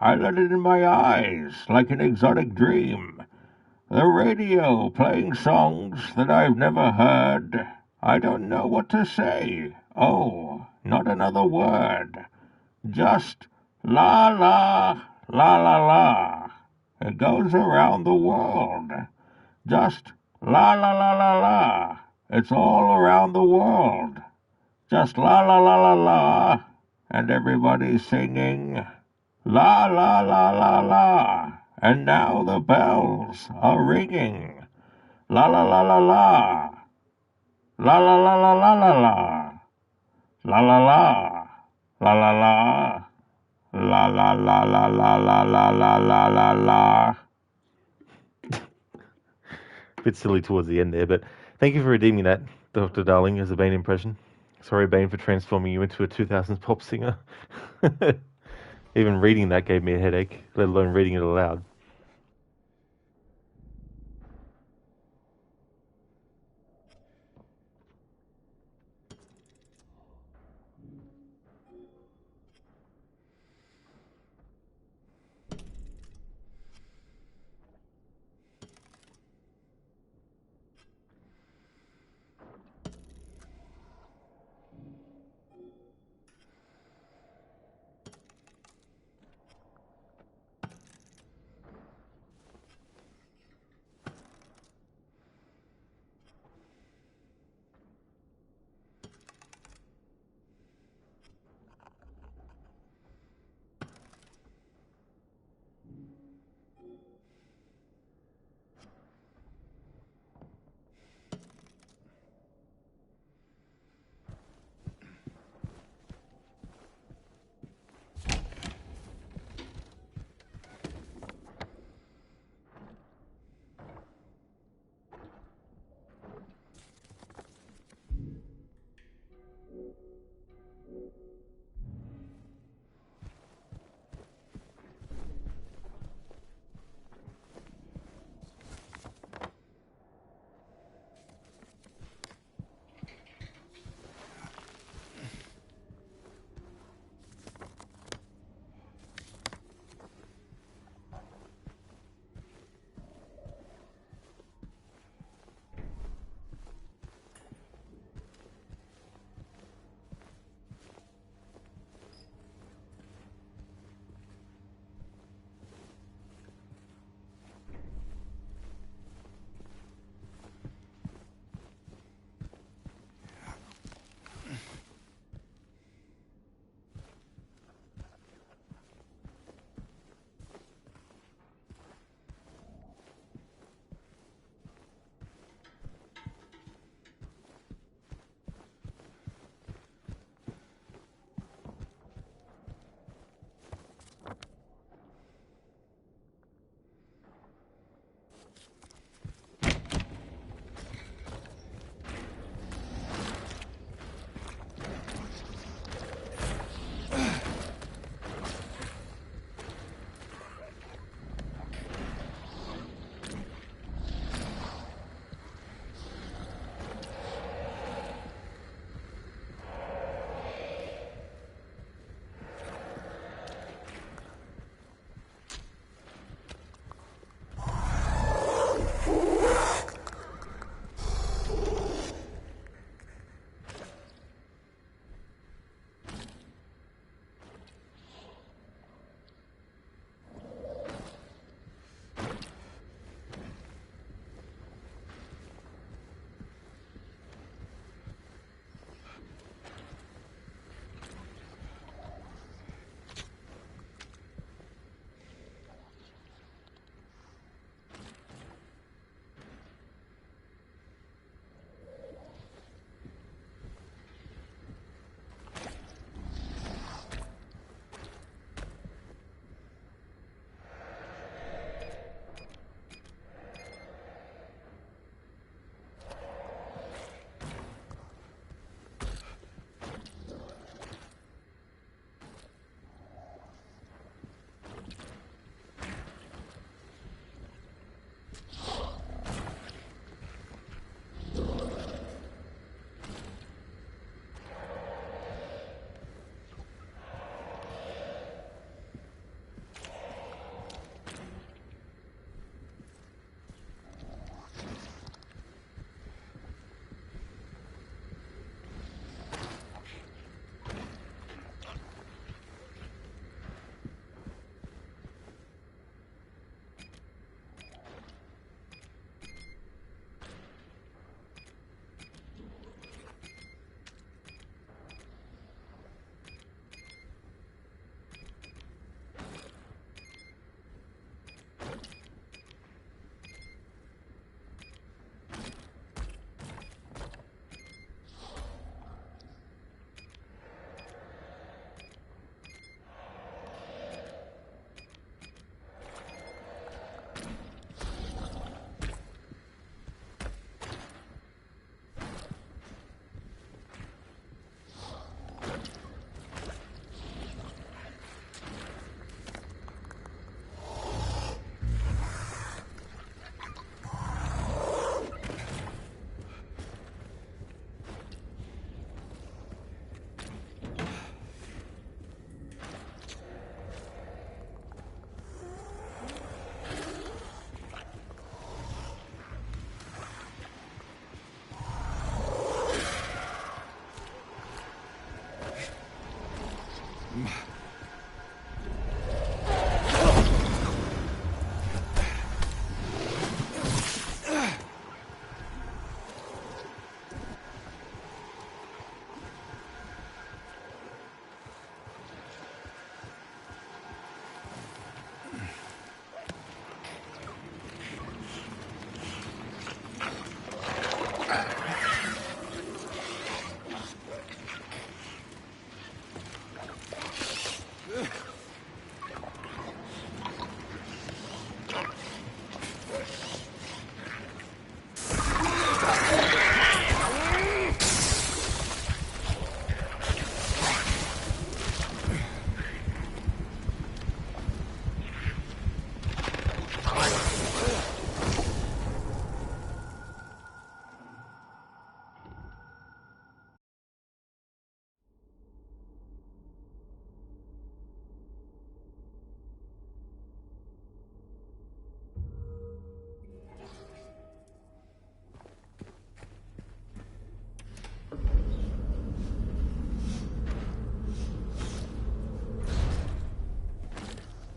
I let it in my eyes like an exotic dream. The radio playing songs that I've never heard. I don't know what to say. Oh, not another word. Just la la, la la la. It goes around the world. Just la la la la la. It's all around the world. Just la la la la la. And everybody's singing la la la la la. And now the bells are ringing. La la la la la. La la la la la la la. La la la. La la la. La la la la la la la la la la la. Bit silly towards the end there, but thank you for redeeming that, Dr. Darling, as a Bane impression. Sorry, Bane, for transforming you into a 2000s pop singer. Even reading that gave me a headache, let alone reading it aloud.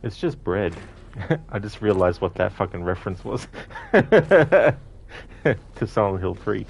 It's just bread. I just realized what that fucking reference was to Silent Hill 3.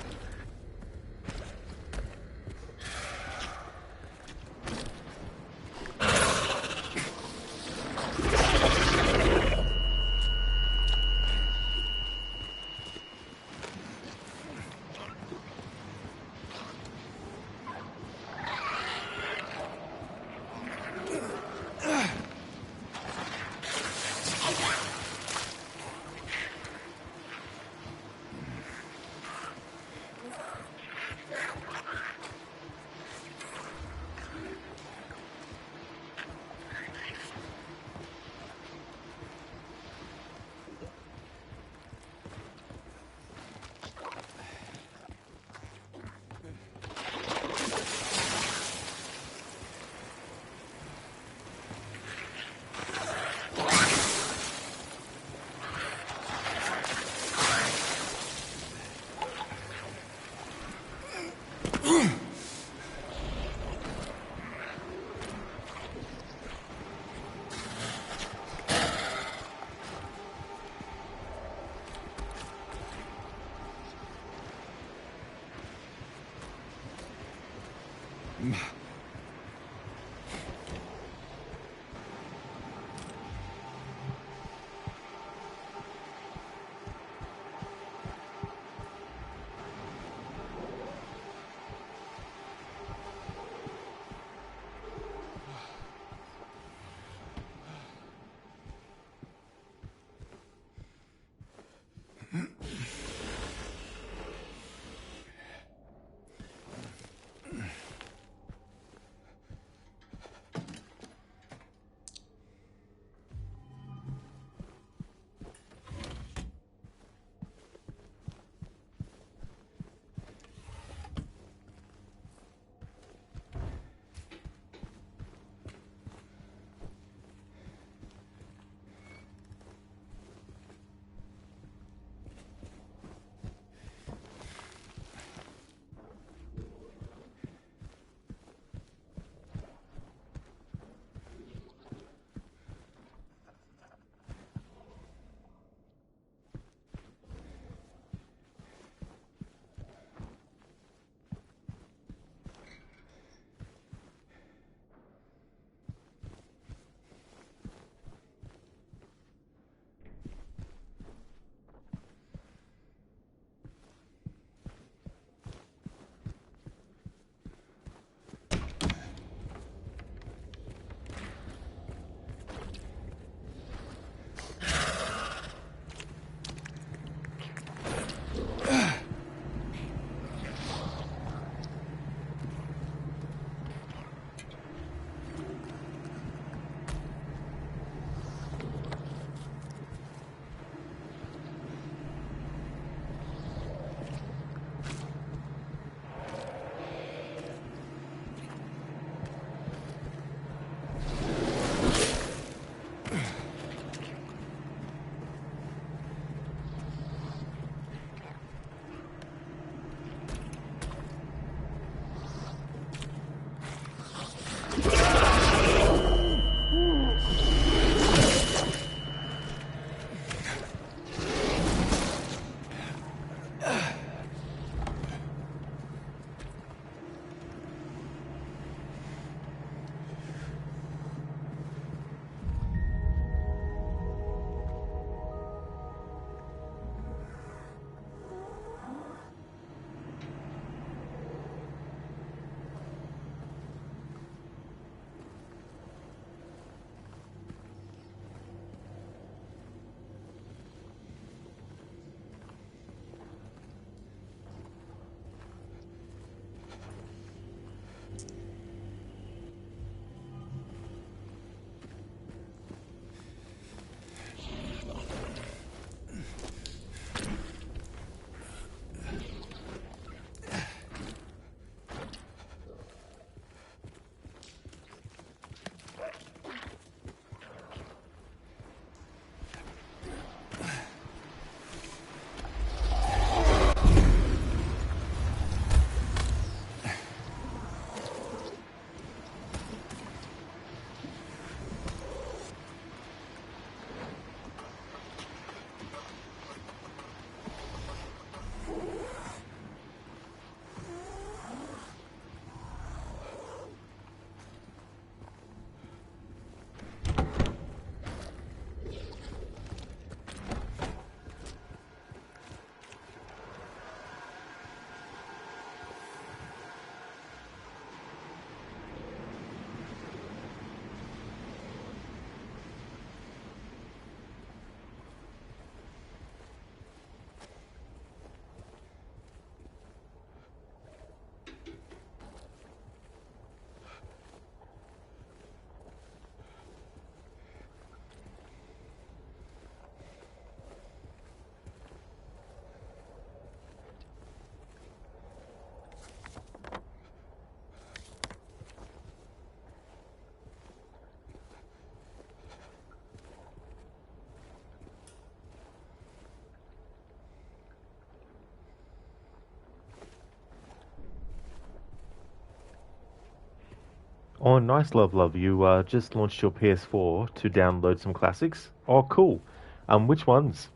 Oh, nice, love. You just launched your PS4 to download some classics. Oh, cool. Which ones?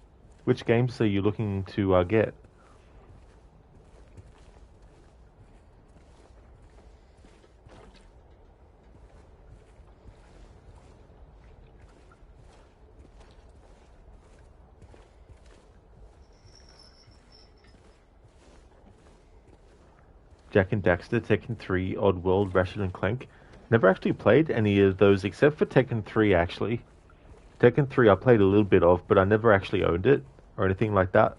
Which games are you looking to get? Jak and Daxter, Tekken 3, Oddworld, Ratchet and Clank. Never actually played any of those except for Tekken 3, actually. Tekken 3 I played a little bit of, but I never actually owned it or anything like that.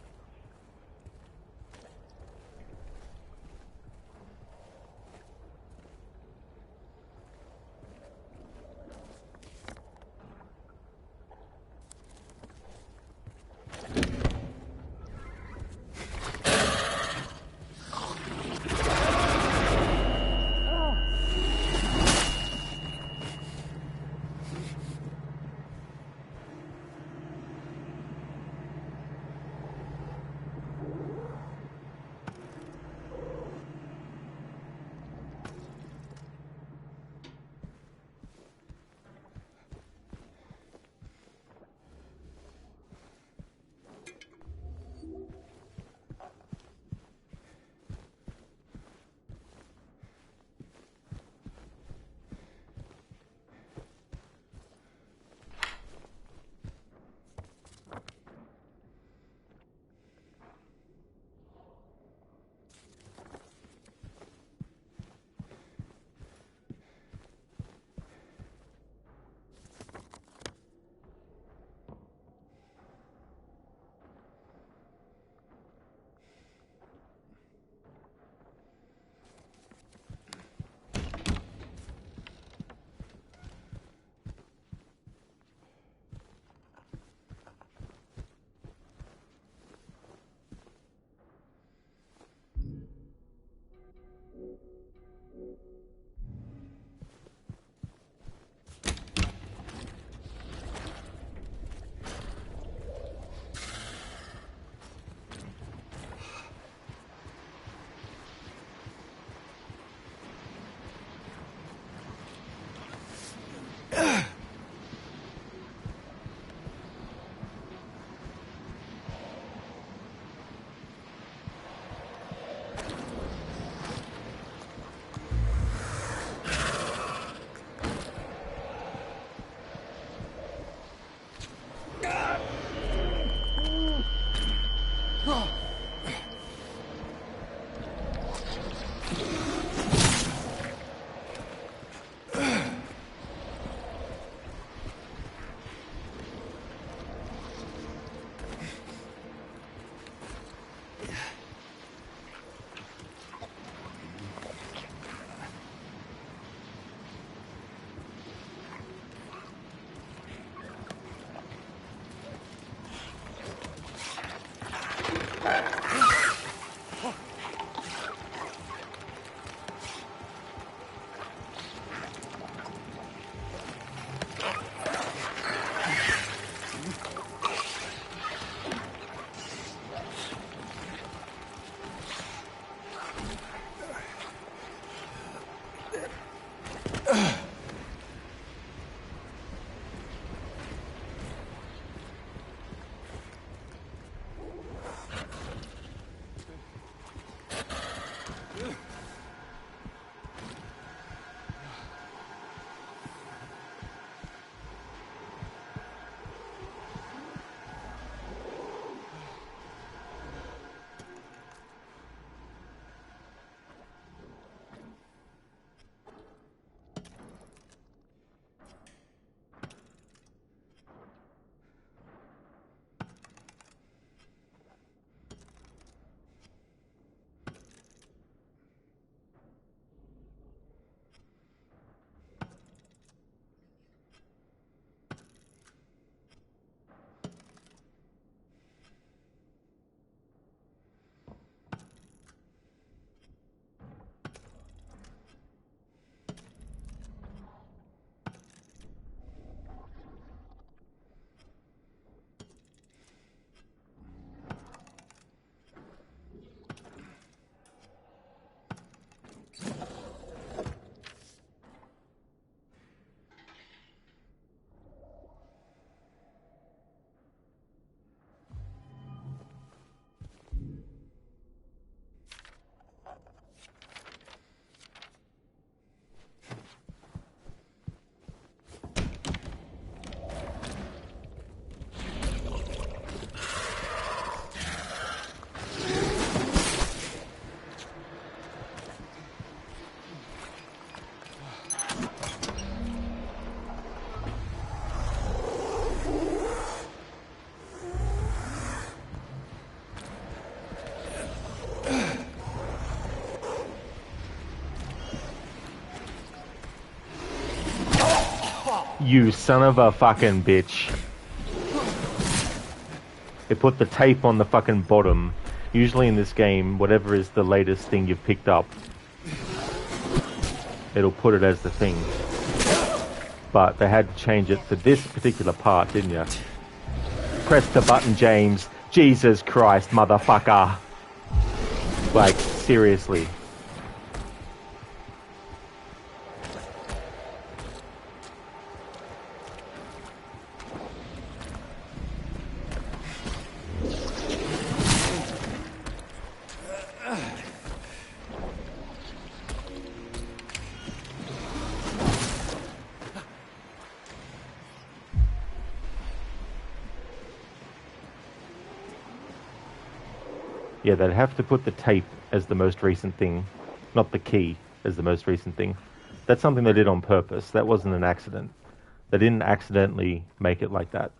You son of a fucking bitch. It put the tape on the fucking bottom. Usually in this game, whatever is the latest thing you've picked up, it'll put it as the thing. But they had to change it for this particular part, didn't you? Press the button, James. Jesus Christ, motherfucker. Like, seriously. Yeah, they'd have to put the tape as the most recent thing, not the key as the most recent thing. That's something they did on purpose. That wasn't an accident. They didn't accidentally make it like that.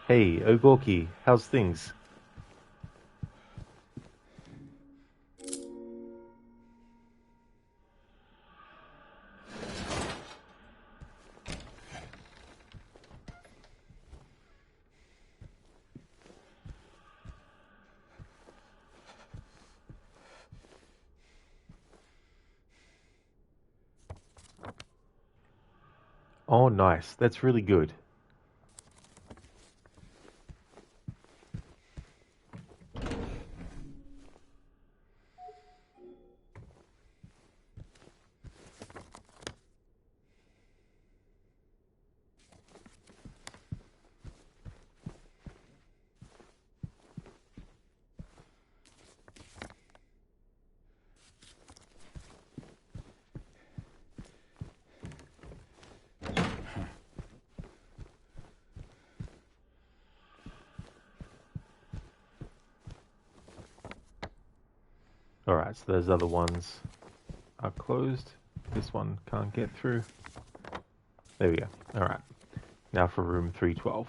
Hey, Ogorki, how's things? Oh, nice. That's really good. Alright, so those other ones are closed. This one can't get through. There we go. Alright. Now for room 312.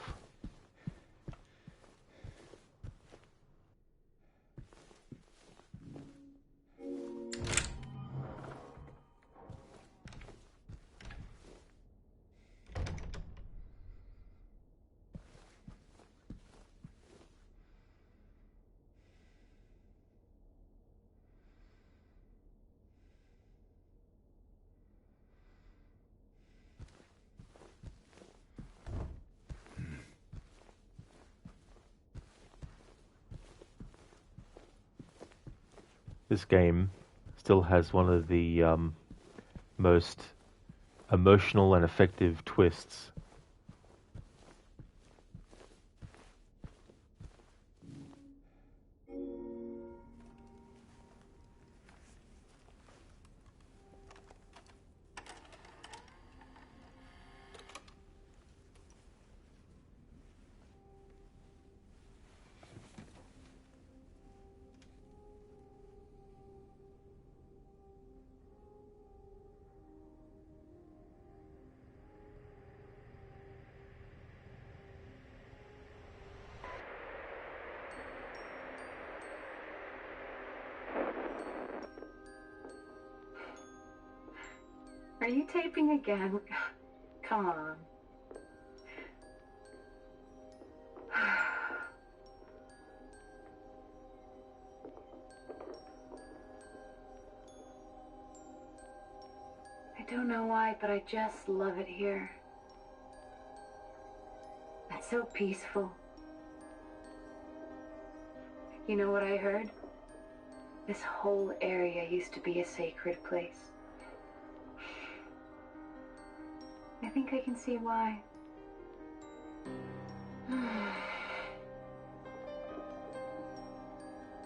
This game still has one of the most emotional and effective twists. Are you taping again? Come on. I don't know why, but I just love it here. It's so peaceful. You know what I heard? This whole area used to be a sacred place. I think I can see why.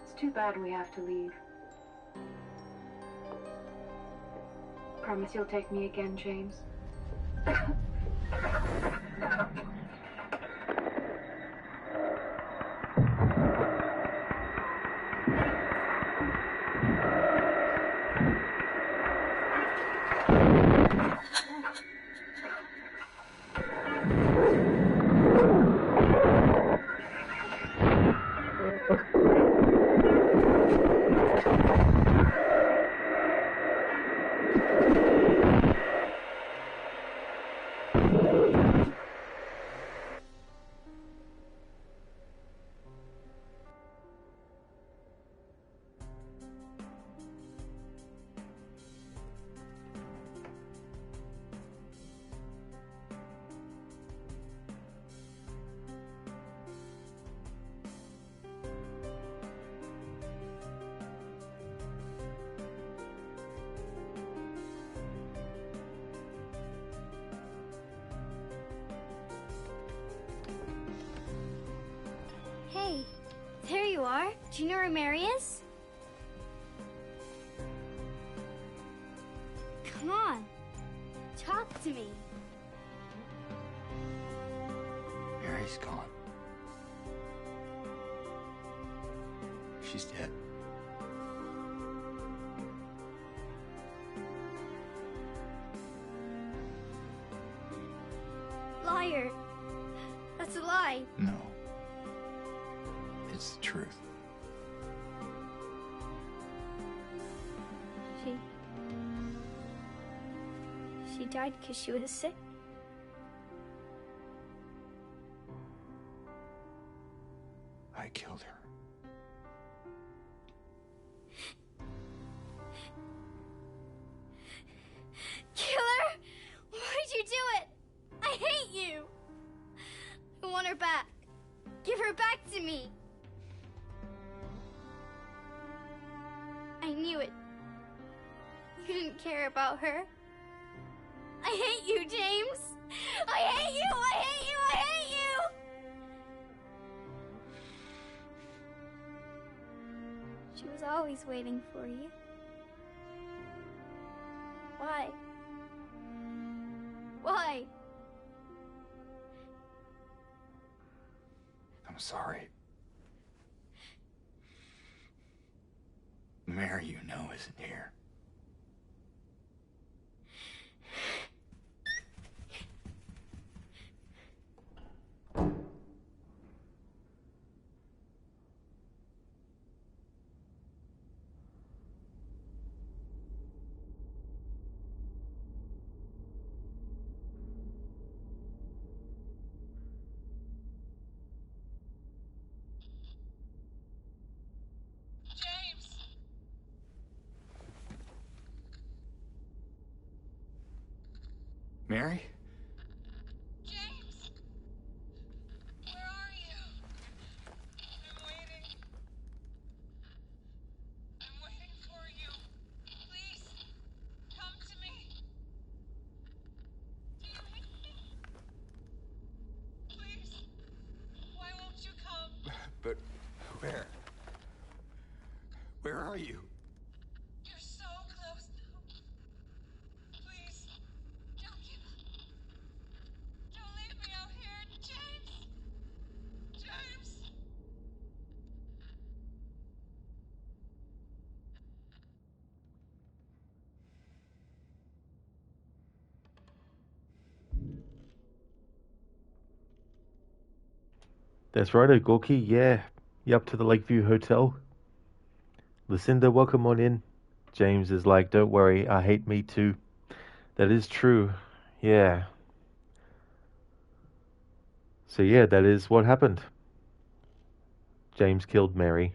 It's too bad we have to leave. Promise you'll take me again, James. Hey, there you are. Do you know where Mary is? Come on, talk to me. Mary's gone. She's dead. Liar. That's a lie. lie. No. It's the truth. She died because she was sick. I killed her. Killer! Why'd you do it? I hate you! I want her back. Give her back to me. I knew it. You didn't care about her. I hate you, James! I hate you! I hate you! I hate you! She was always waiting for you. Why? Why? I'm sorry. Mary, you know, isn't here. Mary? James! Where are you? I'm waiting. I'm waiting for you. Please, come to me. Do you hear me? Please, why won't you come? But where? Where are you? You're so close now. Please, don't give up. Don't leave me out here, James! James! That's right, Gorky. Yeah. You up to the Lakeview Hotel? Lucinda, welcome on in. James is like, don't worry, I hate me too. That is true. Yeah. So yeah, that is what happened. James killed Mary.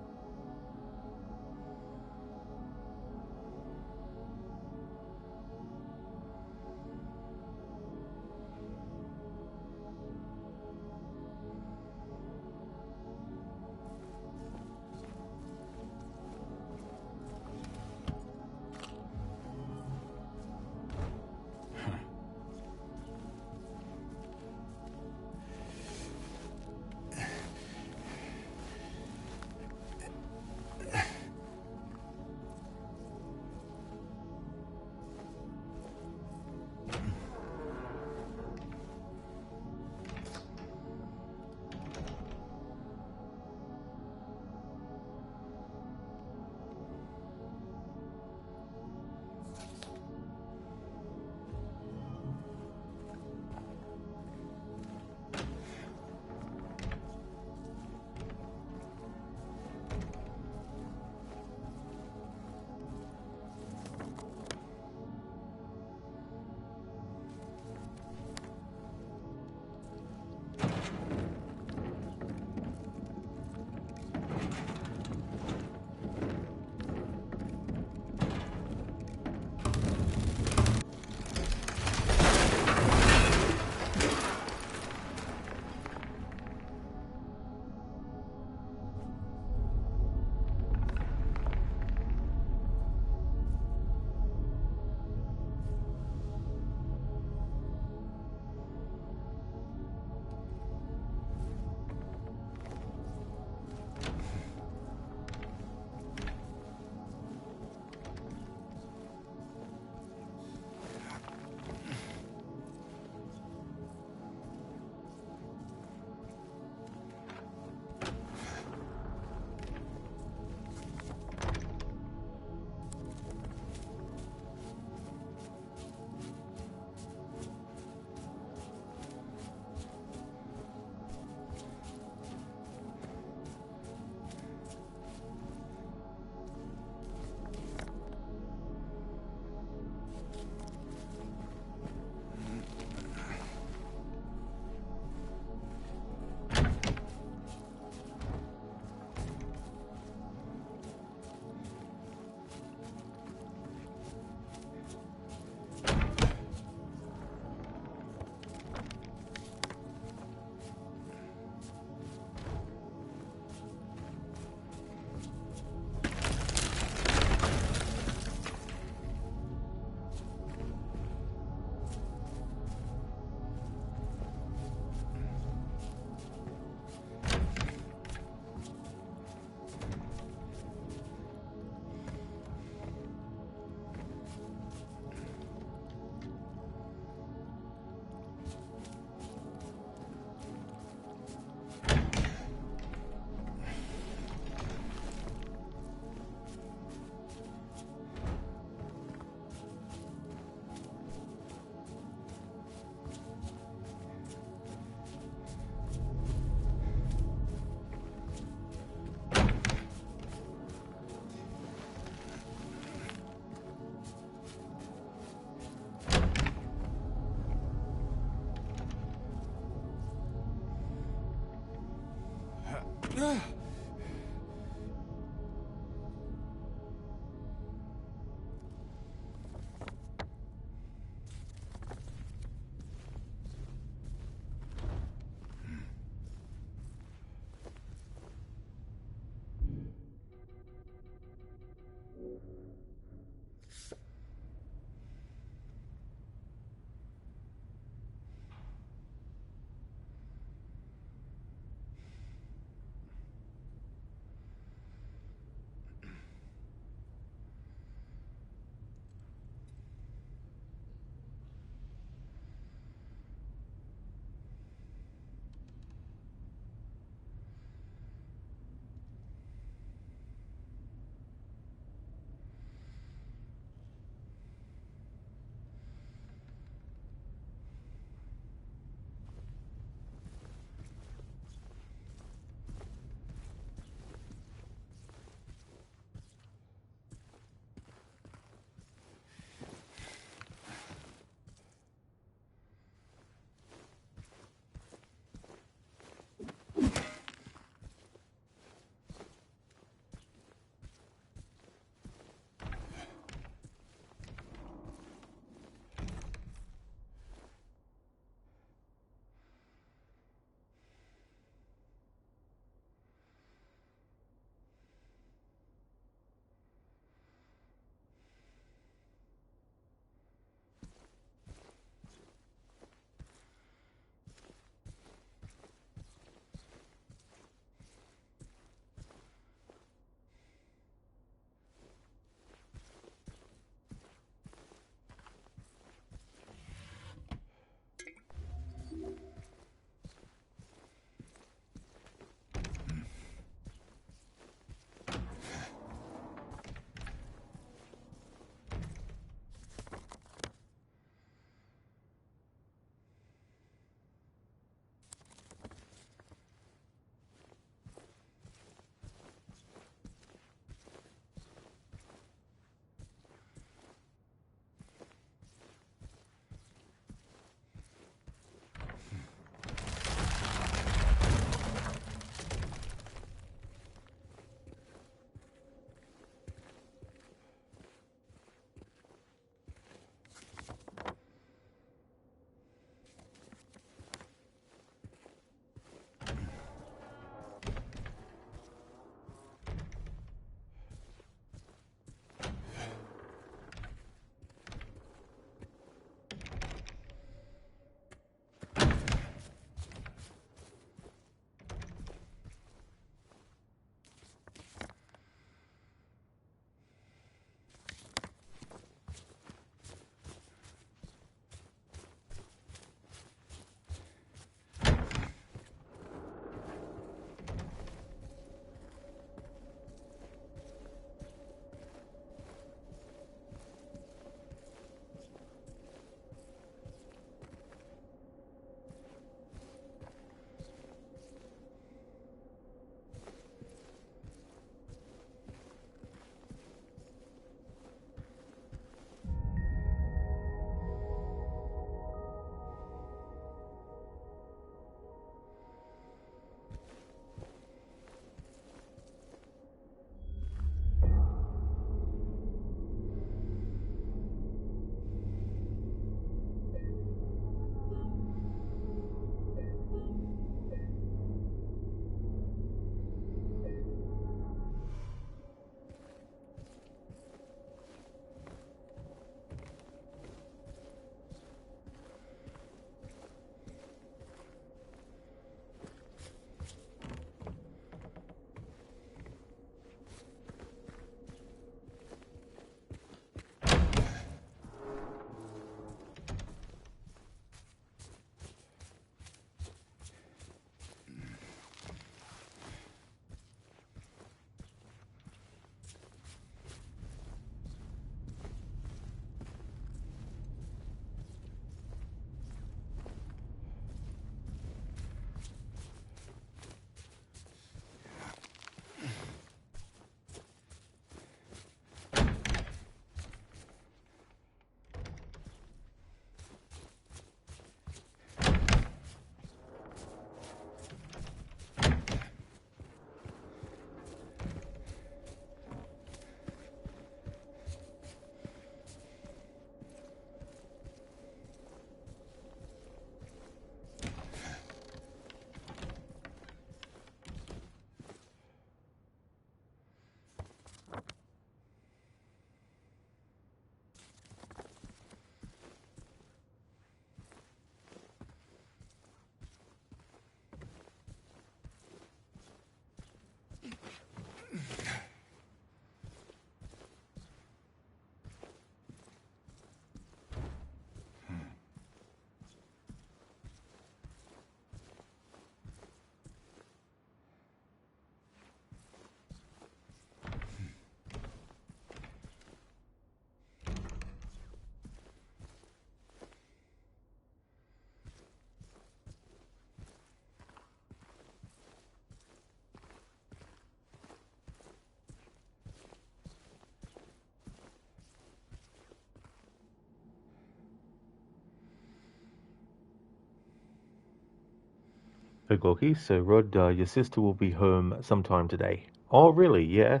Okay, so Rod, your sister will be home sometime today. Oh, really? Yeah,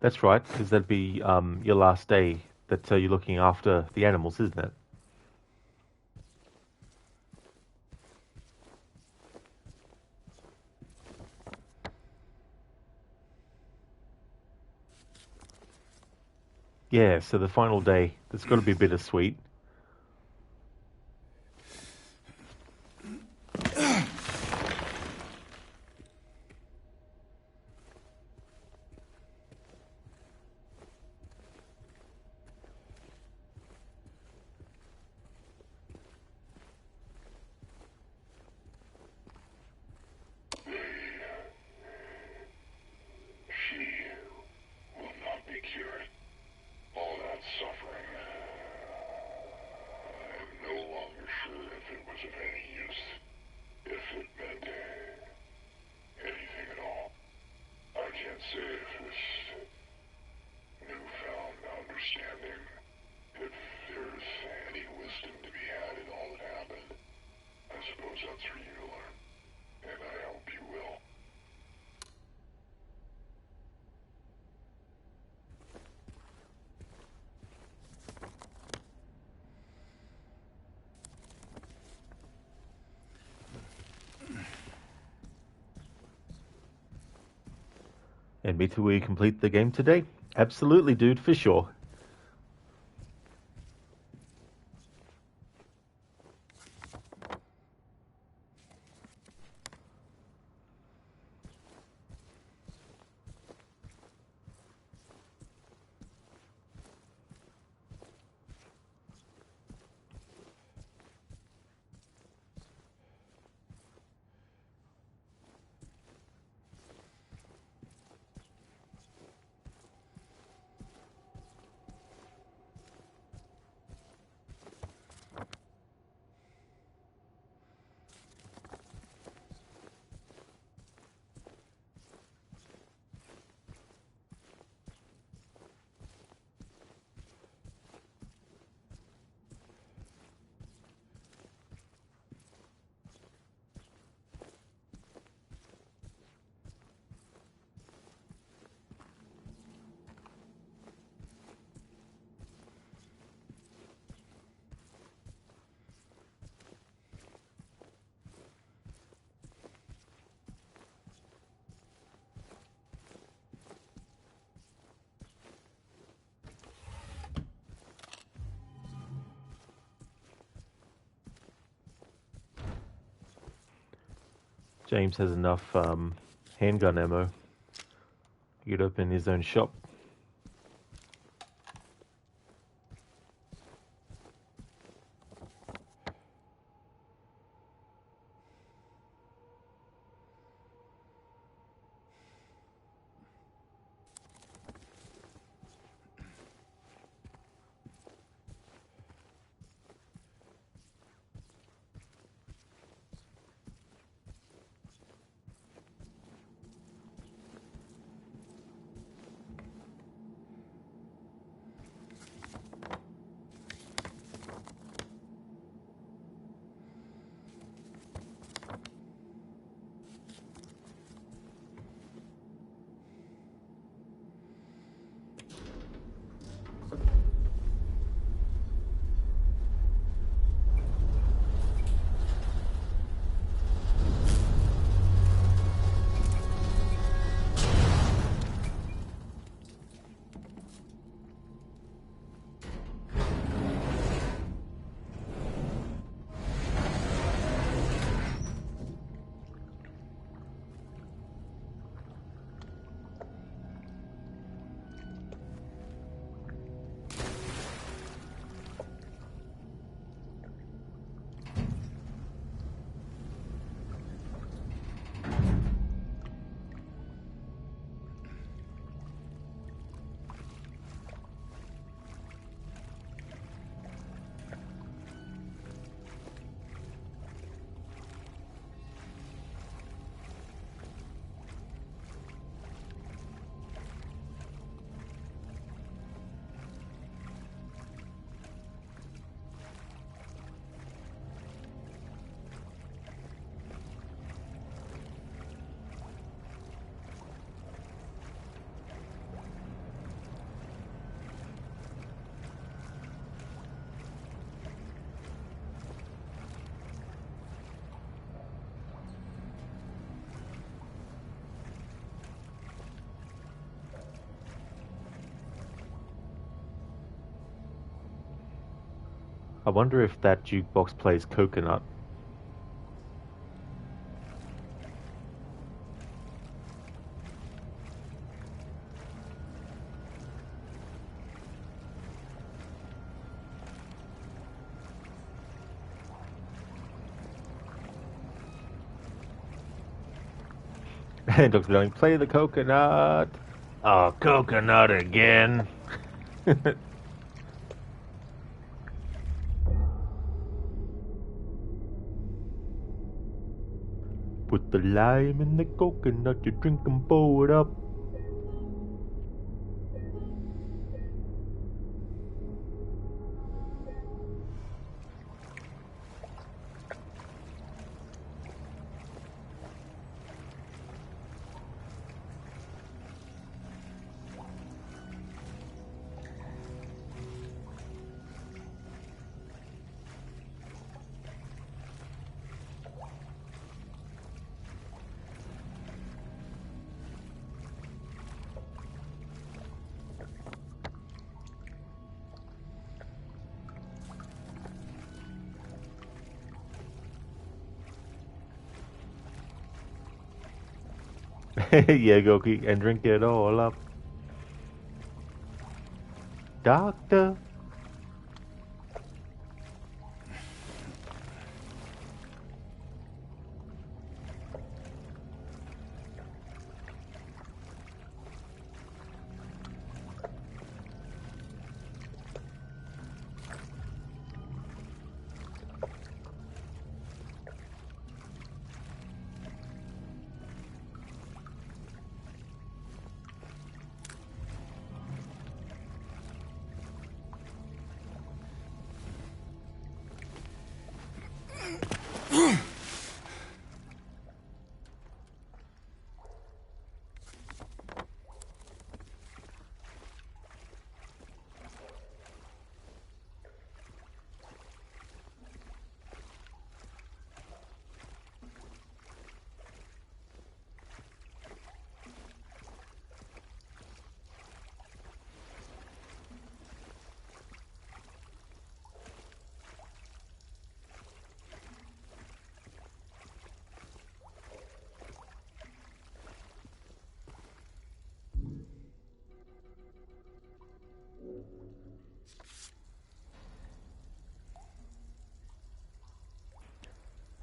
that's right, because that'd be your last day that you're looking after the animals, isn't it? Yeah, so the final day, it's got to be bittersweet. She will not be cured. All that suffering. I'm no longer sure if it was of any use. If it meant anything at all. I can't say if this newfound understanding, if there's any wisdom to be had in all that happened. I suppose that's for you to learn. And I hope you will. And me too, we complete the game today? Absolutely, dude, for sure. James has enough handgun ammo. He could open his own shop. I wonder if that jukebox plays Coconut. And Dr. Darling, play the Coconut. Oh, Coconut again. Put the lime in the coconut, you drink and pour it up. Yeah, Goki, and drink it all up. Doctor.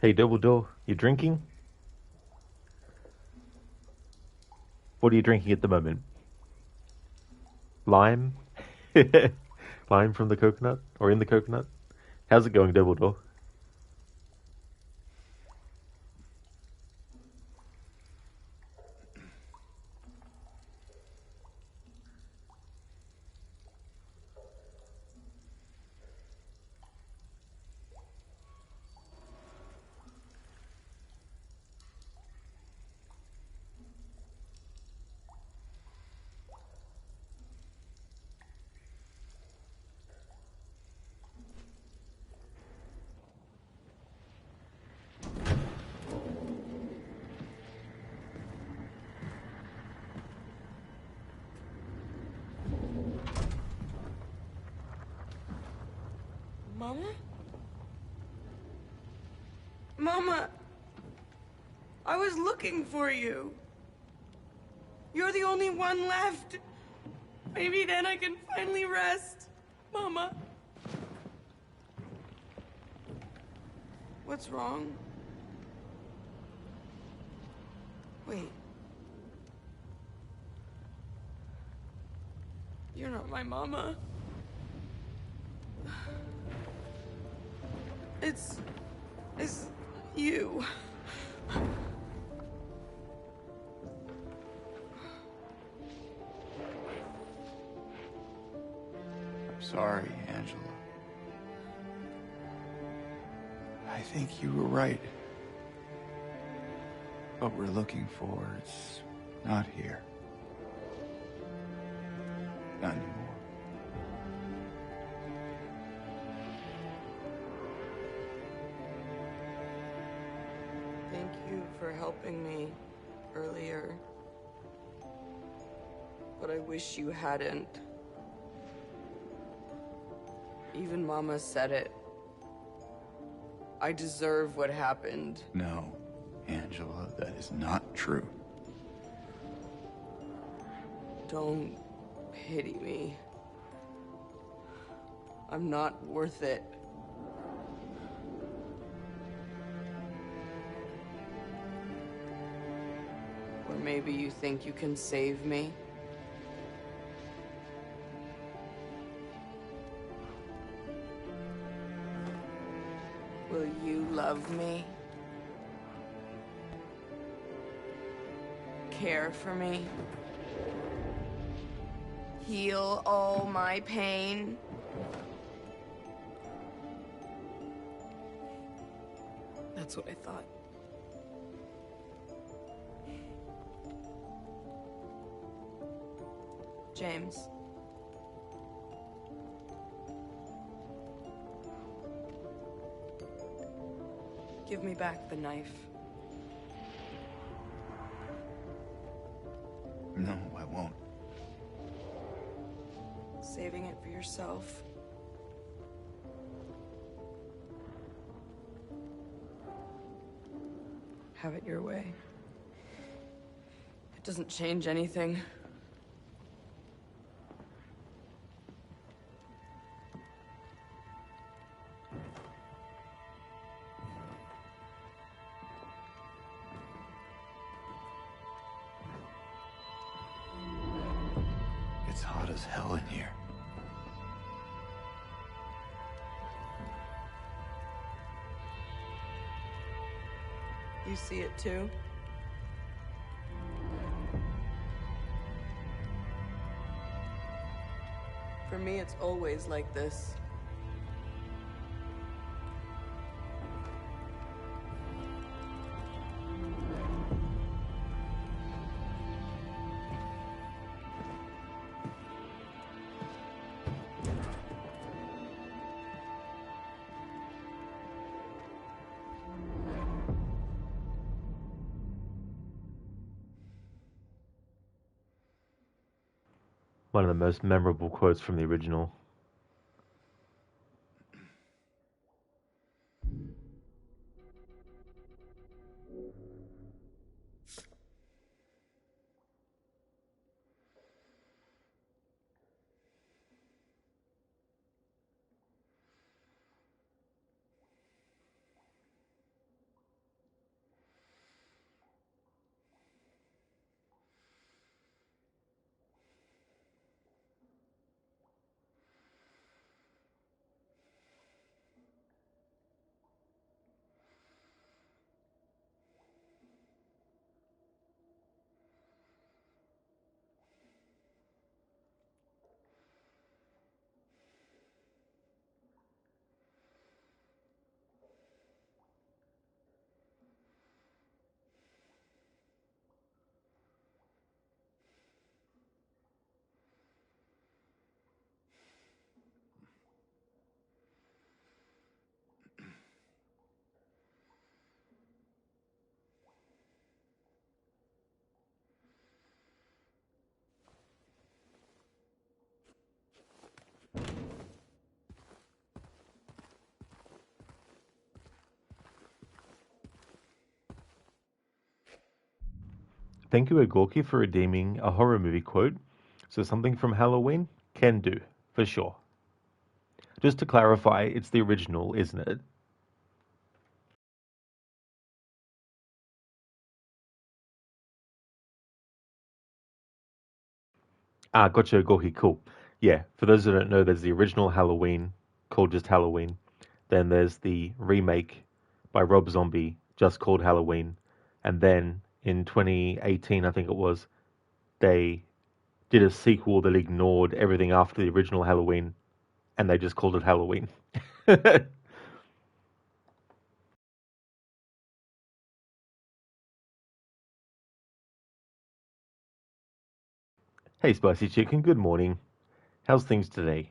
Hey, Dumbledore, you drinking? What are you drinking at the moment? Lime? Lime from the coconut? Or in the coconut? How's it going, Dumbledore? Mama? Mama! I was looking for you. You're the only one left. Maybe then I can finally rest. Mama. What's wrong? Wait. You're not my mama. It's you. I'm sorry, Angela. I think you were right. What we're looking for is not here. Not anymore. Thank you for helping me earlier. But I wish you hadn't. Even Mama said it. I deserve what happened. No, Angela, that is not true. Don't pity me. I'm not worth it. Or maybe you think you can save me? Will you love me? Care for me? Heal all my pain? That's what I thought. James. Give me back the knife. No, I won't. Saving it for yourself. Have it your way. It doesn't change anything. It's hot as hell in here. You see it too? For me, it's always like this. One of the most memorable quotes from the original. Thank you, Agorki, for redeeming a horror movie quote. So something from Halloween? Can do, for sure. Just to clarify, it's the original, isn't it? Ah, gotcha, Agorki, cool. Yeah, for those that don't know, there's the original Halloween, called just Halloween. Then there's the remake by Rob Zombie, just called Halloween. And then in 2018, I think it was, they did a sequel that ignored everything after the original Halloween, and they just called it Halloween. Hey, Spicy Chicken, good morning. How's things today?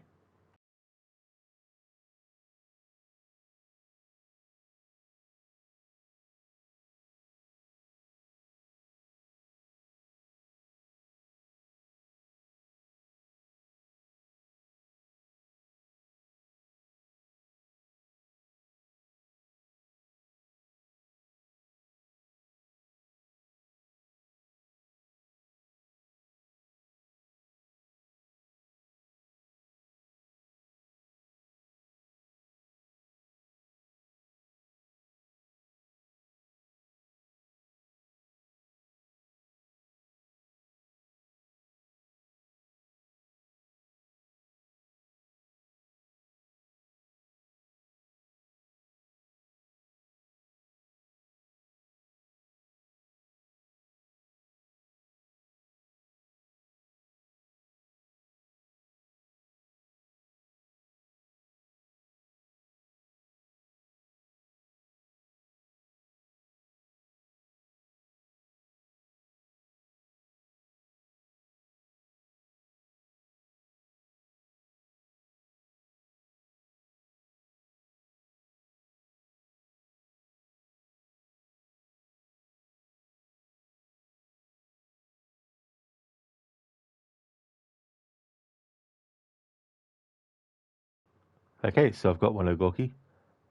Okay, so I've got one Ogorki.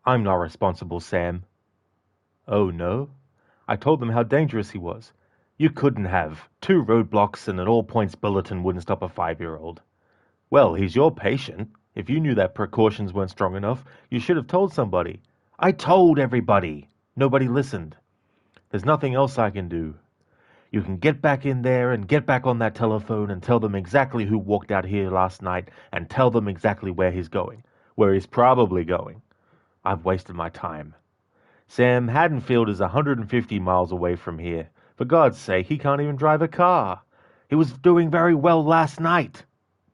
I'm not responsible, Sam. Oh no? I told them how dangerous he was. You couldn't have. 2 roadblocks and an all-points bulletin wouldn't stop a 5-year-old. Well, he's your patient. If you knew that precautions weren't strong enough, you should have told somebody. I told everybody. Nobody listened. There's nothing else I can do. You can get back in there and get back on that telephone and tell them exactly who walked out here last night and tell them exactly where he's going. Where he's probably going. I've wasted my time. Sam, Haddonfield is 150 miles away from here. For God's sake, he can't even drive a car. He was doing very well last night.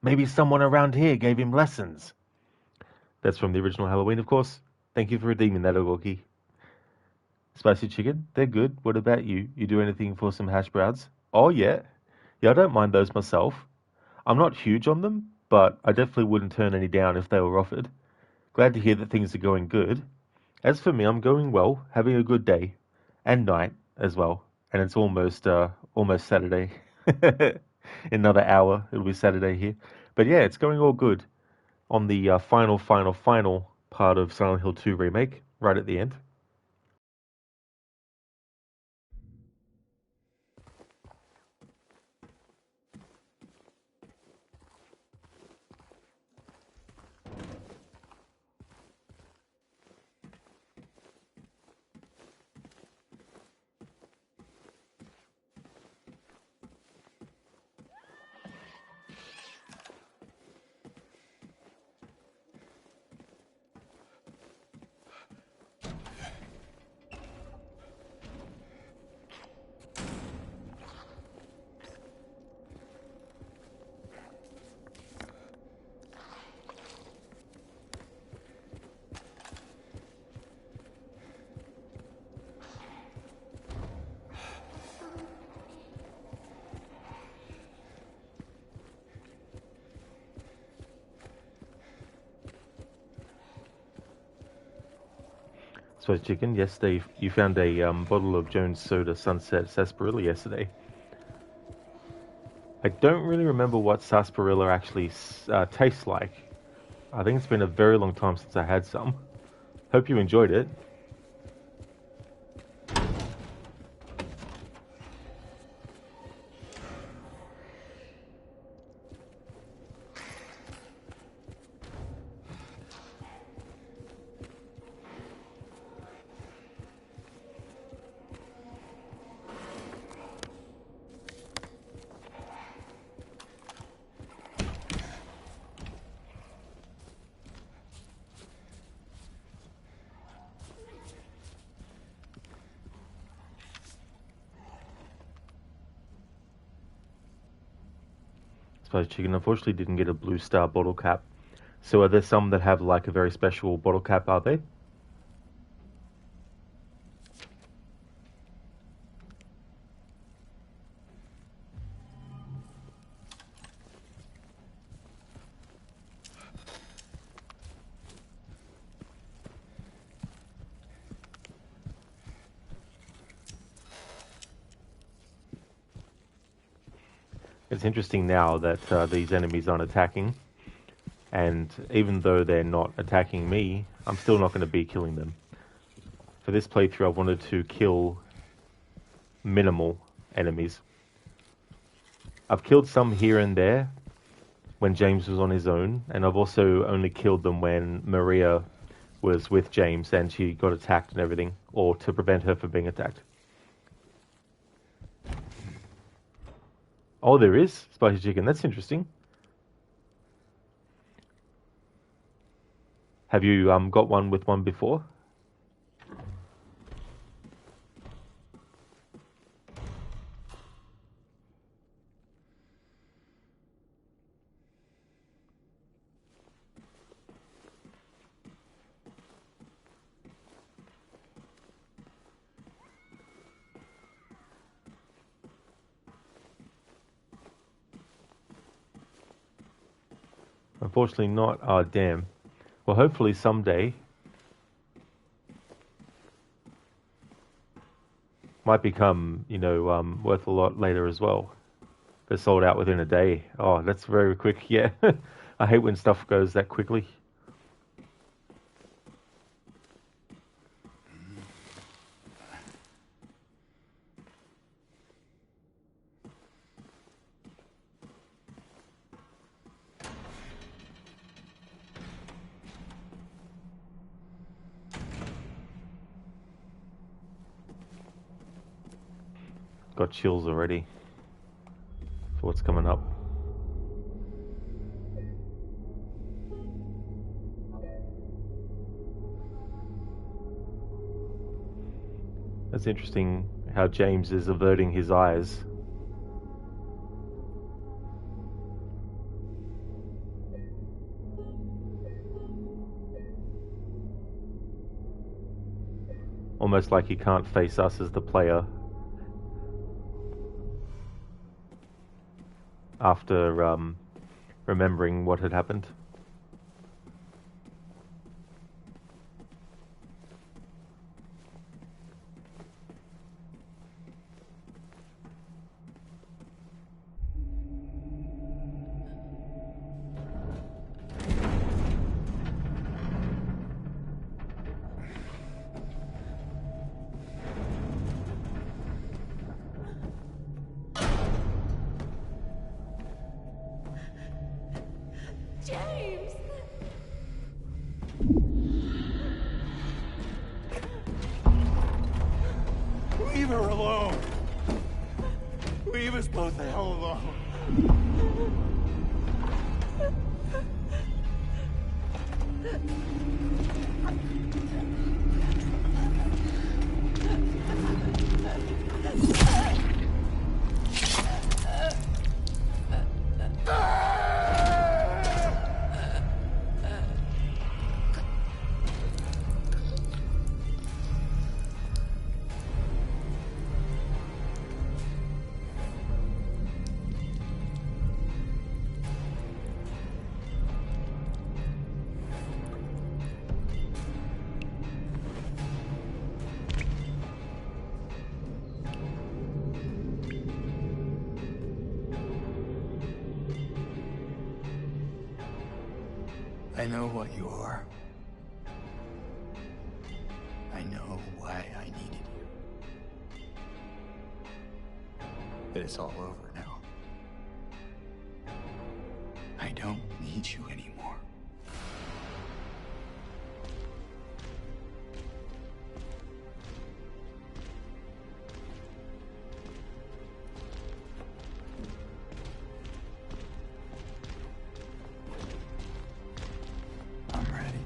Maybe someone around here gave him lessons. That's from the original Halloween, of course. Thank you for redeeming that, Ogorki. Spicy chicken, they're good. What about you? You do anything for some hash browns? Oh, yeah. Yeah, I don't mind those myself. I'm not huge on them, but I definitely wouldn't turn any down if they were offered. Glad to hear that things are going good. As for me, I'm going well, having a good day. And night as well. And it's almost Saturday. In another hour, it'll be Saturday here. But yeah, it's going all good. On the final part of Silent Hill 2 Remake, right at the end. So chicken, yes, you found a bottle of Jones Soda Sunset Sarsaparilla yesterday. I don't really remember what sarsaparilla actually tastes like. I think it's been a very long time since I had some. Hope you enjoyed it. Spicy chicken unfortunately didn't get a blue star bottle cap. So are there some that have like a very special bottle cap, are they? It's interesting now that these enemies aren't attacking, and even though they're not attacking me, I'm still not going to be killing them. For this playthrough, I wanted to kill minimal enemies. I've killed some here and there when James was on his own, and I've also only killed them when Maria was with James and she got attacked and everything, or to prevent her from being attacked. Oh, there is spicy chicken. That's interesting. Have you got one with one before? Unfortunately not. Oh, damn. Well, hopefully someday. Might become, worth a lot later as well. They're sold out within a day. Oh, that's very quick. Yeah. I hate when stuff goes that quickly. got chills already for what's coming up. That's interesting how James is averting his eyes. Almost like he can't face us as the player after remembering what had happened. James! Leave her alone! Leave us both the hell alone! I know what you are. I know why I needed you. But it's all over now. I don't need you anymore. I'm ready.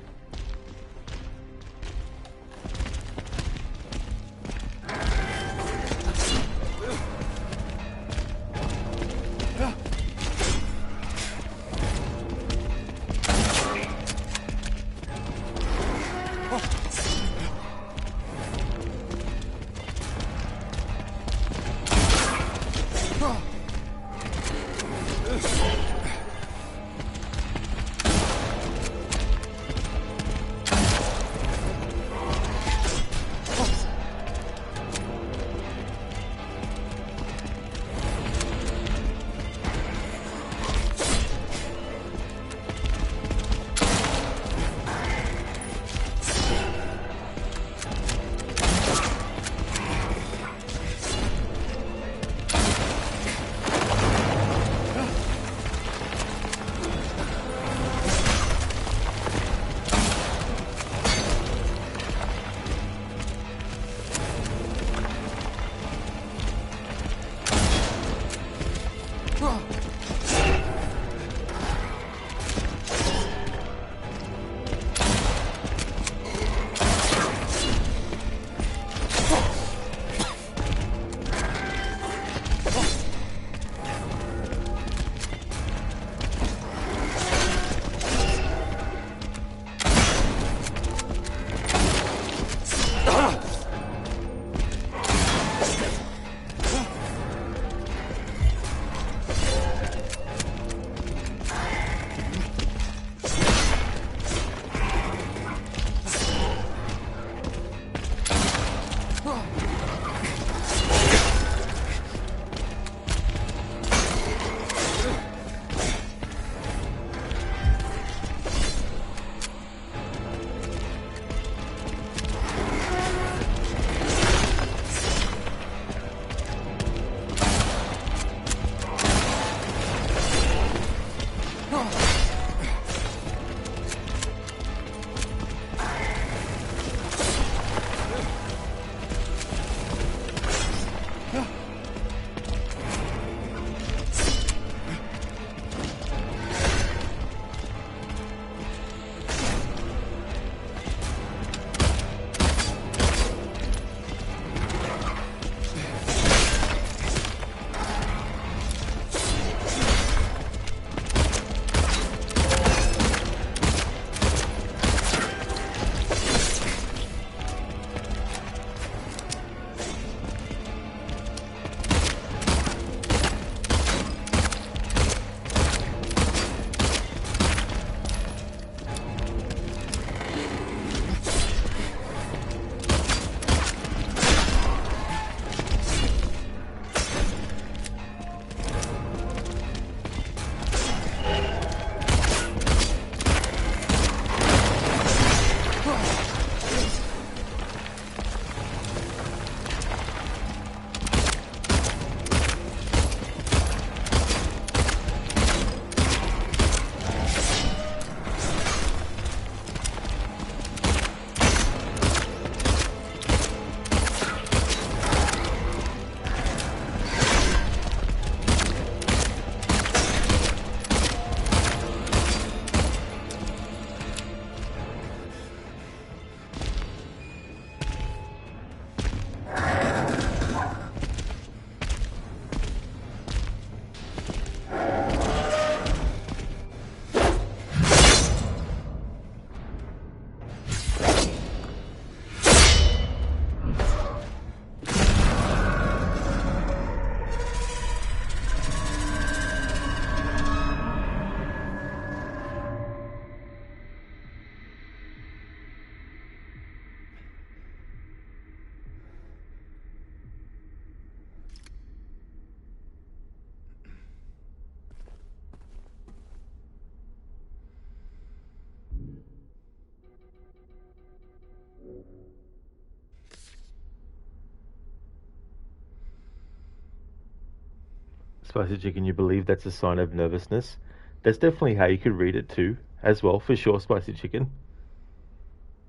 Spicy chicken, you believe that's a sign of nervousness? That's definitely how you could read it too, as well, for sure, spicy chicken.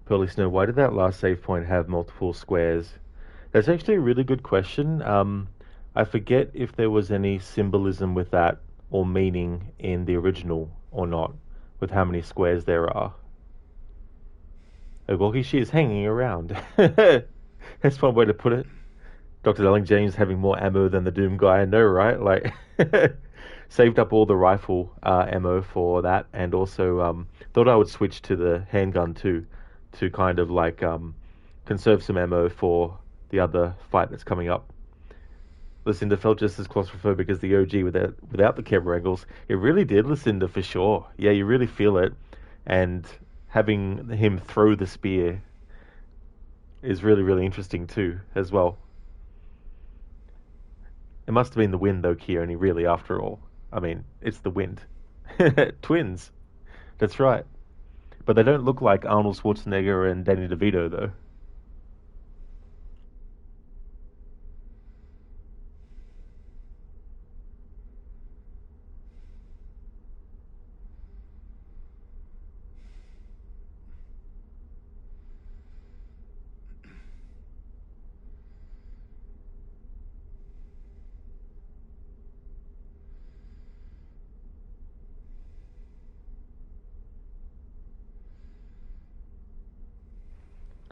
Pearly Snow, why did that last save point have multiple squares? That's actually a really good question. I forget if there was any symbolism with that or meaning in the original or not, with how many squares there are. Ogoki, she is hanging around. That's one way to put it. Dr. Darling James having more ammo than the Doom guy, I know, right? Like, saved up all the rifle ammo for that, and also thought I would switch to the handgun too, to kind of like conserve some ammo for the other fight that's coming up. Lucinda felt just as claustrophobic as the OG without the camera angles. It really did, Lucinda, for sure. Yeah, you really feel it, and having him throw the spear is really, really interesting too, as well. It must have been the wind, though, Keone, really, after all. I mean, it's the wind. Twins. That's right. But they don't look like Arnold Schwarzenegger and Danny DeVito, though.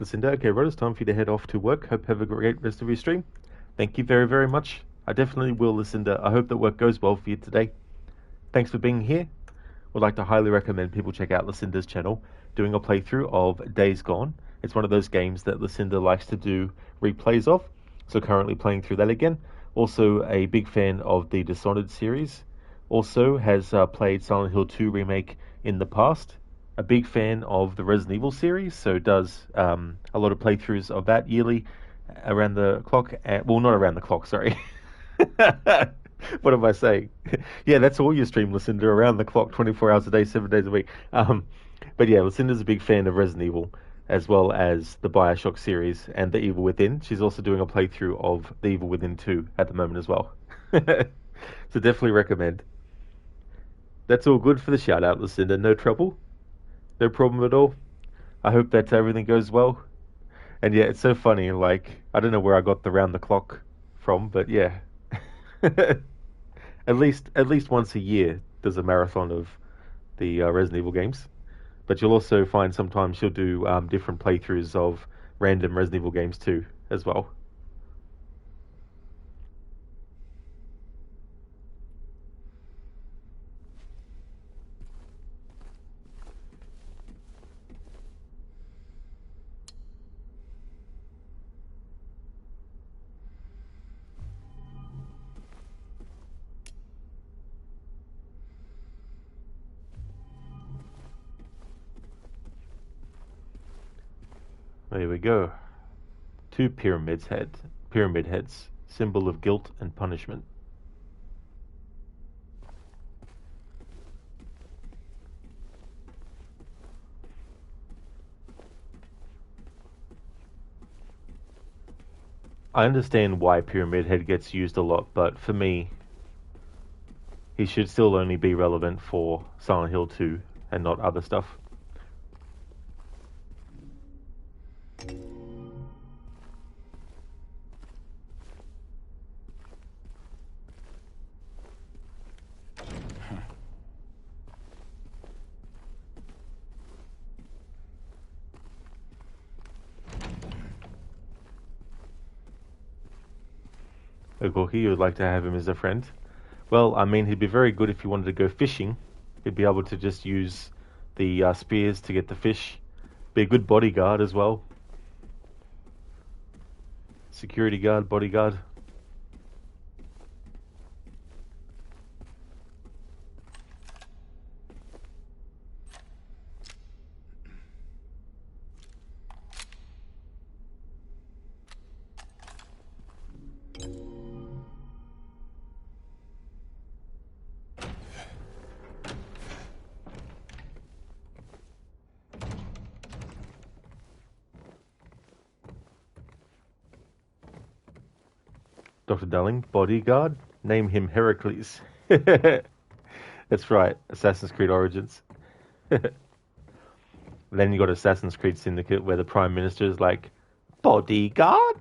Lucinda, okay, Rod, it's time for you to head off to work. Hope you have a great rest of your stream. Thank you very, very much. I definitely will, Lucinda. I hope that work goes well for you today. Thanks for being here. Would like to highly recommend people check out Lucinda's channel, doing a playthrough of Days Gone. It's one of those games that Lucinda likes to do replays of, so currently playing through that again. Also a big fan of the Dishonored series. Also has played Silent Hill 2 Remake in the past. A big fan of the Resident Evil series, so does a lot of playthroughs of that yearly around the clock. Well, not around the clock, sorry. What am I saying? Yeah, that's all your stream, Lucinda, around the clock, 24 hours a day, 7 days a week. But yeah, Lucinda's a big fan of Resident Evil, as well as the Bioshock series and The Evil Within. She's also doing a playthrough of The Evil Within 2 at the moment as well. So definitely recommend. That's all good for the shout out, Lucinda. No trouble. No problem at all. I hope that everything goes well. And yeah, it's so funny, like, I don't know where I got the round the clock from, but yeah. At least once a year there's a marathon of the Resident Evil games. But you'll also find sometimes she'll do different playthroughs of random Resident Evil games too, as well. There we go. Two pyramid heads, symbol of guilt and punishment. I understand why Pyramid Head gets used a lot, but for me, he should still only be relevant for Silent Hill 2 and not other stuff. Ogoki, you would like to have him as a friend? Well, I mean, he'd be very good if you wanted to go fishing. He'd be able to just use the spears to get the fish. Be a good bodyguard as well. Security guard, bodyguard. Dr. Darling, bodyguard? Name him Heracles. That's right, Assassin's Creed Origins. Then you got Assassin's Creed Syndicate, where the Prime Minister is like, bodyguard?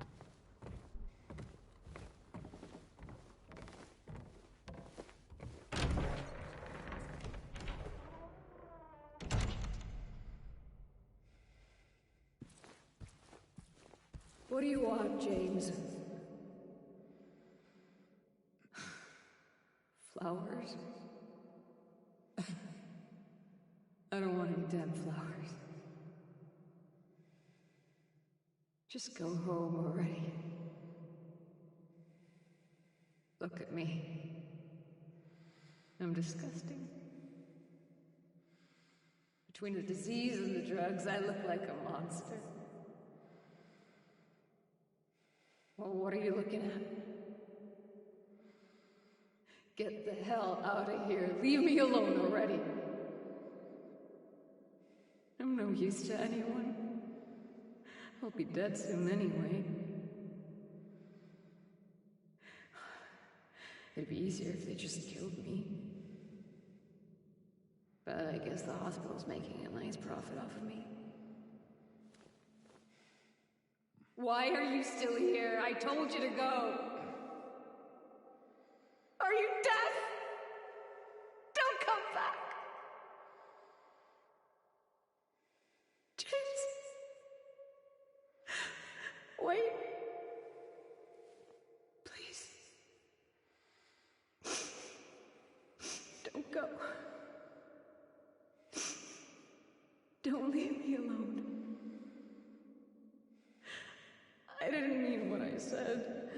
What do you want, James? Flowers? I don't want any damn flowers. Just go home already. Look at me. I'm disgusting. Between the disease and the drugs, I look like a monster. Well, what are you looking at? Get the hell out of here. Leave me alone already. I'm no use to anyone. I'll be dead soon anyway. It'd be easier if they just killed me. But I guess the hospital's making a nice profit off of me. Why are you still here? I told you to go. Are you deaf? Don't come back. James. Wait. Please. Don't go. Don't leave me alone. I didn't mean what I said.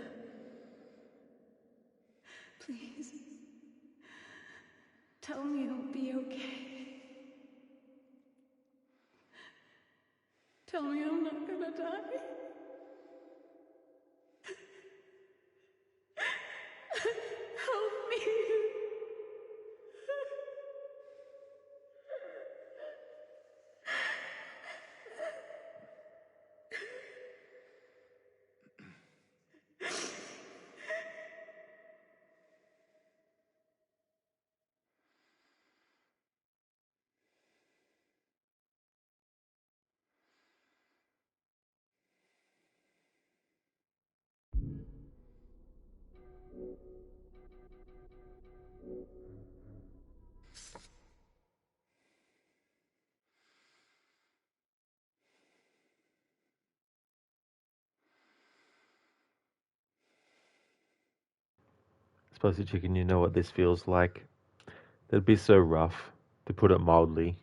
Please. Tell me I'll be okay. Tell me I'm not gonna die. Help me. Spicy Chicken, you know what this feels like. That'd be so rough, to put it mildly.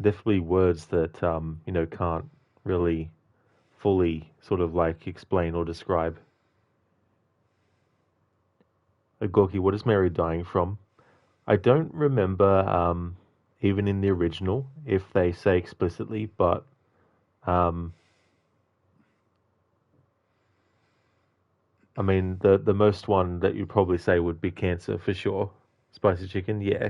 Definitely words that, can't really fully sort of like explain or describe. Gorky, what is Mary dying from? I don't remember, even in the original, if they say explicitly, but um, I mean, the most one that you'd probably say would be cancer for sure. Spicy chicken, yeah.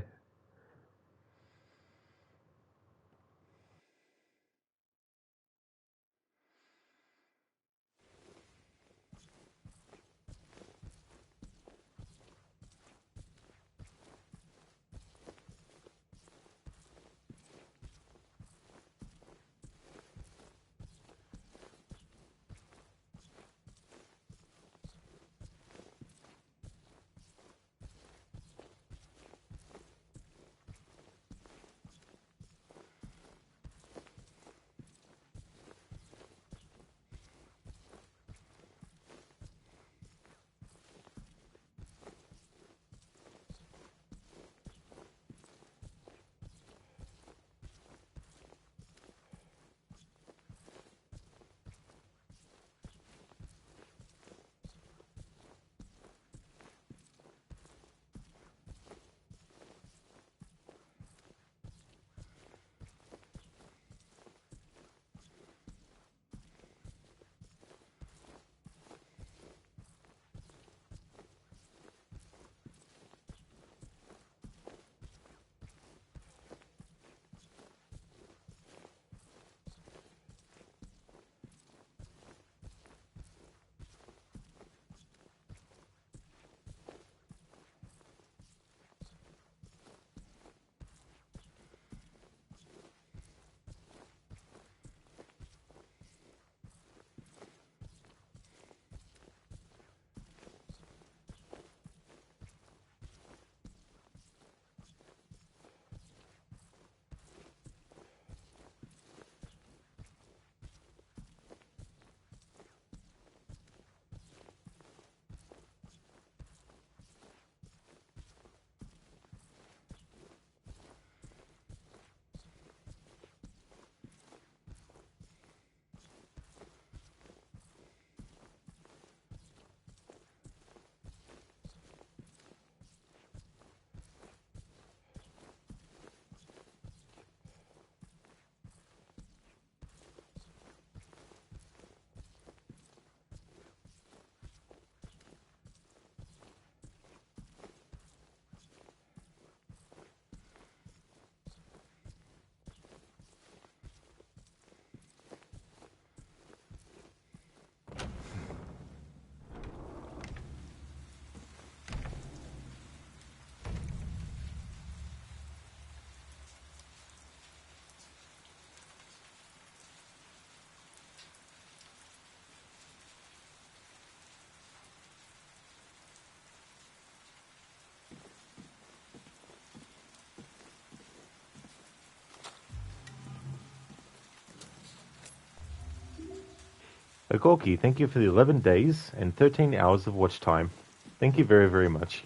Agorki, thank you for the 11 days and 13 hours of watch time. Thank you very, very much.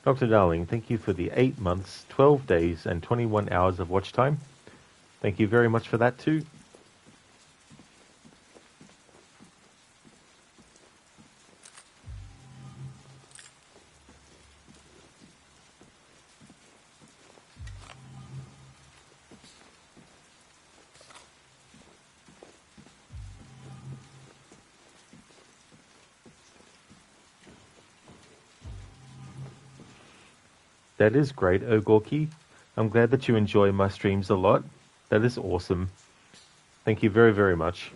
Dr. Darling, thank you for the 8 months, 12 days, and 21 hours of watch time. Thank you very much for that too. That is great, Ogorki. I'm glad that you enjoy my streams a lot. That is awesome. Thank you very, very much.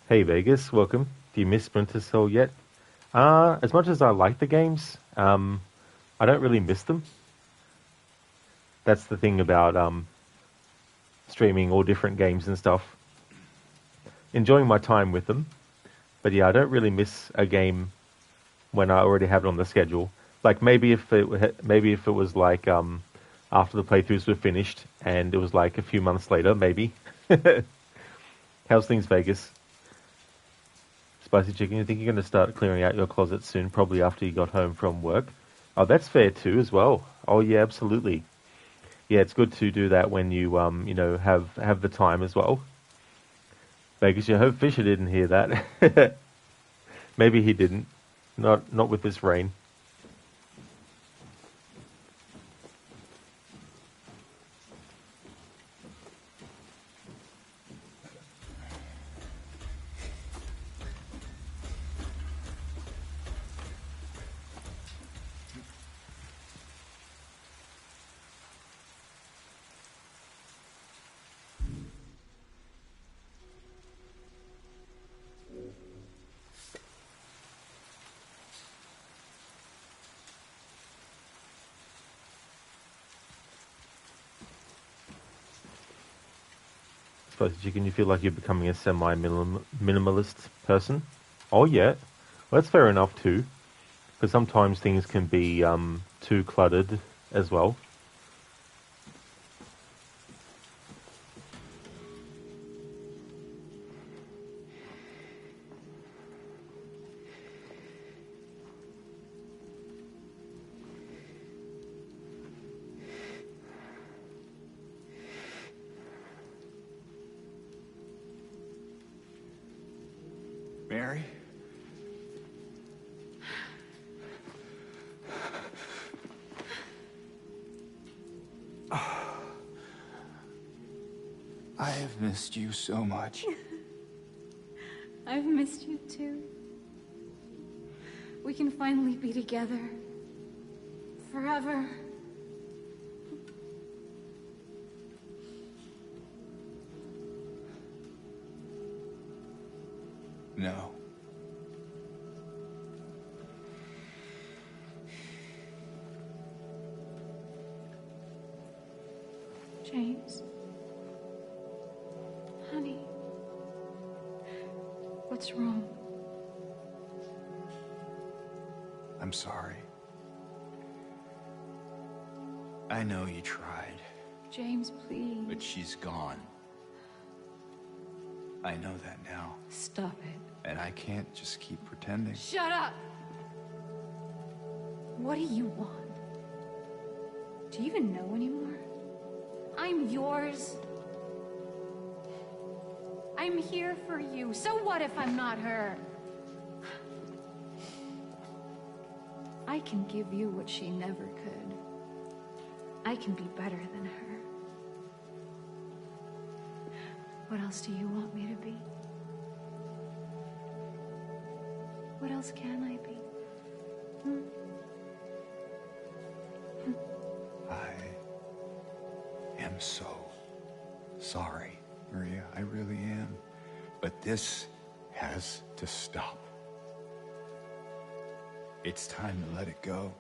Hey Vegas, welcome. Do you miss Splinter Cell yet? As much as I like the games, I don't really miss them. That's the thing about streaming all different games and stuff. Enjoying my time with them, but yeah, I don't really miss a game when I already have it on the schedule. Like maybe if it was like after the playthroughs were finished and it was like a few months later, maybe. How's things, Vegas? Spicy Chicken, you think you're going to start clearing out your closet soon, probably after you got home from work? Oh, that's fair too, as well. Oh, yeah, absolutely. Yeah, it's good to do that when you, have the time as well. Vegas, you hope Fisher didn't hear that. Maybe he didn't. Not with this rain. Spicy Chicken, you feel like you're becoming a semi-minimalist person? Oh, yeah. Well, that's fair enough, too. Because sometimes things can be too cluttered as well. Mary? I have missed you so much. I've missed you too. We can finally be together. Forever. No. James. Honey. What's wrong? I'm sorry. I know you tried, James, please. but she's gone. I know that now. Stop it. And I can't just keep pretending. Shut up! What do you want? Do you even know anymore? I'm yours. I'm here for you. So what if I'm not her? I can give you what she never could. I can be better than her. What else do you want me to be? What else can I be? I am so sorry, Maria. I really am. But this has to stop. It's time to let it go.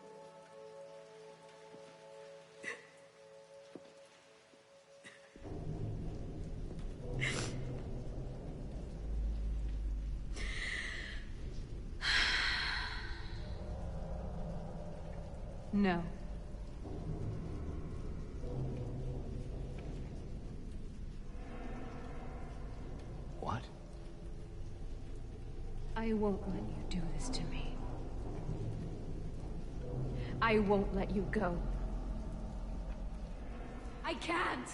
No. What? I won't let you do this to me. I won't let you go. I can't!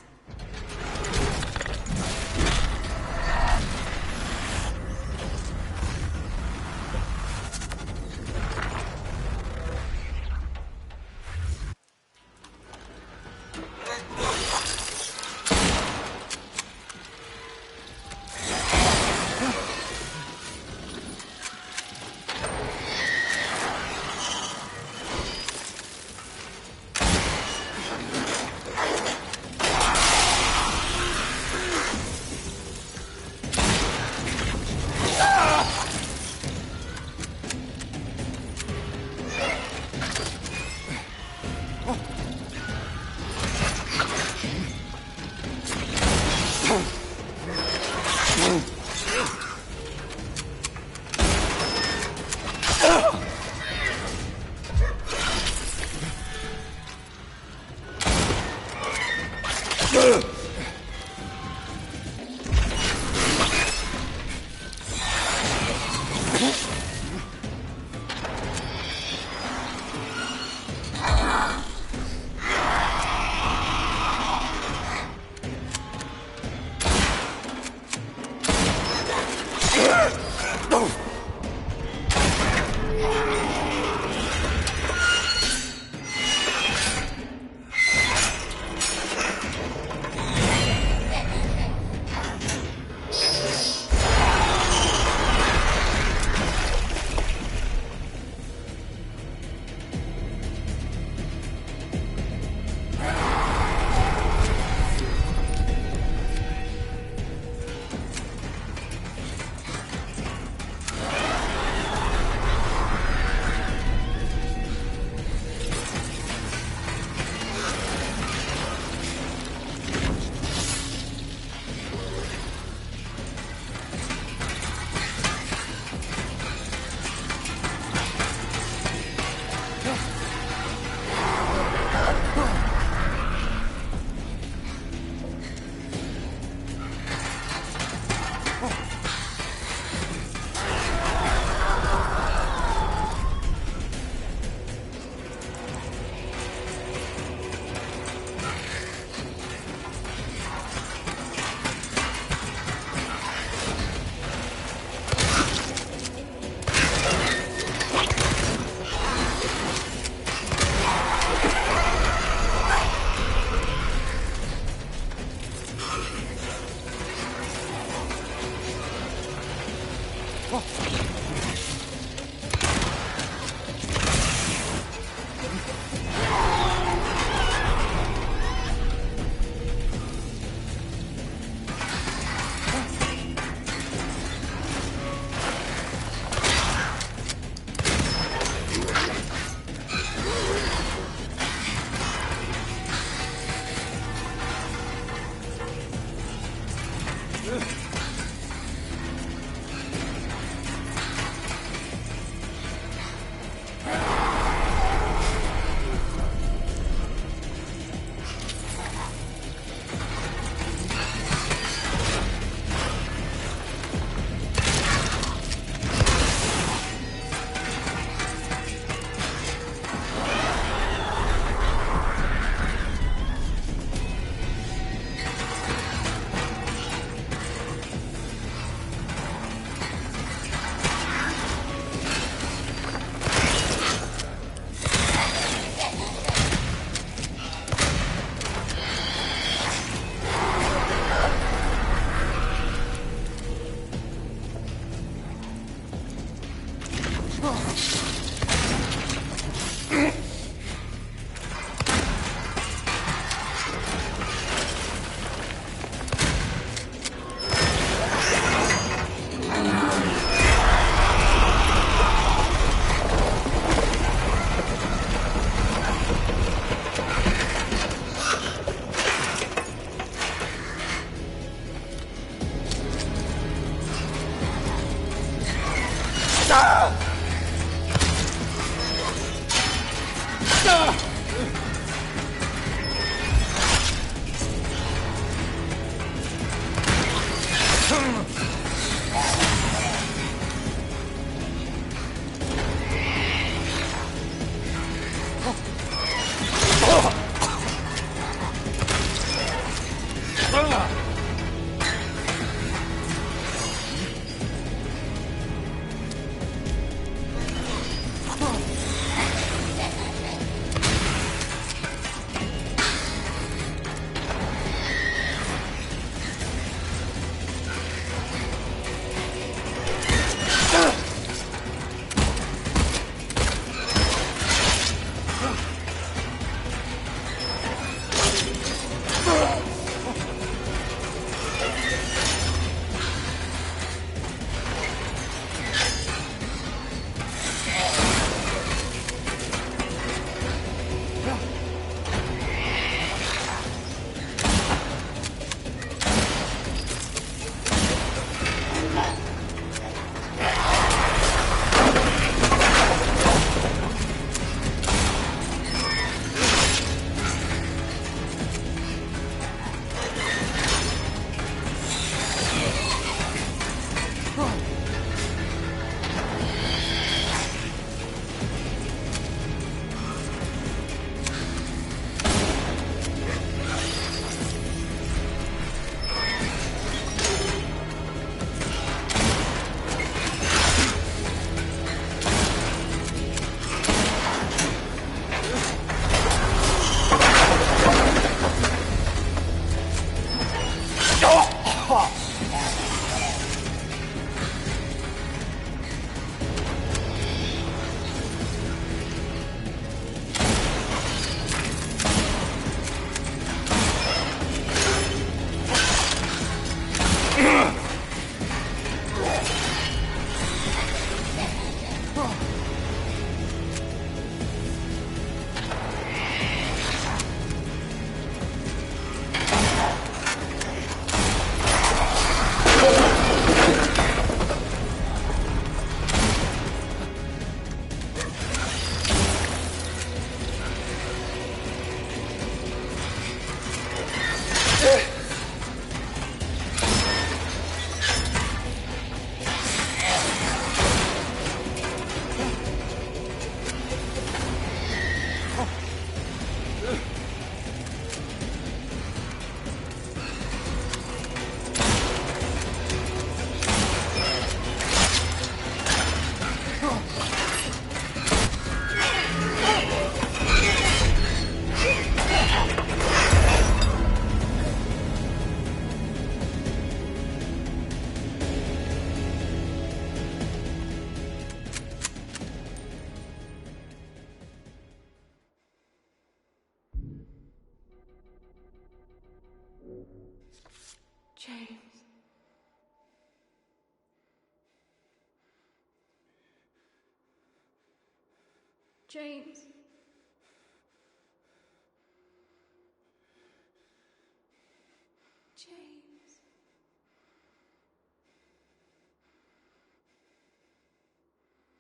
James. James. James.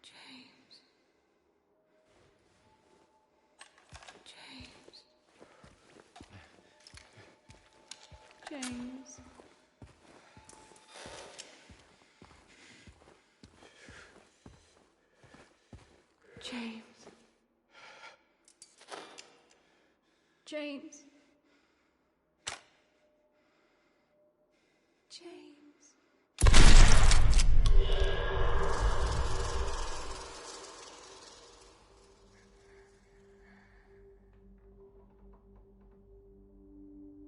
James. James. James. James. James. James.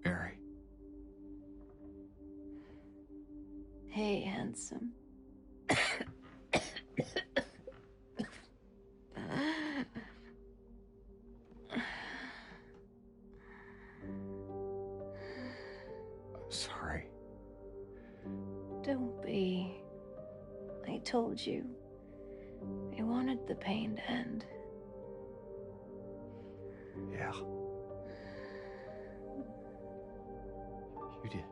Barry. Hey, handsome. Sorry. Don't be. I told you. I wanted the pain to end. Yeah. You did.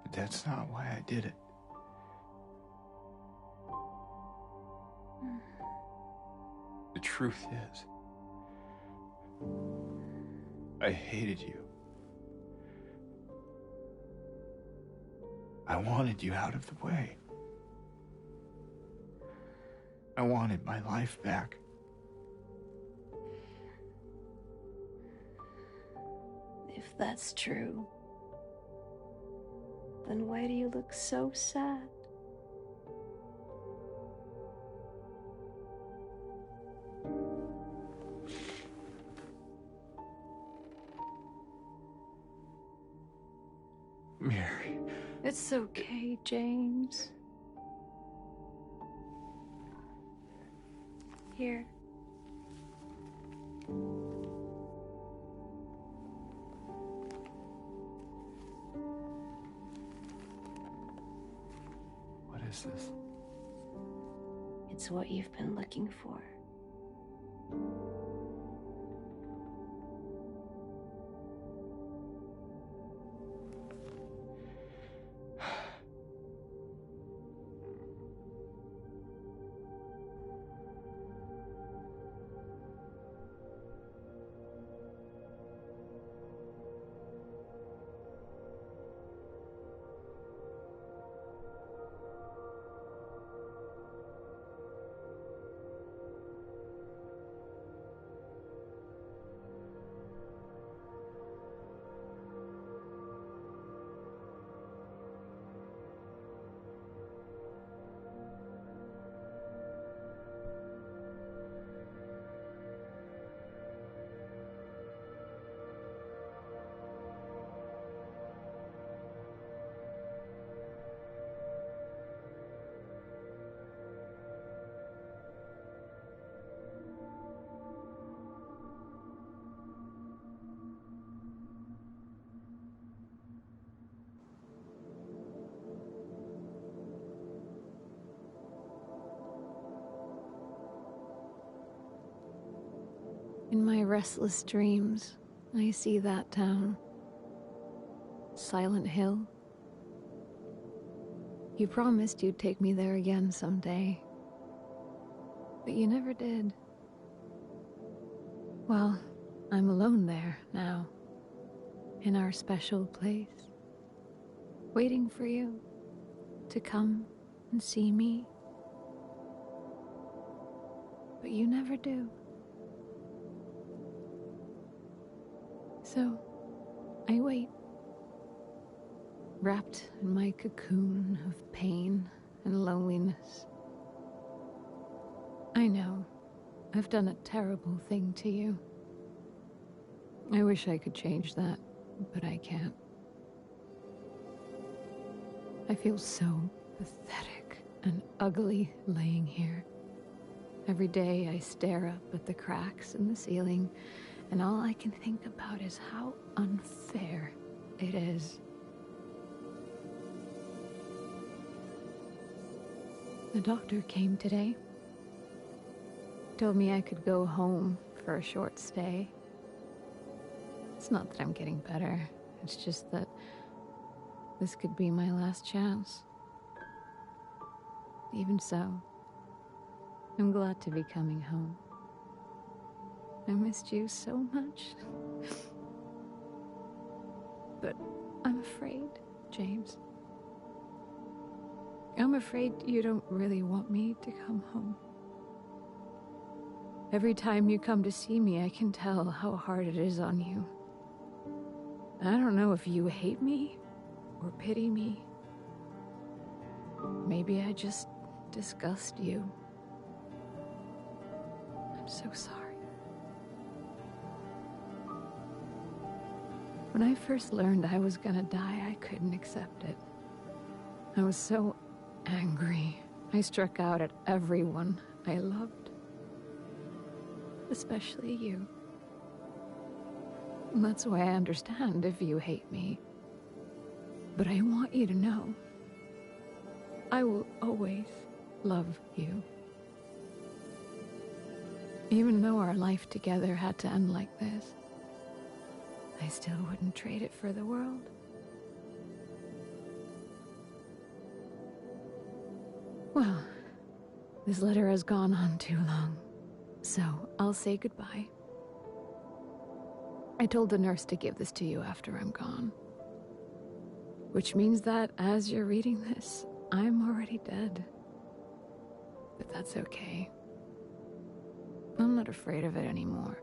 But that's not why I did it. The truth is, I hated you. I wanted you out of the way. I wanted my life back. If that's true, then why do you look so sad? Mary. It's okay, James. Here. What is this? It's what you've been looking for. In my restless dreams, I see that town. Silent Hill. You promised you'd take me there again someday. But you never did. Well, I'm alone there now. In our special place. Waiting for you to come and see me. But you never do. So, I wait. Wrapped in my cocoon of pain and loneliness. I know, I've done a terrible thing to you. I wish I could change that, but I can't. I feel so pathetic and ugly laying here. Every day I stare up at the cracks in the ceiling, and all I can think about is how unfair it is. The doctor came today. Told me I could go home for a short stay. It's not that I'm getting better. It's just that this could be my last chance. Even so, I'm glad to be coming home. I missed you so much. But I'm afraid, James. I'm afraid you don't really want me to come home. Every time you come to see me, I can tell how hard it is on you. I don't know if you hate me or pity me. Maybe I just disgust you. I'm so sorry. When I first learned I was gonna die, I couldn't accept it. I was so angry. I struck out at everyone I loved. Especially you. And that's why I understand if you hate me. But I want you to know, I will always love you. Even though our life together had to end like this, I still wouldn't trade it for the world. Well, this letter has gone on too long, So, I'll say goodbye. I told the nurse to give this to you after I'm gone. Which means that, as you're reading this, I'm already dead. But that's okay. I'm not afraid of it anymore.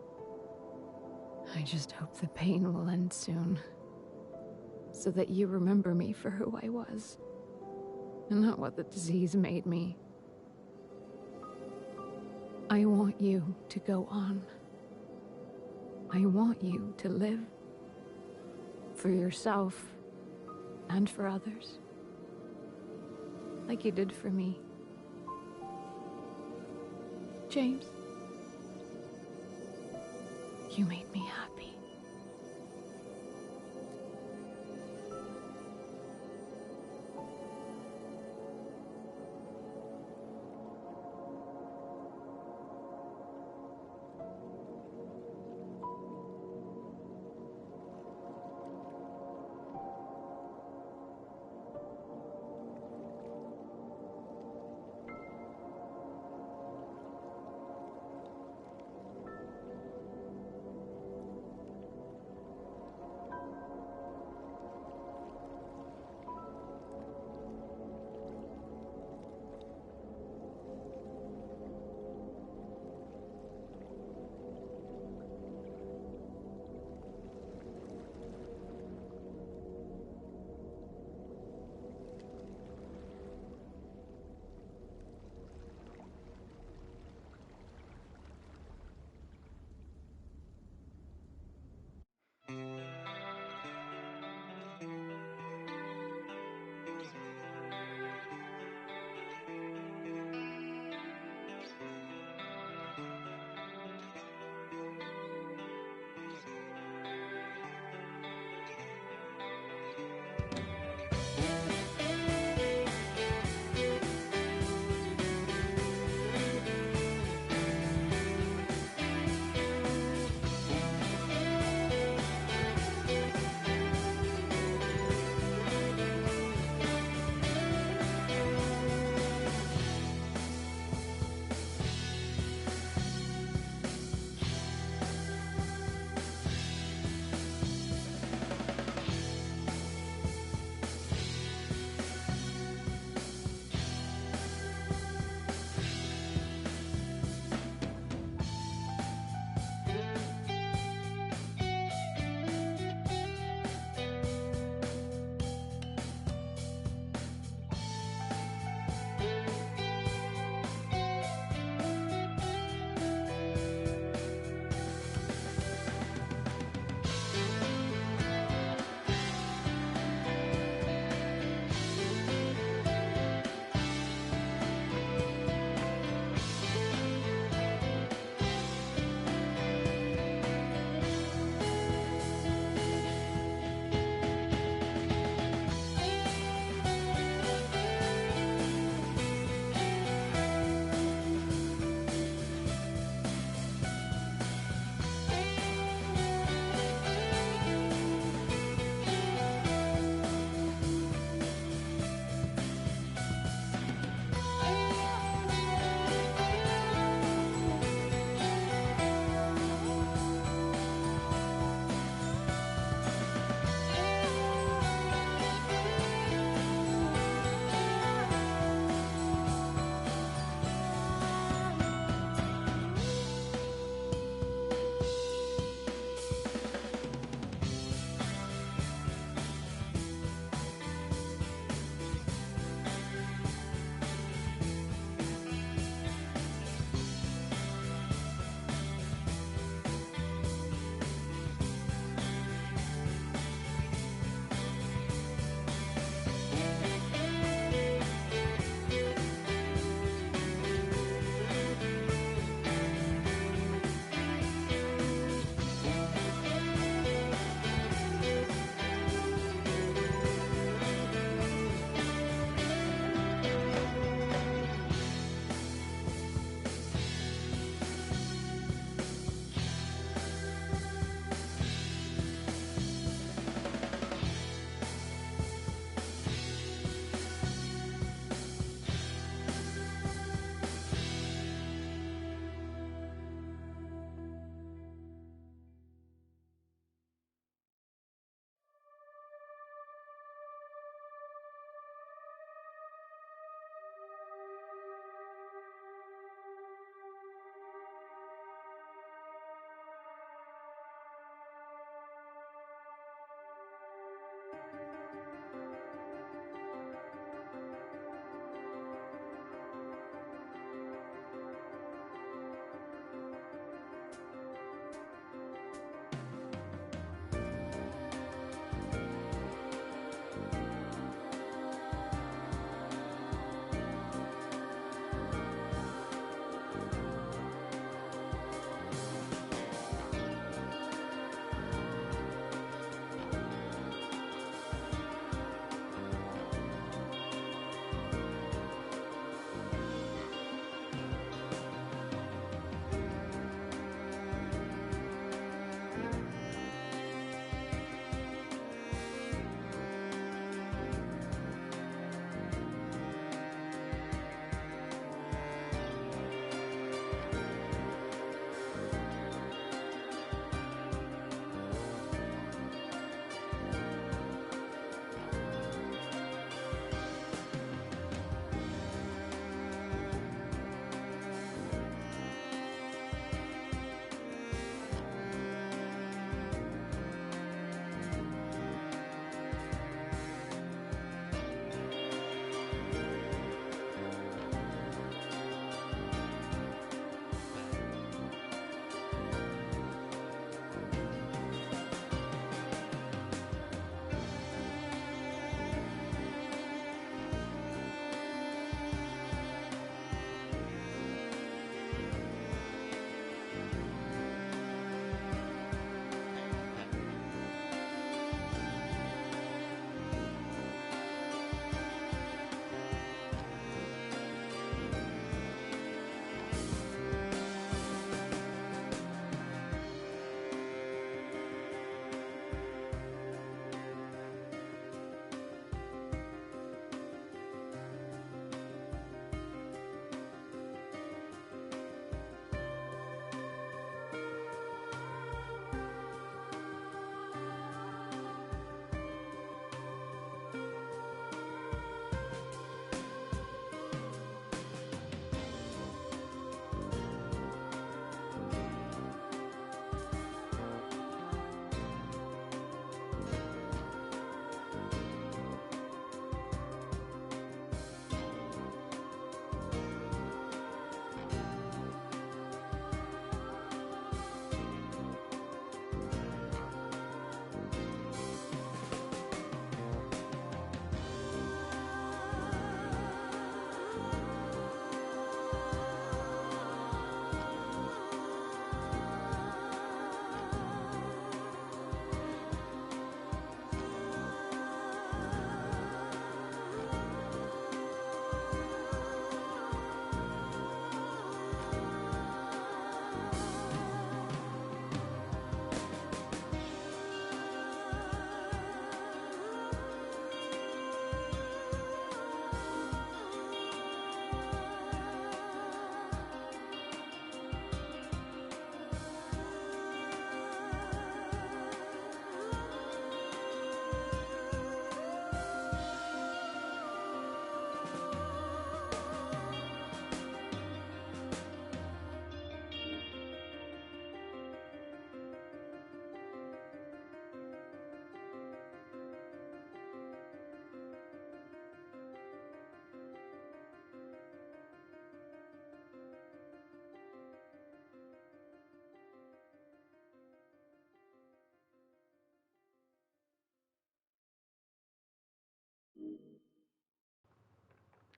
I just hope the pain will end soon. So that you remember me for who I was. And not what the disease made me. I want you to go on. I want you to live. For yourself. And for others. Like you did for me. James. You made me happy.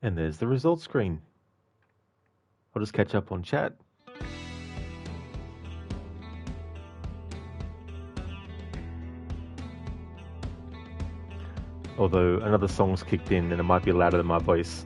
And there's the results screen. I'll just catch up on chat. Although another song's kicked in and it might be louder than my voice.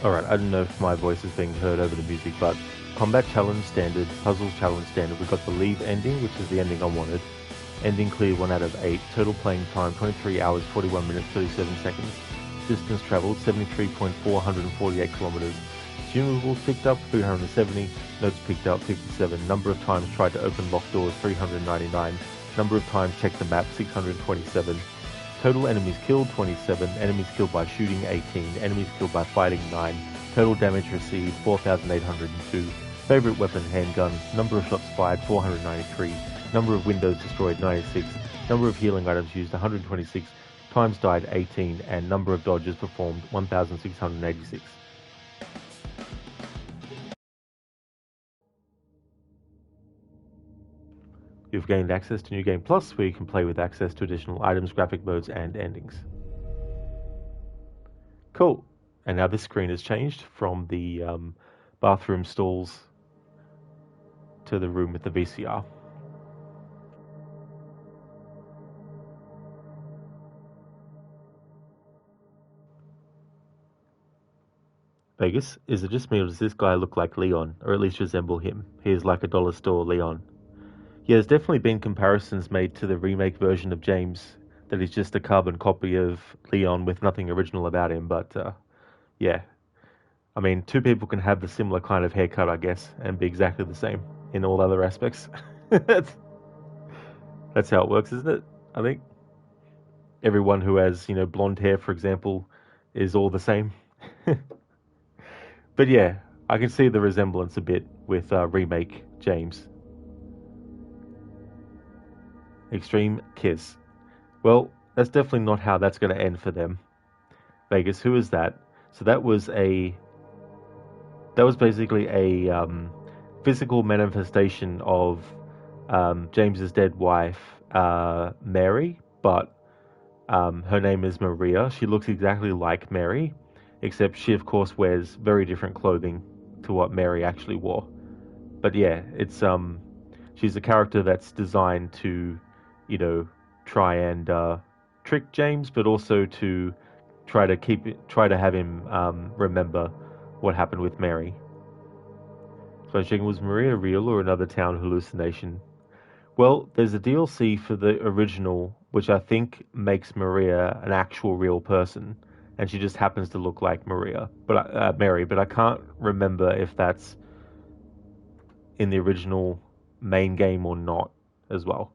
Alright, I don't know if my voice is being heard over the music, but Combat Challenge Standard, Puzzles Challenge Standard, we've got the Leave ending, which is the ending I wanted. Ending cleared 1 out of 8. Total playing time 23 hours, 41 minutes, 37 seconds. Distance travelled 73.448 kilometers. Consumables picked up 370. Notes picked up 57. Number of times tried to open locked doors 399. Number of times checked the map 627. Total enemies killed 27, enemies killed by shooting 18, enemies killed by fighting 9, total damage received 4,802, favorite weapon handgun, number of shots fired 493, number of windows destroyed 96, number of healing items used 126, times died 18, and number of dodges performed 1,686. You've gained access to New Game Plus, where you can play with access to additional items, graphic modes, and endings. Cool. And now this screen has changed from the bathroom stalls to the room with the VCR. Vegas, is it just me or does this guy look like Leon, or at least resemble him? He is like a dollar store Leon. Yeah, there's definitely been comparisons made to the remake version of James, that he's just a carbon copy of Leon with nothing original about him, but yeah. I mean, two people can have the similar kind of haircut, I guess, and be exactly the same in all other aspects. That's how it works, isn't it? I think. Everyone who has, blonde hair, for example, is all the same. But yeah, I can see the resemblance a bit with Remake James. Extreme Kiss. Well, that's definitely not how that's going to end for them. Vegas, who is that? So that was basically a physical manifestation of James's dead wife, Mary, but her name is Maria. She looks exactly like Mary, except she, of course, wears very different clothing to what Mary actually wore. But yeah, it's she's a character that's designed to, try and trick James, but also to try to have him remember what happened with Mary. So I was checking, was Maria real or another town hallucination? Well, there's a DLC for the original, which I think makes Maria an actual real person, and she just happens to look like Mary, but I can't remember if that's in the original main game or not as well.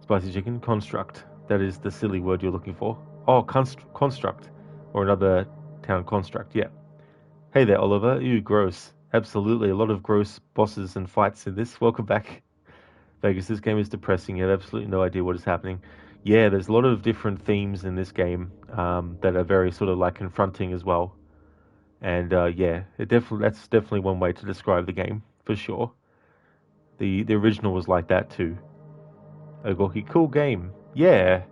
Spicy chicken, construct. That is the silly word you're looking for. Oh, construct. Or another town construct, yeah. Hey there, Oliver. Ew, gross. Absolutely, a lot of gross bosses and fights in this. Welcome back. Vegas, this game is depressing. You have absolutely no idea what is happening. Yeah, there's a lot of different themes in this game that are very sort of like confronting as well. And yeah, that's definitely one way to describe the game, for sure. The original was like that too. Ogoki, cool game. Yeah.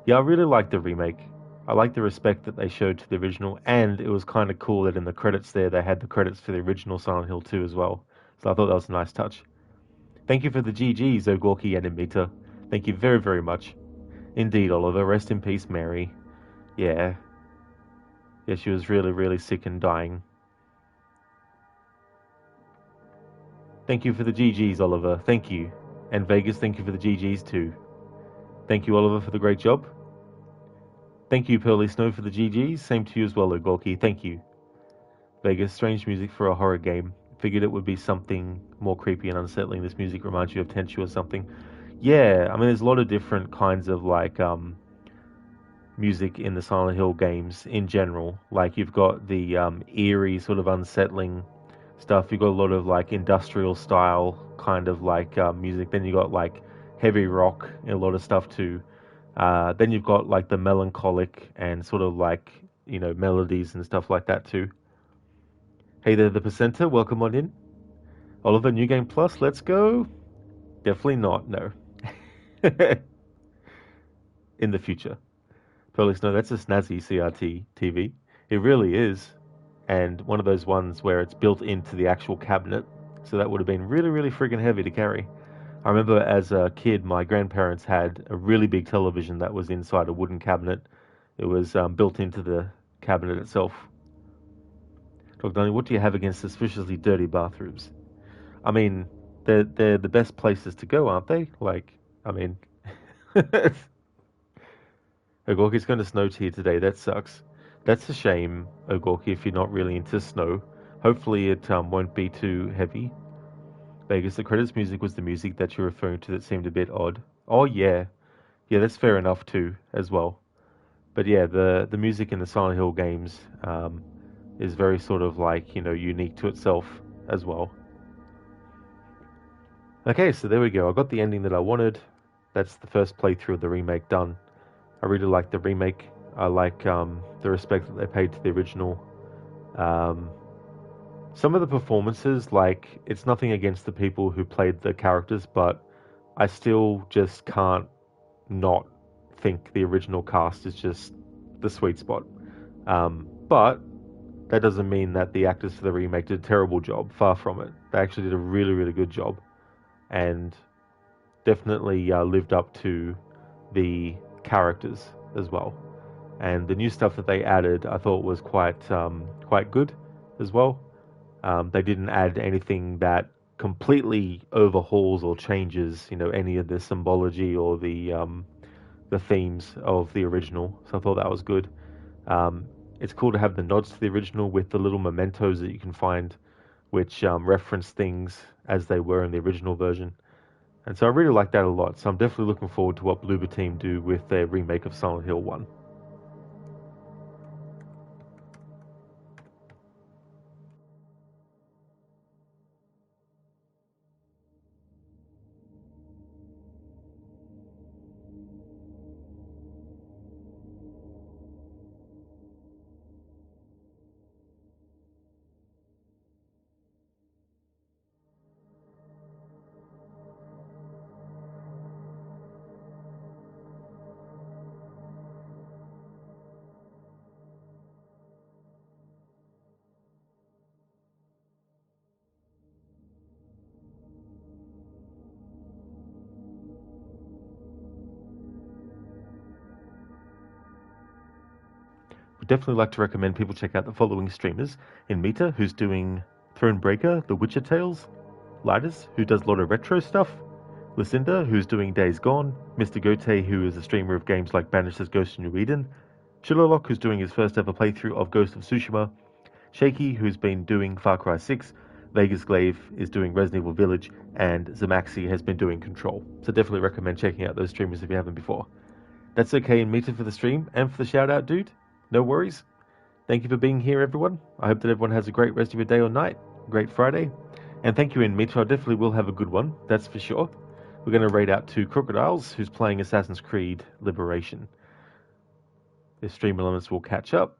Yeah, I really like the remake. I like the respect that they showed to the original, and it was kind of cool that in the credits there they had the credits for the original Silent Hill 2 as well. So I thought that was a nice touch. Thank you for the GGs, Ogorki and Imita. Thank you very, very much. Indeed, Oliver. Rest in peace, Mary. Yeah. Yeah, she was really, really sick and dying. Thank you for the GGs, Oliver. Thank you. And Vegas, thank you for the GGs too. Thank you, Oliver, for the great job. Thank you, Pearly Snow, for the GGs. Same to you as well, Ogorki. Thank you. Vegas, strange music for a horror game. Figured it would be something more creepy and unsettling. This music reminds you of Tenchu or something. Yeah, I mean, there's a lot of different kinds of like music in the Silent Hill games in general. Like you've got the eerie, sort of unsettling stuff. You've got a lot of like industrial style kind of like music. Then you've got like heavy rock and a lot of stuff too. Then you've got like the melancholic and sort of like, you know, melodies and stuff like that too. Hey there, the Placenta. Welcome on in. Oliver, New Game Plus, let's go. Definitely not, no. In the future. Felix, no, that's a snazzy CRT TV. It really is. And one of those ones where it's built into the actual cabinet. So that would have been really, really friggin' heavy to carry. I remember as a kid, my grandparents had a really big television that was inside a wooden cabinet. It was built into the cabinet itself. Dr. Donny, what do you have against suspiciously dirty bathrooms? I mean, they're the best places to go, aren't they? Like, I mean... Ogorki, it's going to snow here today. That sucks. That's a shame, Ogorki, if you're not really into snow. Hopefully it won't be too heavy. Vegas, the credits music was the music that you're referring to that seemed a bit odd. Oh, yeah. Yeah, that's fair enough, too, as well. But yeah, the music in the Silent Hill games is very sort of like, you know, unique to itself as well. Okay, so there we go. I got the ending that I wanted. That's the first playthrough of the remake done. I really like the remake. I like the respect that they paid to the original. Some of the performances, like, it's nothing against the people who played the characters, but I still just can't not think the original cast is just the sweet spot. But that doesn't mean that the actors for the remake did a terrible job. Far from it. They actually did a really, really good job. And definitely lived up to the characters as well. And the new stuff that they added, I thought was quite good as well. They didn't add anything that completely overhauls or changes, you know, any of the symbology or the themes of the original. So I thought that was good. It's cool to have the nods to the original with the little mementos that you can find, which reference things as they were in the original version. And so I really like that a lot. So I'm definitely looking forward to what Bloober Team do with their remake of Silent Hill 1. Would definitely like to recommend people check out the following streamers: in Mita, who's doing Thronebreaker, The Witcher Tales; Lidus, who does a lot of retro stuff; Lucinda, who's doing Days Gone; Mr. Gote, who is a streamer of games like Banisher's Ghost in New Eden; Chillerlock, who's doing his first ever playthrough of Ghost of Tsushima; Shaky, who's been doing Far Cry 6; Vegas Glaive is doing Resident Evil Village; and Zamaxi has been doing Control. So definitely recommend checking out those streamers if you haven't before. That's okay in Mita for the stream and for the shout out, dude. No worries. Thank you for being here, everyone. I hope that everyone has a great rest of your day or night. Great Friday. And thank you, in Mita. I definitely will have a good one, that's for sure. We're going to raid out to Crocodiles, who's playing Assassin's Creed Liberation. The stream elements will catch up.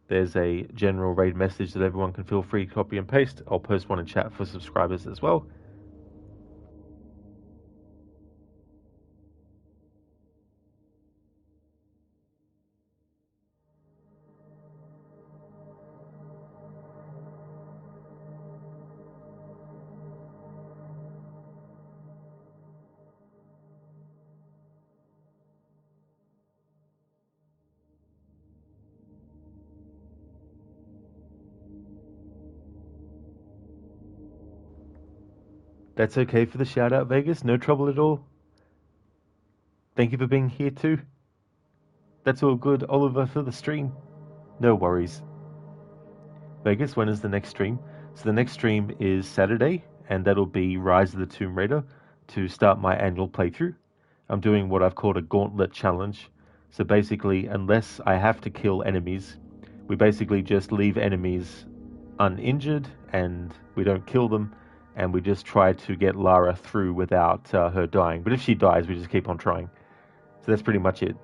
There's a general raid message that everyone can feel free to copy and paste. I'll post one in chat for subscribers as well. That's okay for the shout out, Vegas. No trouble at all. Thank you for being here too. That's all good, Oliver, for the stream. No worries. Vegas, when is the next stream? So the next stream is Saturday, and that'll be Rise of the Tomb Raider to start my annual playthrough. I'm doing what I've called a gauntlet challenge. So basically, unless I have to kill enemies, we basically just leave enemies uninjured and we don't kill them, and we just try to get Lara through without her dying. But if she dies, we just keep on trying. So that's pretty much it.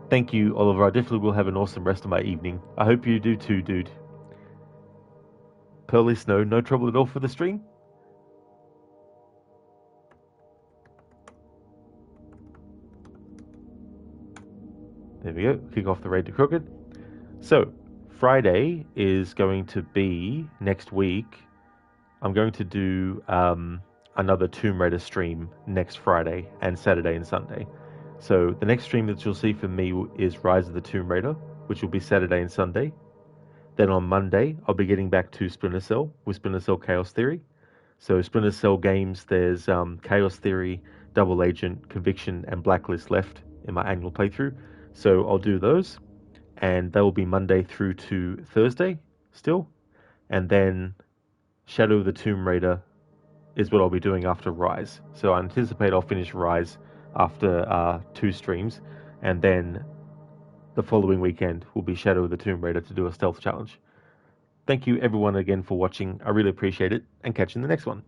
Thank you, Oliver. I definitely will have an awesome rest of my evening. I hope you do too, dude. Pearly Snow, no trouble at all for the stream? There we go. Kick off the raid to Crooked. So, Friday is going to be next week. I'm going to do another Tomb Raider stream next Friday and Saturday and Sunday. So the next stream that you'll see from me is Rise of the Tomb Raider, which will be Saturday and Sunday. Then on Monday, I'll be getting back to Splinter Cell with Splinter Cell Chaos Theory. So Splinter Cell games, there's Chaos Theory, Double Agent, Conviction, and Blacklist left in my annual playthrough. So I'll do those, and they will be Monday through to Thursday still. And then Shadow of the Tomb Raider is what I'll be doing after Rise. So I anticipate I'll finish Rise after 2 streams, and then the following weekend will be Shadow of the Tomb Raider to do a stealth challenge. Thank you everyone again for watching. I really appreciate it, and catch you in the next one.